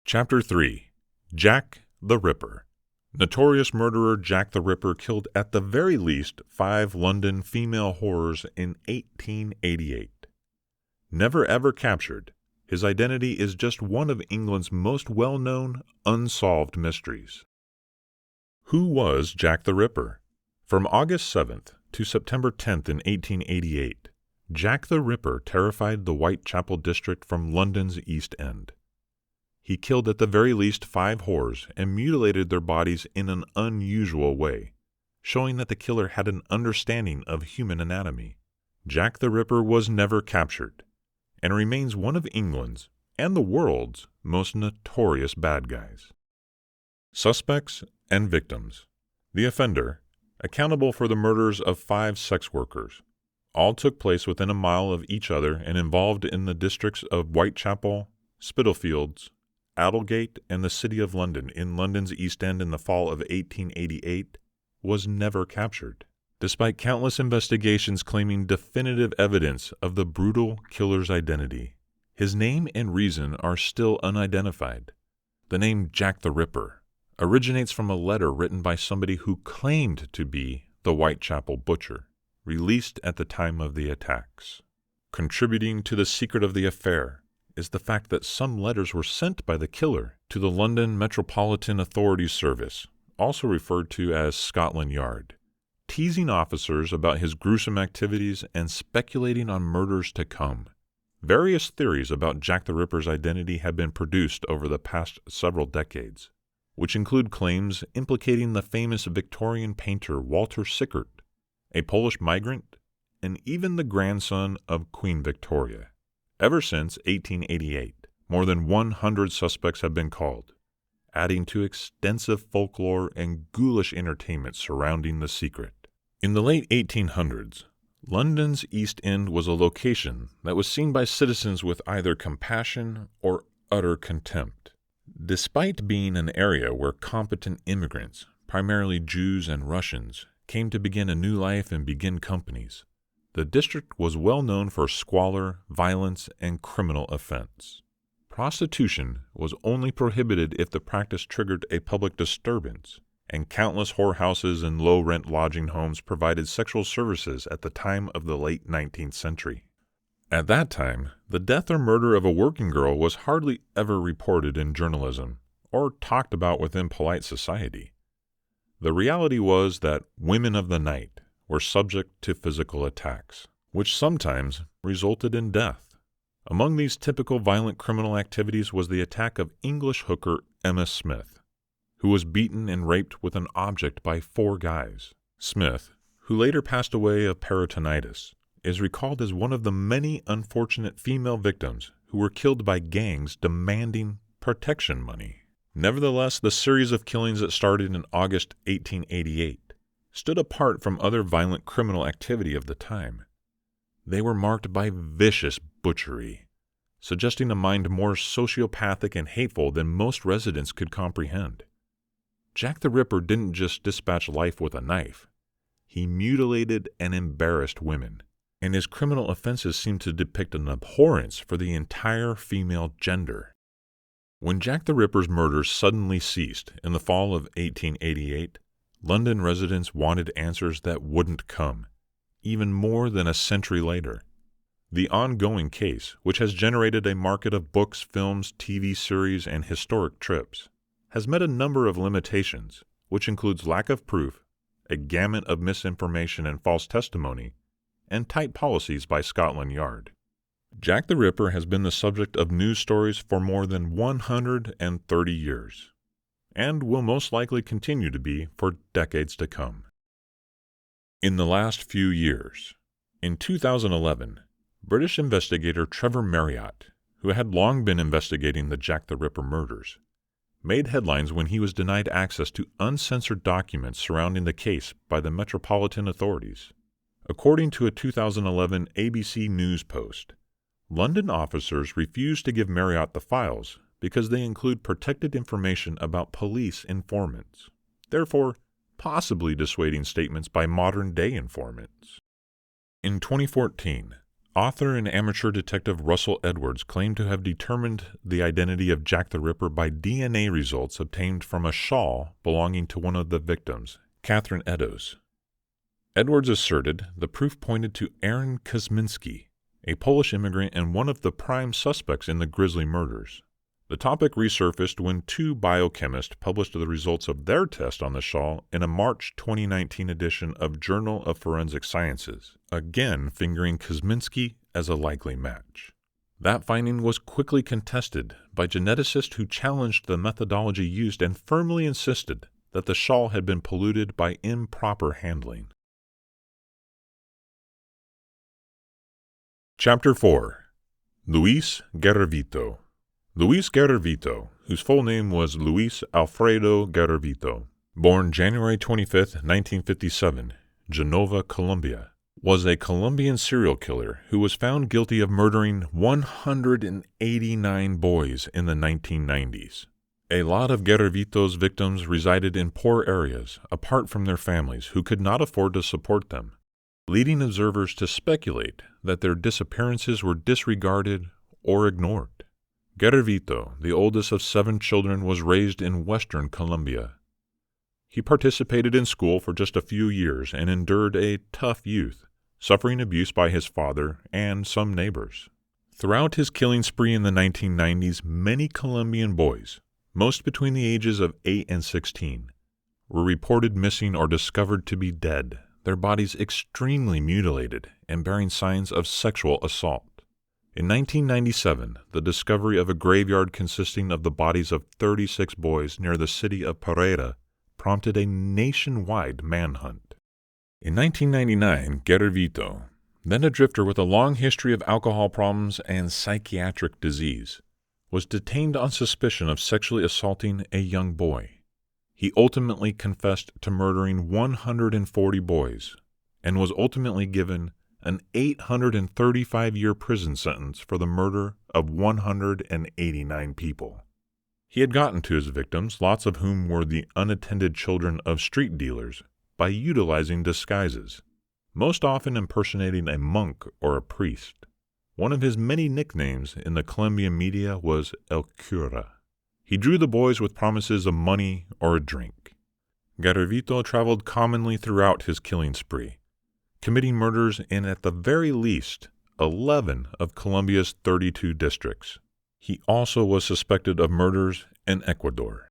Chapter 3. Jack the Ripper. Notorious murderer Jack the Ripper killed at the very least 5 London female whores in 1888. Never ever captured, his identity is just one of England's most well-known, unsolved mysteries. Who was Jack the Ripper? From August 7th to September 10th in 1888, Jack the Ripper terrified the Whitechapel district from London's East End. He killed at the very least 5 whores and mutilated their bodies in an unusual way, showing that the killer had an understanding of human anatomy. Jack the Ripper was never captured, and remains one of England's and the world's most notorious bad guys. Suspects and victims. The offender, accountable for the murders of 5 sex workers, all took place within a mile of each other and involved in the districts of Whitechapel, Spitalfields, Aldgate, and the City of London in London's East End in the fall of 1888, was never captured, despite countless investigations claiming definitive evidence of the brutal killer's identity. His name and reason are still unidentified. The name Jack the Ripper originates from a letter written by somebody who claimed to be the Whitechapel butcher, released at the time of the attacks. Contributing to the secret of the affair is the fact that some letters were sent by the killer to the London Metropolitan Authorities Service, also referred to as Scotland Yard, teasing officers about his gruesome activities and speculating on murders to come. Various theories about Jack the Ripper's identity have been produced over the past several decades, which include claims implicating the famous Victorian painter Walter Sickert, a Polish migrant, and even the grandson of Queen Victoria. Ever since 1888, more than 100 suspects have been called, adding to extensive folklore and ghoulish entertainment surrounding the secret. In the late 1800s, London's East End was a location that was seen by citizens with either compassion or utter contempt. Despite being an area where competent immigrants, primarily Jews and Russians, came to begin a new life and begin companies, the district was well known for squalor, violence, and criminal offense. Prostitution was only prohibited if the practice triggered a public disturbance, and countless whorehouses and low-rent lodging homes provided sexual services at the time of the late 19th century. At that time, the death or murder of a working girl was hardly ever reported in journalism or talked about within polite society. The reality was that women of the night were subject to physical attacks, which sometimes resulted in death. Among these typical violent criminal activities was the attack of English hooker Emma Smith, who was beaten and raped with an object by 4 guys. Smith, who later passed away of peritonitis, is recalled as one of the many unfortunate female victims who were killed by gangs demanding protection money. Nevertheless, the series of killings that started in August 1888 stood apart from other violent criminal activity of the time. They were marked by vicious butchery, suggesting a mind more sociopathic and hateful than most residents could comprehend. Jack the Ripper didn't just dispatch life with a knife. He mutilated and embarrassed women, and his criminal offenses seemed to depict an abhorrence for the entire female gender. When Jack the Ripper's murders suddenly ceased in the fall of 1888, London residents wanted answers that wouldn't come, even more than a century later. The ongoing case, which has generated a market of books, films, TV series, and historic trips, has met a number of limitations, which includes lack of proof, a gamut of misinformation and false testimony, and tight policies by Scotland Yard. Jack the Ripper has been the subject of news stories for more than 130 years, and will most likely continue to be for decades to come. In the last few years, in 2011, British investigator Trevor Marriott, who had long been investigating the Jack the Ripper murders, made headlines when he was denied access to uncensored documents surrounding the case by the Metropolitan Authorities. According to a 2011 ABC News post, London officers refused to give Marriott the files because they include protected information about police informants, therefore possibly dissuading statements by modern-day informants. In 2014, author and amateur detective Russell Edwards claimed to have determined the identity of Jack the Ripper by DNA results obtained from a shawl belonging to one of the victims, Catherine Eddowes. Edwards asserted the proof pointed to Aaron Kosminski, a Polish immigrant and one of the prime suspects in the grisly murders. The topic resurfaced when 2 biochemists published the results of their test on the shawl in a March 2019 edition of Journal of Forensic Sciences, again fingering Kosminski as a likely match. That finding was quickly contested by geneticists who challenged the methodology used and firmly insisted that the shawl had been polluted by improper handling. Chapter 4. Luis Garavito. Luis Garavito, whose full name was Luis Alfredo Garavito, born January 25, 1957, Genova, Colombia, was a Colombian serial killer who was found guilty of murdering 189 boys in the 1990s. A lot of Garavito's victims resided in poor areas, apart from their families, who could not afford to support them, leading observers to speculate that their disappearances were disregarded or ignored. Garavito, the oldest of 7 children, was raised in western Colombia. He participated in school for just a few years and endured a tough youth, suffering abuse by his father and some neighbors. Throughout his killing spree in the 1990s, many Colombian boys, most between the ages of 8 and 16, were reported missing or discovered to be dead, their bodies extremely mutilated and bearing signs of sexual assault. In 1997, the discovery of a graveyard consisting of the bodies of 36 boys near the city of Pereira prompted a nationwide manhunt. In 1999, Garavito, then a drifter with a long history of alcohol problems and psychiatric disease, was detained on suspicion of sexually assaulting a young boy. He ultimately confessed to murdering 140 boys and was ultimately given an 835-year prison sentence for the murder of 189 people. He had gotten to his victims, lots of whom were the unattended children of street dealers, by utilizing disguises, most often impersonating a monk or a priest. One of his many nicknames in the Colombian media was El Cura. He drew the boys with promises of money or a drink. Garavito traveled commonly throughout his killing spree, committing murders in at the very least 11 of Colombia's 32 districts. He also was suspected of murders in Ecuador.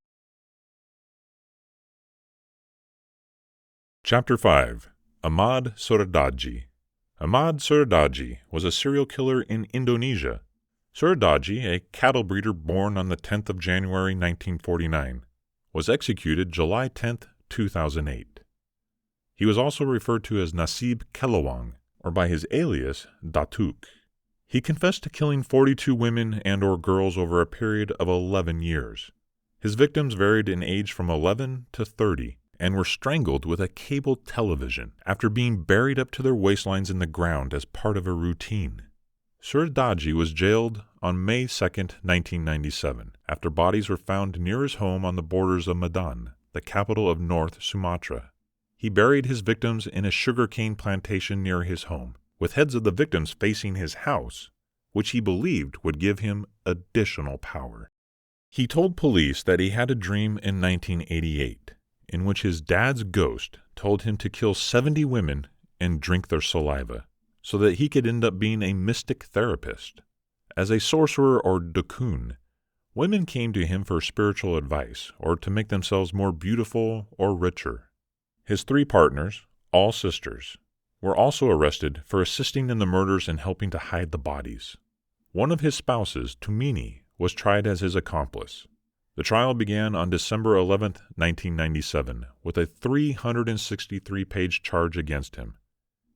Chapter 5. Ahmad Suradji. Ahmad Suradji was a serial killer in Indonesia. Suradji, a cattle breeder born on the 10th of January 1949, was executed July 10, 2008. He was also referred to as Nasib Kelawang, or by his alias, Datuk. He confessed to killing 42 women and or girls over a period of 11 years. His victims varied in age from 11 to 30, and were strangled with a cable television after being buried up to their waistlines in the ground as part of a routine. Suradji was jailed on May 2, 1997, after bodies were found near his home on the borders of Medan, the capital of North Sumatra. He buried his victims in a sugarcane plantation near his home, with heads of the victims facing his house, which he believed would give him additional power. He told police that he had a dream in 1988, in which his dad's ghost told him to kill 70 women and drink their saliva, so that he could end up being a mystic therapist. As a sorcerer or dukun, women came to him for spiritual advice or to make themselves more beautiful or richer. His 3 partners, all sisters, were also arrested for assisting in the murders and helping to hide the bodies. One of his spouses, Tumini, was tried as his accomplice. The trial began on December 11, 1997, with a 363-page charge against him.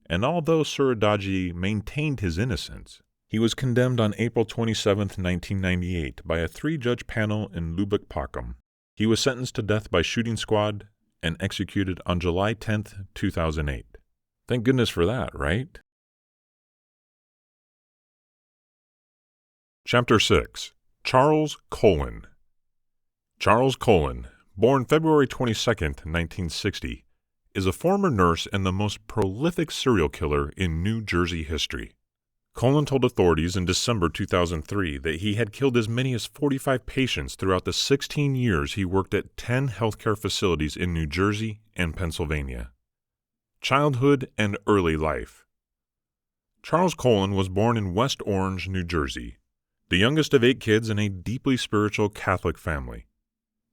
And although Suradji maintained his innocence, he was condemned on April 27, 1998, by a 3-judge panel in Lubuk Pakam. He was sentenced to death by shooting squad and executed on July 10, 2008. Thank goodness for that, right? Chapter 6. Charles Colin. Charles Colin, born February 22, 1960, is a former nurse and the most prolific serial killer in New Jersey history. Colin told authorities in December 2003 that he had killed as many as 45 patients throughout the 16 years he worked at 10 healthcare facilities in New Jersey and Pennsylvania. Childhood and early life. Charles Colin was born in West Orange, New Jersey, the youngest of 8 kids in a deeply spiritual Catholic family.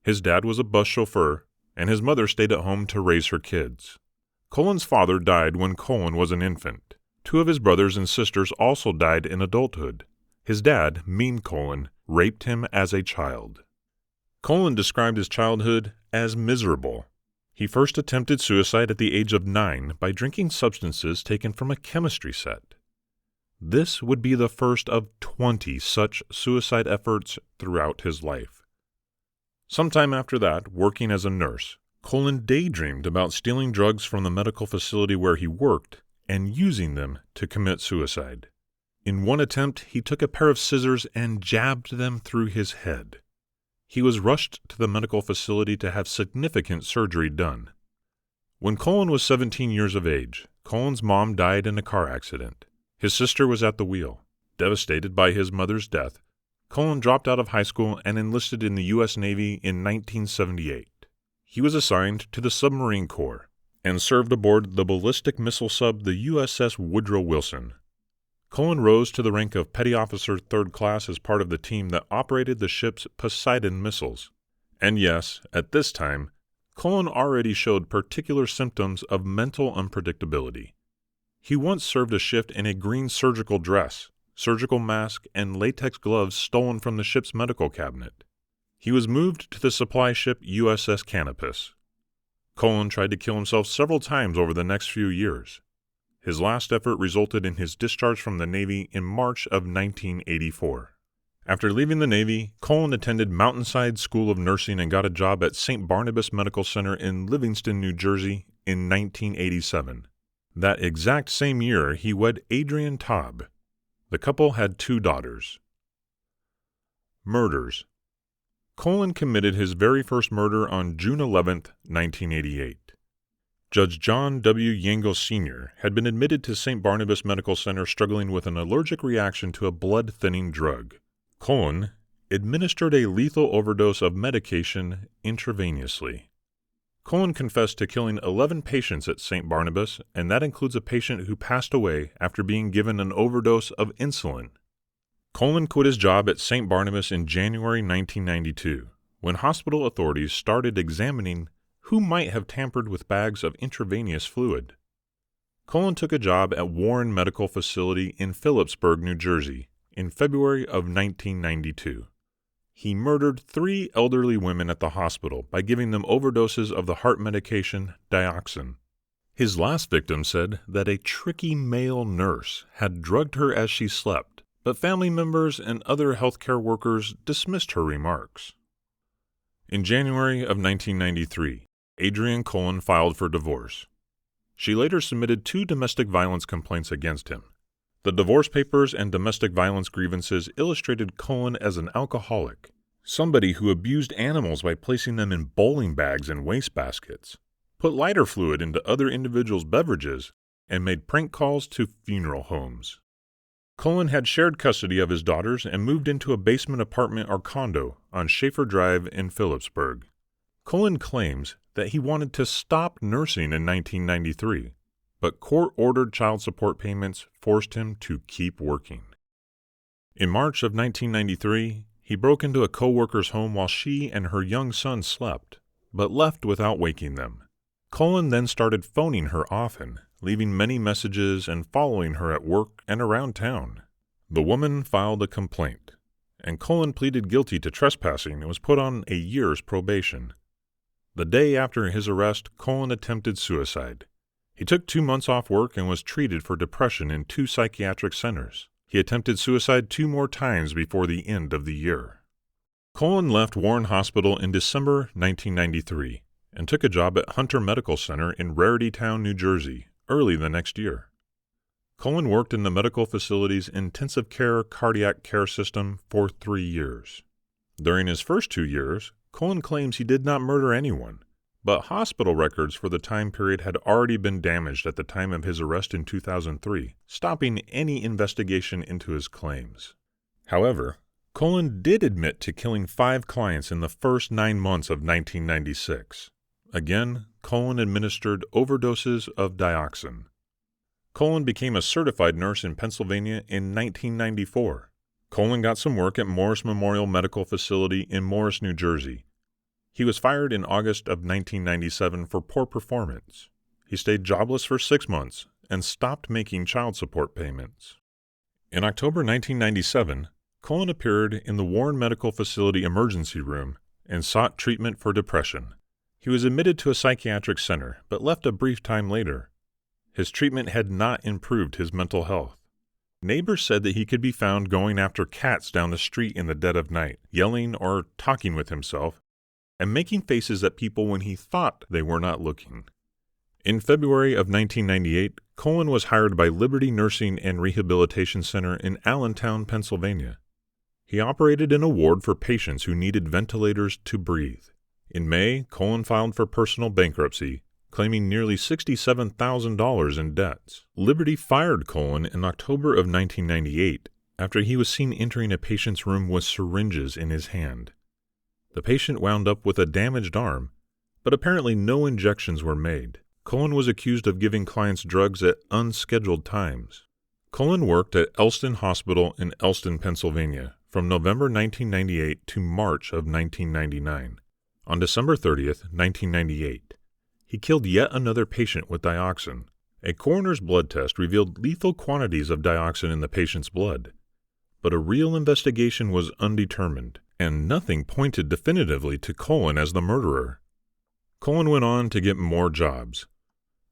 His dad was a bus chauffeur, and his mother stayed at home to raise her kids. Colin's father died when Colin was an infant. 2 of his brothers and sisters also died in adulthood, His dad, Mean Colon, raped him as a child. Colon described his childhood as miserable. He first attempted suicide at the age of 9 by drinking substances taken from a chemistry set. This would be the first of 20 such suicide efforts throughout his life. Sometime after that, working as a nurse, Colon daydreamed about stealing drugs from the medical facility where he worked and using them to commit suicide. In one attempt, he took a pair of scissors and jabbed them through his head. He was rushed to the medical facility to have significant surgery done. When Colon was 17 years of age, Colon's mom died in a car accident. His sister was at the wheel. Devastated by his mother's death, Colon dropped out of high school and enlisted in the U.S. Navy in 1978. He was assigned to the submarine corps and served aboard the ballistic missile sub the USS Woodrow Wilson. Colon rose to the rank of Petty Officer 3rd Class as part of the team that operated the ship's Poseidon missiles. And yes, at this time, Colon already showed particular symptoms of mental unpredictability. He once served a shift in a green surgical dress, surgical mask, and latex gloves stolen from the ship's medical cabinet. He was moved to the supply ship USS Canopus. Colon tried to kill himself several times over the next few years. His last effort resulted in his discharge from the Navy in March of 1984. After leaving the Navy, Colon attended Mountainside School of Nursing and got a job at St. Barnabas Medical Center in Livingston, New Jersey in 1987. That exact same year, he wed Adrienne Taub. The couple had 2 daughters. Murders. Colon committed his very first murder on June 11, 1988. Judge John W. Yango Sr. had been admitted to St. Barnabas Medical Center struggling with an allergic reaction to a blood-thinning drug. Colon administered a lethal overdose of medication intravenously. Colon confessed to killing 11 patients at St. Barnabas, and that includes a patient who passed away after being given an overdose of insulin. Colon quit his job at St. Barnabas in January 1992, when hospital authorities started examining who might have tampered with bags of intravenous fluid. Colon took a job at Warren Medical Facility in Phillipsburg, New Jersey, in February of 1992. He murdered 3 elderly women at the hospital by giving them overdoses of the heart medication dioxin. His last victim said that a tricky male nurse had drugged her as she slept, but family members and other healthcare workers dismissed her remarks. In January of 1993, Adrienne Colon filed for divorce. She later submitted 2 domestic violence complaints against him. The divorce papers and domestic violence grievances illustrated Colon as an alcoholic, somebody who abused animals by placing them in bowling bags and wastebaskets, put lighter fluid into other individuals' beverages, and made prank calls to funeral homes. Colon had shared custody of his daughters and moved into a basement apartment or condo on Schaefer Drive in Phillipsburg. Colon claims that he wanted to stop nursing in 1993, but court-ordered child support payments forced him to keep working. In March of 1993, he broke into a co-worker's home while she and her young son slept, but left without waking them. Colon then started phoning her often, leaving many messages and following her at work and around town. The woman filed a complaint, and Colon pleaded guilty to trespassing and was put on a year's probation. The day after his arrest, Colon attempted suicide. He took 2 months off work and was treated for depression in 2 psychiatric centers. He attempted suicide 2 more times before the end of the year. Colon left Warren Hospital in December 1993 and took a job at Hunter Medical Center in Rarity Town, New Jersey, early the next year. Colon worked in the medical facility's intensive care cardiac care system for 3 years. During his first 2 years, Colon claims he did not murder anyone, but hospital records for the time period had already been damaged at the time of his arrest in 2003, stopping any investigation into his claims. However, Colon did admit to killing 5 clients in the first 9 months of 1996. Again, Colon administered overdoses of dioxin. Colon became a certified nurse in Pennsylvania in 1994. Colon got some work at Morris Memorial Medical Facility in Morris, New Jersey. He was fired in August of 1997 for poor performance. He stayed jobless for 6 months and stopped making child support payments. In October 1997, Cullen appeared in the Warren Medical Facility emergency room and sought treatment for depression. He was admitted to a psychiatric center, but left a brief time later. His treatment had not improved his mental health. Neighbors said that he could be found going after cats down the street in the dead of night, yelling or talking with himself, and making faces at people when he thought they were not looking. In February of 1998, Cullen was hired by Liberty Nursing and Rehabilitation Center in Allentown, Pennsylvania. He operated in a ward for patients who needed ventilators to breathe. In May, Cullen filed for personal bankruptcy, claiming nearly $67,000 in debts. Liberty fired Cullen in October of 1998 after he was seen entering a patient's room with syringes in his hand. The patient wound up with a damaged arm, but apparently no injections were made. Cullen was accused of giving clients drugs at unscheduled times. Cullen worked at Elston Hospital in Elston, Pennsylvania, from November 1998 to March of 1999. On December 30th, 1998, he killed yet another patient with dioxin. A coroner's blood test revealed lethal quantities of dioxin in the patient's blood, but a real investigation was undetermined, and nothing pointed definitively to Cullen as the murderer. Cullen went on to get more jobs.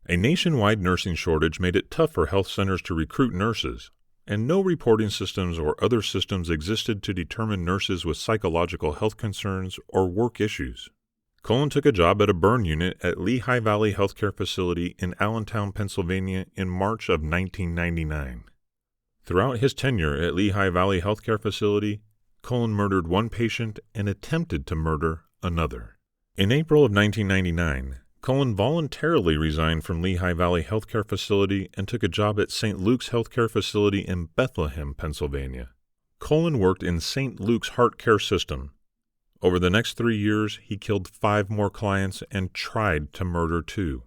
A nationwide nursing shortage made it tough for health centers to recruit nurses, and no reporting systems or other systems existed to determine nurses with psychological health concerns or work issues. Cullen took a job at a burn unit at Lehigh Valley Healthcare Facility in Allentown, Pennsylvania in March of 1999. Throughout his tenure at Lehigh Valley Healthcare Facility, Cullen murdered one patient and attempted to murder another. In April of 1999, Cullen voluntarily resigned from Lehigh Valley Healthcare Facility and took a job at St. Luke's Healthcare Facility in Bethlehem, Pennsylvania. Cullen worked in St. Luke's Heart Care System. Over the next 3 years, he killed 5 more clients and tried to murder 2.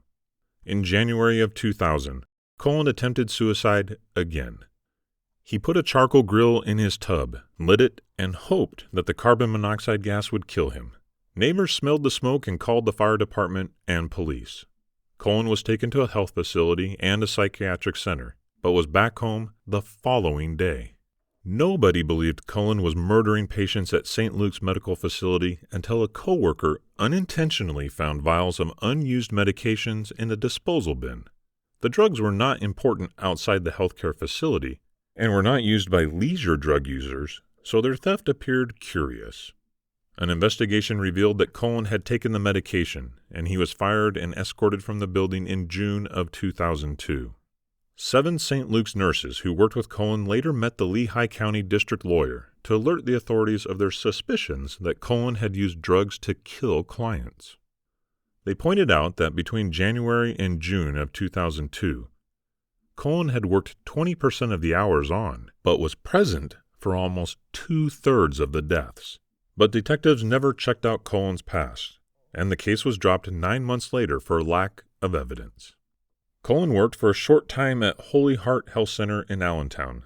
In January of 2000, Cullen attempted suicide again. He put a charcoal grill in his tub, lit it, and hoped that the carbon monoxide gas would kill him. Neighbors smelled the smoke and called the fire department and police. Cullen was taken to a health facility and a psychiatric center, but was back home the following day. Nobody believed Cullen was murdering patients at St. Luke's Medical Facility until a coworker unintentionally found vials of unused medications in a disposal bin. The drugs were not important outside the healthcare facility and were not used by leisure drug users, so their theft appeared curious. An investigation revealed that Cullen had taken the medication, and he was fired and escorted from the building in June of 2002. 7 St. Luke's nurses who worked with Cullen later met the Lehigh County District Lawyer to alert the authorities of their suspicions that Cullen had used drugs to kill clients. They pointed out that between January and June of 2002, Cullen had worked 20% of the hours on, but was present for almost 2/3 of the deaths. But detectives never checked out Cullen's past, and the case was dropped 9 months later for lack of evidence. Cullen worked for a short time at Holy Heart Health Center in Allentown,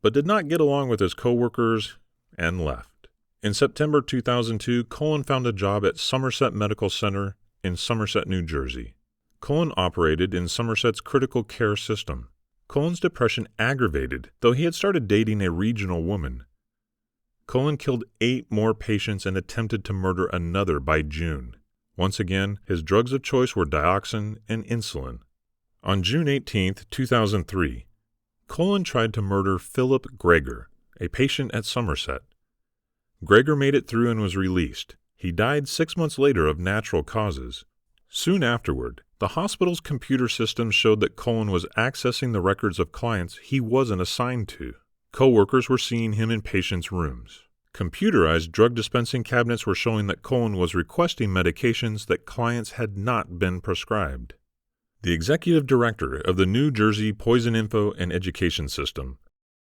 but did not get along with his coworkers and left. In September 2002, Cullen found a job at Somerset Medical Center in Somerset, New Jersey. Cullen operated in Somerset's critical care system. Cullen's depression aggravated, though he had started dating a regional woman. Cullen killed 8 more patients and attempted to murder another by June. Once again, his drugs of choice were dioxin and insulin. On June 18, 2003, Cullen tried to murder Philip Greger, a patient at Somerset. Greger made it through and was released. He died 6 months later of natural causes. Soon afterward, the hospital's computer system showed that Cullen was accessing the records of clients he wasn't assigned to. Co-workers were seeing him in patients' rooms. Computerized drug dispensing cabinets were showing that Cullen was requesting medications that clients had not been prescribed. The executive director of the New Jersey Poison Info and Education System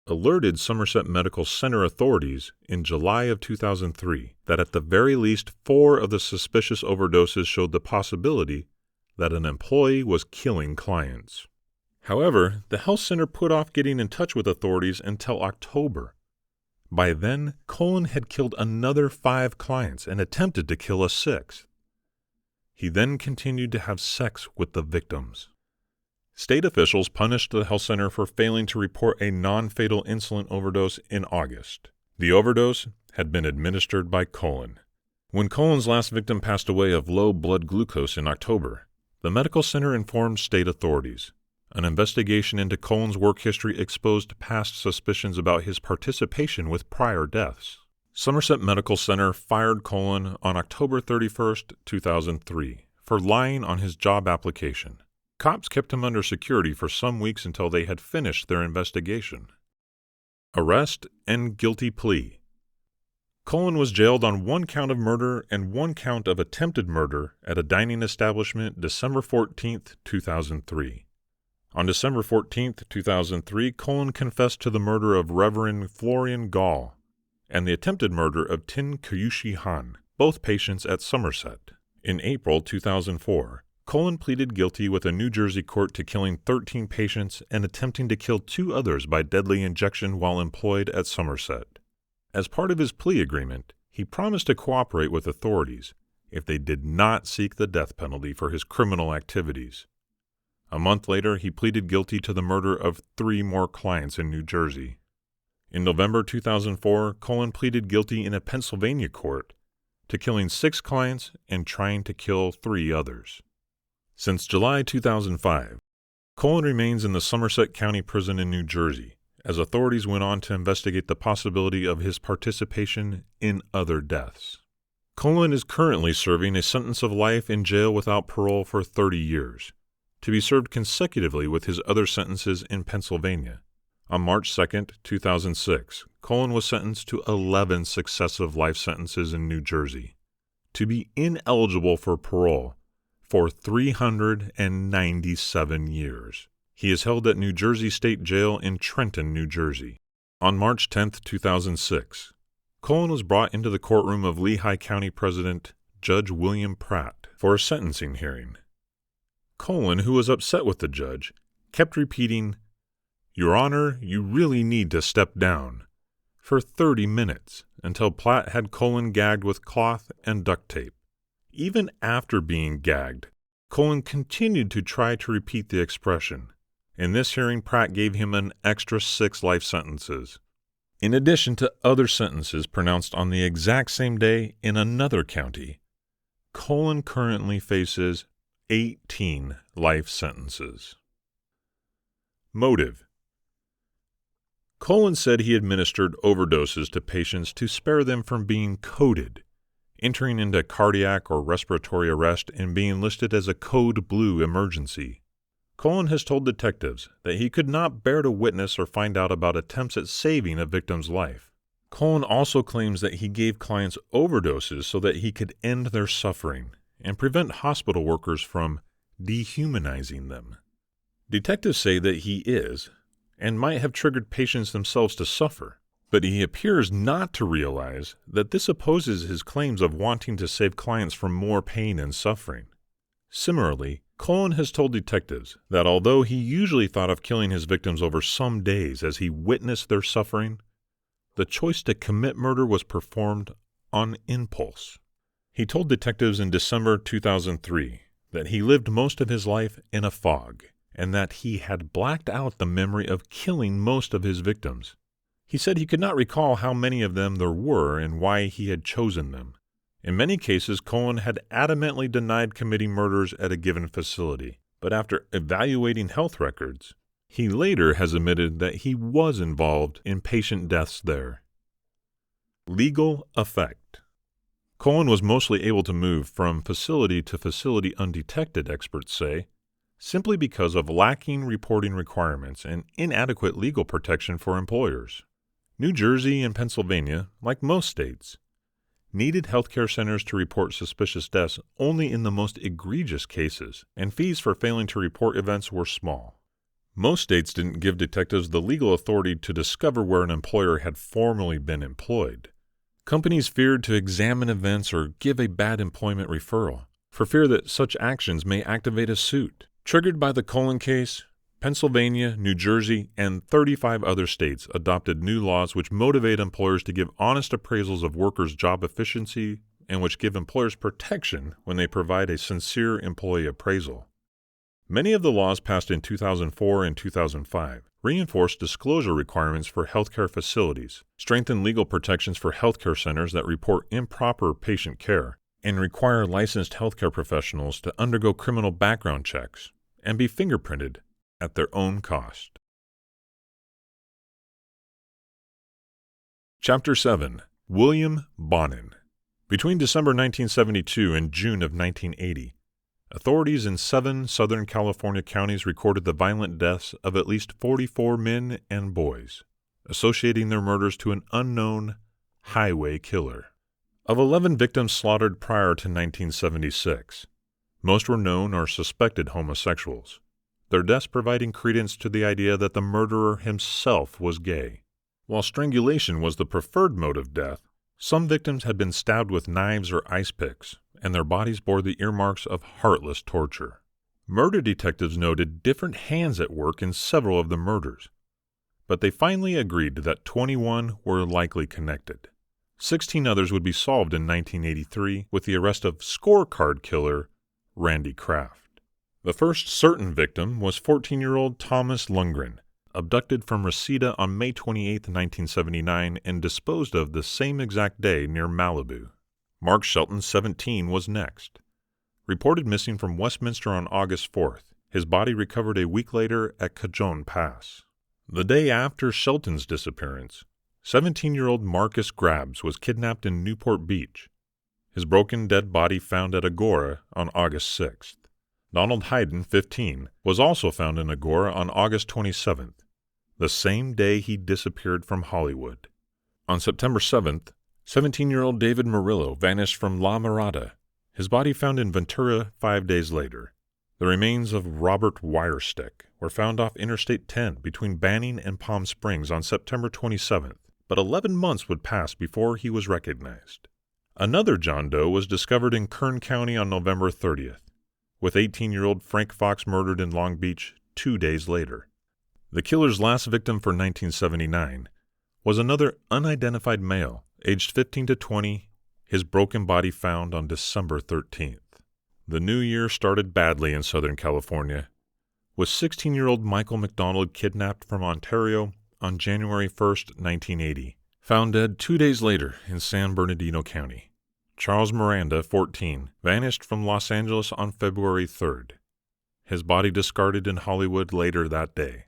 alerted Somerset Medical Center authorities in July of 2003 that at the very least 4 of the suspicious overdoses showed the possibility that an employee was killing clients. However, the health center put off getting in touch with authorities until October. By then, Cullen had killed another 5 clients and attempted to kill a 6th. He then continued to have sex with the victims. State officials punished the health center for failing to report a non-fatal insulin overdose in August. The overdose had been administered by Colin. When Colin's last victim passed away of low blood glucose in October, the medical center informed state authorities. An investigation into Colin's work history exposed past suspicions about his participation with prior deaths. Somerset Medical Center fired Colin on October 31, 2003, for lying on his job application. Cops kept him under security for some weeks until they had finished their investigation. Arrest and guilty plea. Colin was jailed on 1 count of murder and 1 count of attempted murder at a dining establishment December 14, 2003. On December 14, 2003, Colin confessed to the murder of Reverend Florian Gall and the attempted murder of Tin Kyushi Han, both patients at Somerset. In April 2004, Colin pleaded guilty with a New Jersey court to killing 13 patients and attempting to kill 2 others by deadly injection while employed at Somerset. As part of his plea agreement, he promised to cooperate with authorities if they did not seek the death penalty for his criminal activities. A month later, he pleaded guilty to the murder of 3 more clients in New Jersey. In November 2004, Colin pleaded guilty in a Pennsylvania court to killing 6 clients and trying to kill 3 others. Since July 2005, Colin remains in the Somerset County Prison in New Jersey, as authorities went on to investigate the possibility of his participation in other deaths. Colin is currently serving a sentence of life in jail without parole for 30 years, to be served consecutively with his other sentences in Pennsylvania. On March 2, 2006, Colin was sentenced to 11 successive life sentences in New Jersey, to be ineligible for parole for 397 years. He is held at New Jersey State Jail in Trenton, New Jersey. On March 10, 2006, Colin was brought into the courtroom of Lehigh County President Judge William Pratt for a sentencing hearing. Colin, who was upset with the judge, kept repeating, "Your Honor, you really need to step down," for 30 minutes, until Pratt had Colin gagged with cloth and duct tape. Even after being gagged, Colin continued to try to repeat the expression. In this hearing, Pratt gave him an extra 6 life sentences, in addition to other sentences pronounced on the exact same day in another county. Colin currently faces 18 life sentences. Motive. Colin said he administered overdoses to patients to spare them from being coded, entering into cardiac or respiratory arrest and being listed as a Code Blue emergency. Colin has told detectives that he could not bear to witness or find out about attempts at saving a victim's life. Colin also claims that he gave clients overdoses so that he could end their suffering and prevent hospital workers from dehumanizing them. Detectives say that he is, and might have triggered patients themselves to suffer, but he appears not to realize that this opposes his claims of wanting to save clients from more pain and suffering. Similarly, Colin has told detectives that although he usually thought of killing his victims over some days as he witnessed their suffering, the choice to commit murder was performed on impulse. He told detectives in December 2003 that he lived most of his life in a fog, and that he had blacked out the memory of killing most of his victims. He said he could not recall how many of them there were and why he had chosen them. In many cases, Colin had adamantly denied committing murders at a given facility, but after evaluating health records, he later has admitted that he was involved in patient deaths there. Legal effect. Colin was mostly able to move from facility to facility undetected, experts say, simply because of lacking reporting requirements and inadequate legal protection for employers. New Jersey and Pennsylvania, like most states, needed healthcare centers to report suspicious deaths only in the most egregious cases, and fees for failing to report events were small. Most states didn't give detectives the legal authority to discover where an employer had formerly been employed. Companies feared to examine events or give a bad employment referral, for fear that such actions may activate a suit. Triggered by the Colin case, Pennsylvania, New Jersey, and 35 other states adopted new laws which motivate employers to give honest appraisals of workers' job efficiency and which give employers protection when they provide a sincere employee appraisal. Many of the laws passed in 2004 and 2005 reinforced disclosure requirements for healthcare facilities, strengthened legal protections for healthcare centers that report improper patient care, and require licensed healthcare professionals to undergo criminal background checks and be fingerprinted at their own cost. Chapter 7. William Bonin. Between December 1972 and June of 1980, authorities in 7 Southern California counties recorded the violent deaths of at least 44 men and boys, associating their murders to an unknown highway killer. Of 11 victims slaughtered prior to 1976, most were known or suspected homosexuals, their deaths providing credence to the idea that the murderer himself was gay. While strangulation was the preferred mode of death, some victims had been stabbed with knives or ice picks, and their bodies bore the earmarks of heartless torture. Murder detectives noted different hands at work in several of the murders, but they finally agreed that 21 were likely connected. 16 others would be solved in 1983 with the arrest of scorecard killer Randy Kraft. The first certain victim was 14-year-old Thomas Lundgren, abducted from Reseda on May 28, 1979, and disposed of the same exact day near Malibu. Mark Shelton, 17, was next. Reported missing from Westminster on August 4th, his body recovered a week later at Cajon Pass. The day after Shelton's disappearance, 17-year-old Marcus Grabs was kidnapped in Newport Beach. His broken dead body found at Agora on August 6th. Donald Hayden, 15, was also found in Agora on August 27th, the same day he disappeared from Hollywood. On September 7th, 17-year-old David Murillo vanished from La Mirada, his body found in Ventura 5 days later. The remains of Robert Wirestick were found off Interstate 10 between Banning and Palm Springs on September 27th, but 11 months would pass before he was recognized. Another John Doe was discovered in Kern County on November 30th, with 18-year-old Frank Fox murdered in Long Beach 2 days later. The killer's last victim for 1979 was another unidentified male, aged 15 to 20, his broken body found on December 13th. The new year started badly in Southern California, with 16-year-old Michael McDonald kidnapped from Ontario on January 1, 1980, found dead 2 days later in San Bernardino County. Charles Miranda, 14, vanished from Los Angeles on February 3rd. His body discarded in Hollywood later that day.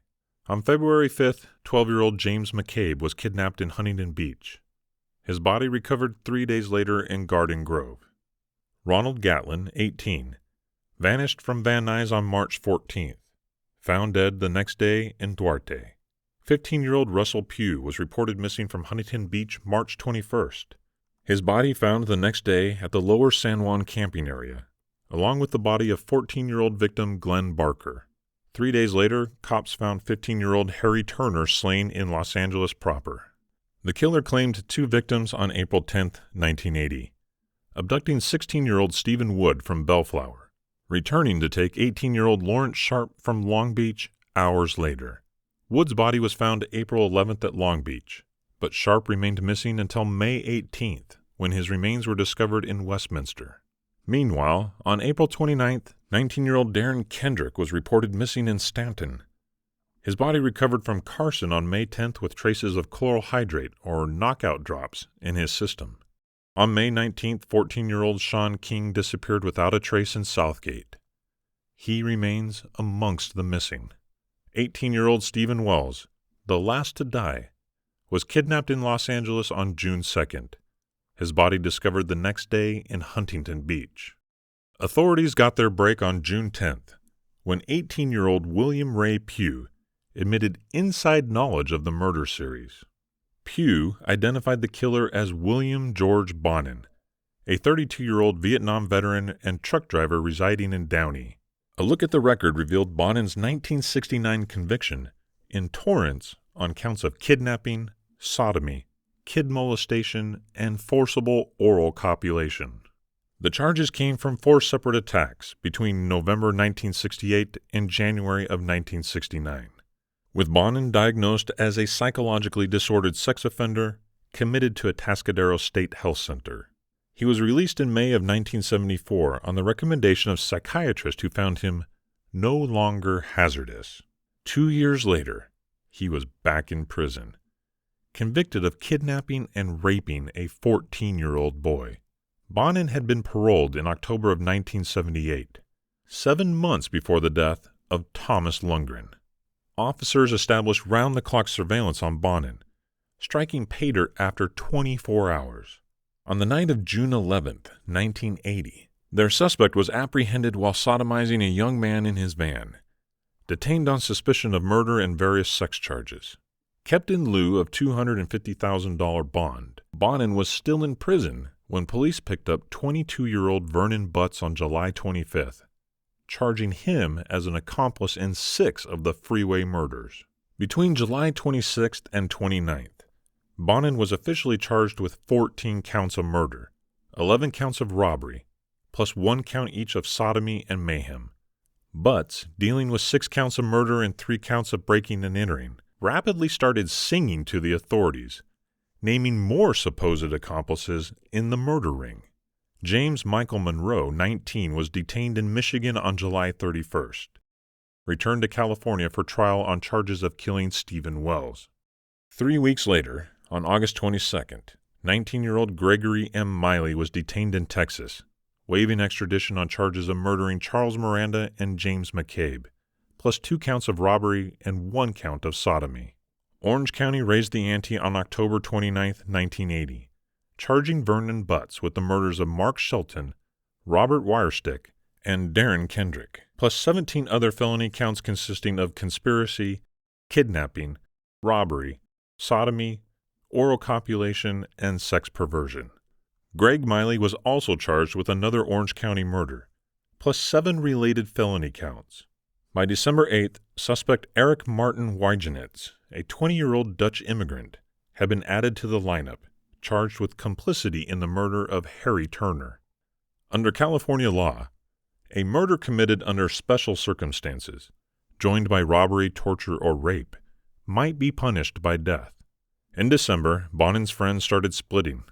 On February 5th, 12-year-old James McCabe was kidnapped in Huntington Beach. His body recovered 3 days later in Garden Grove. Ronald Gatlin, 18, vanished from Van Nuys on March 14th, found dead the next day in Duarte. 15-year-old Russell Pugh was reported missing from Huntington Beach March 21st. His body found the next day at the Lower San Juan camping area, along with the body of 14-year-old victim Glenn Barker. 3 days later, cops found 15-year-old Harry Turner slain in Los Angeles proper. The killer claimed 2 victims on April 10, 1980, abducting 16-year-old Stephen Wood from Bellflower, returning to take 18-year-old Lawrence Sharp from Long Beach hours later. Wood's body was found April 11th at Long Beach, but Sharp remained missing until May 18th, when his remains were discovered in Westminster. Meanwhile, on April 29th, 19-year-old Darren Kendrick was reported missing in Stanton. His body recovered from Carson on May 10th with traces of chloral hydrate or knockout drops in his system. On May 19th, 14-year-old Sean King disappeared without a trace in Southgate. He remains amongst the missing. 18-year-old Stephen Wells, the last to die, was kidnapped in Los Angeles on June 2nd. His body discovered the next day in Huntington Beach. Authorities got their break on June 10th, when 18-year-old William Ray Pugh admitted inside knowledge of the murder series. Pugh identified the killer as William George Bonin, a 32-year-old Vietnam veteran and truck driver residing in Downey. A look at the record revealed Bonin's 1969 conviction in Torrance on counts of kidnapping, sodomy, kid molestation, and forcible oral copulation. The charges came from 4 separate attacks between November 1968 and January of 1969, with Bonin diagnosed as a psychologically disordered sex offender committed to Atascadero State Health Center. He was released in May of 1974 on the recommendation of psychiatrists who found him no longer hazardous. 2 years later, he was back in prison, convicted of kidnapping and raping a 14-year-old boy. Bonin had been paroled in October of 1978, 7 months before the death of Thomas Lundgren. Officers established round-the-clock surveillance on Bonin, striking pay dirt after 24 hours. On the night of June 11, 1980, their suspect was apprehended while sodomizing a young man in his van, detained on suspicion of murder and various sex charges. Kept in lieu of $250,000 bond, Bonin was still in prison when police picked up 22-year-old Vernon Butts on July 25th, charging him as an accomplice in 6 of the freeway murders. Between July 26th and 29th, Bonin was officially charged with 14 counts of murder, 11 counts of robbery, plus 1 count each of sodomy and mayhem. Butts, dealing with 6 counts of murder and 3 counts of breaking and entering, rapidly started singing to the authorities, naming more supposed accomplices in the murder ring. James Michael Monroe, 19, was detained in Michigan on July 31st, returned to California for trial on charges of killing Stephen Wells. 3 weeks later, on August 22nd, 19-year-old Gregory M. Miley was detained in Texas, waiving extradition on charges of murdering Charles Miranda and James McCabe, plus 2 counts of robbery and 1 count of sodomy. Orange County raised the ante on October 29, 1980, charging Vernon Butts with the murders of Mark Shelton, Robert Wirestick, and Darren Kendrick, plus 17 other felony counts consisting of conspiracy, kidnapping, robbery, sodomy, oral copulation, and sex perversion. Greg Miley was also charged with another Orange County murder, plus 7 related felony counts. By December 8th, suspect Eric Martin Weigenitz, a 20-year-old Dutch immigrant, had been added to the lineup, charged with complicity in the murder of Harry Turner. Under California law, a murder committed under special circumstances, joined by robbery, torture, or rape, might be punished by death. In December, Bonin's friends started splitting,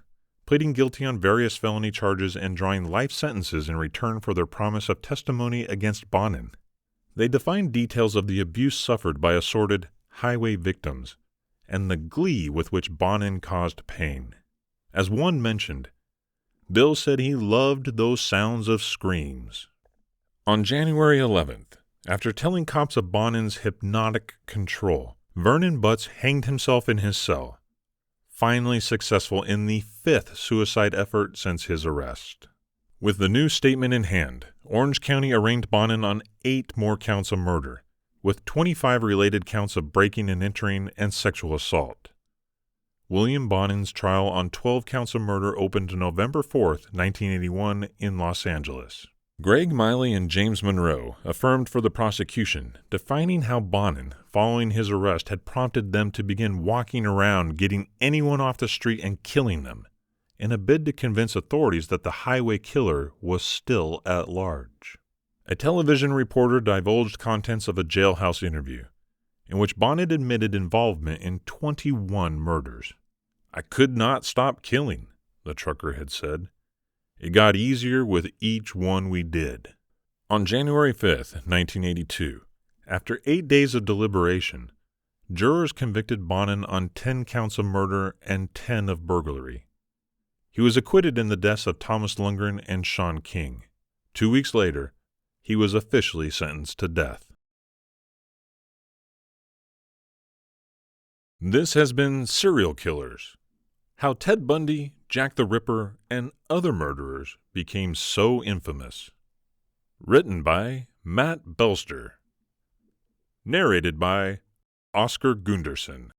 pleading guilty on various felony charges and drawing life sentences in return for their promise of testimony against Bonin. They defined details of the abuse suffered by assorted highway victims and the glee with which Bonin caused pain. As one mentioned, Bill said he loved those sounds of screams. On January 11th, after telling cops of Bonin's hypnotic control, Vernon Butts hanged himself in his cell, finally successful in the 5th suicide effort since his arrest. With the new statement in hand, Orange County arraigned Bonin on 8 more counts of murder, with 25 related counts of breaking and entering and sexual assault. William Bonin's trial on 12 counts of murder opened November 4, 1981, in Los Angeles. Greg Miley and James Monroe affirmed for the prosecution, defining how Bonin, following his arrest, had prompted them to begin walking around, getting anyone off the street and killing them, in a bid to convince authorities that the highway killer was still at large. A television reporter divulged contents of a jailhouse interview, in which Bonin admitted involvement in 21 murders. "I could not stop killing," the trucker had said. "It got easier with each one we did." On January 5, 1982, after 8 days of deliberation, jurors convicted Bonin on 10 counts of murder and 10 of burglary. He was acquitted in the deaths of Thomas Lundgren and Sean King. 2 weeks later, he was officially sentenced to death. This has been Serial Killers: How Ted Bundy, Jack the Ripper, and other murderers became so infamous. Written by Matt Belster. Narrated by Oscar Gunderson.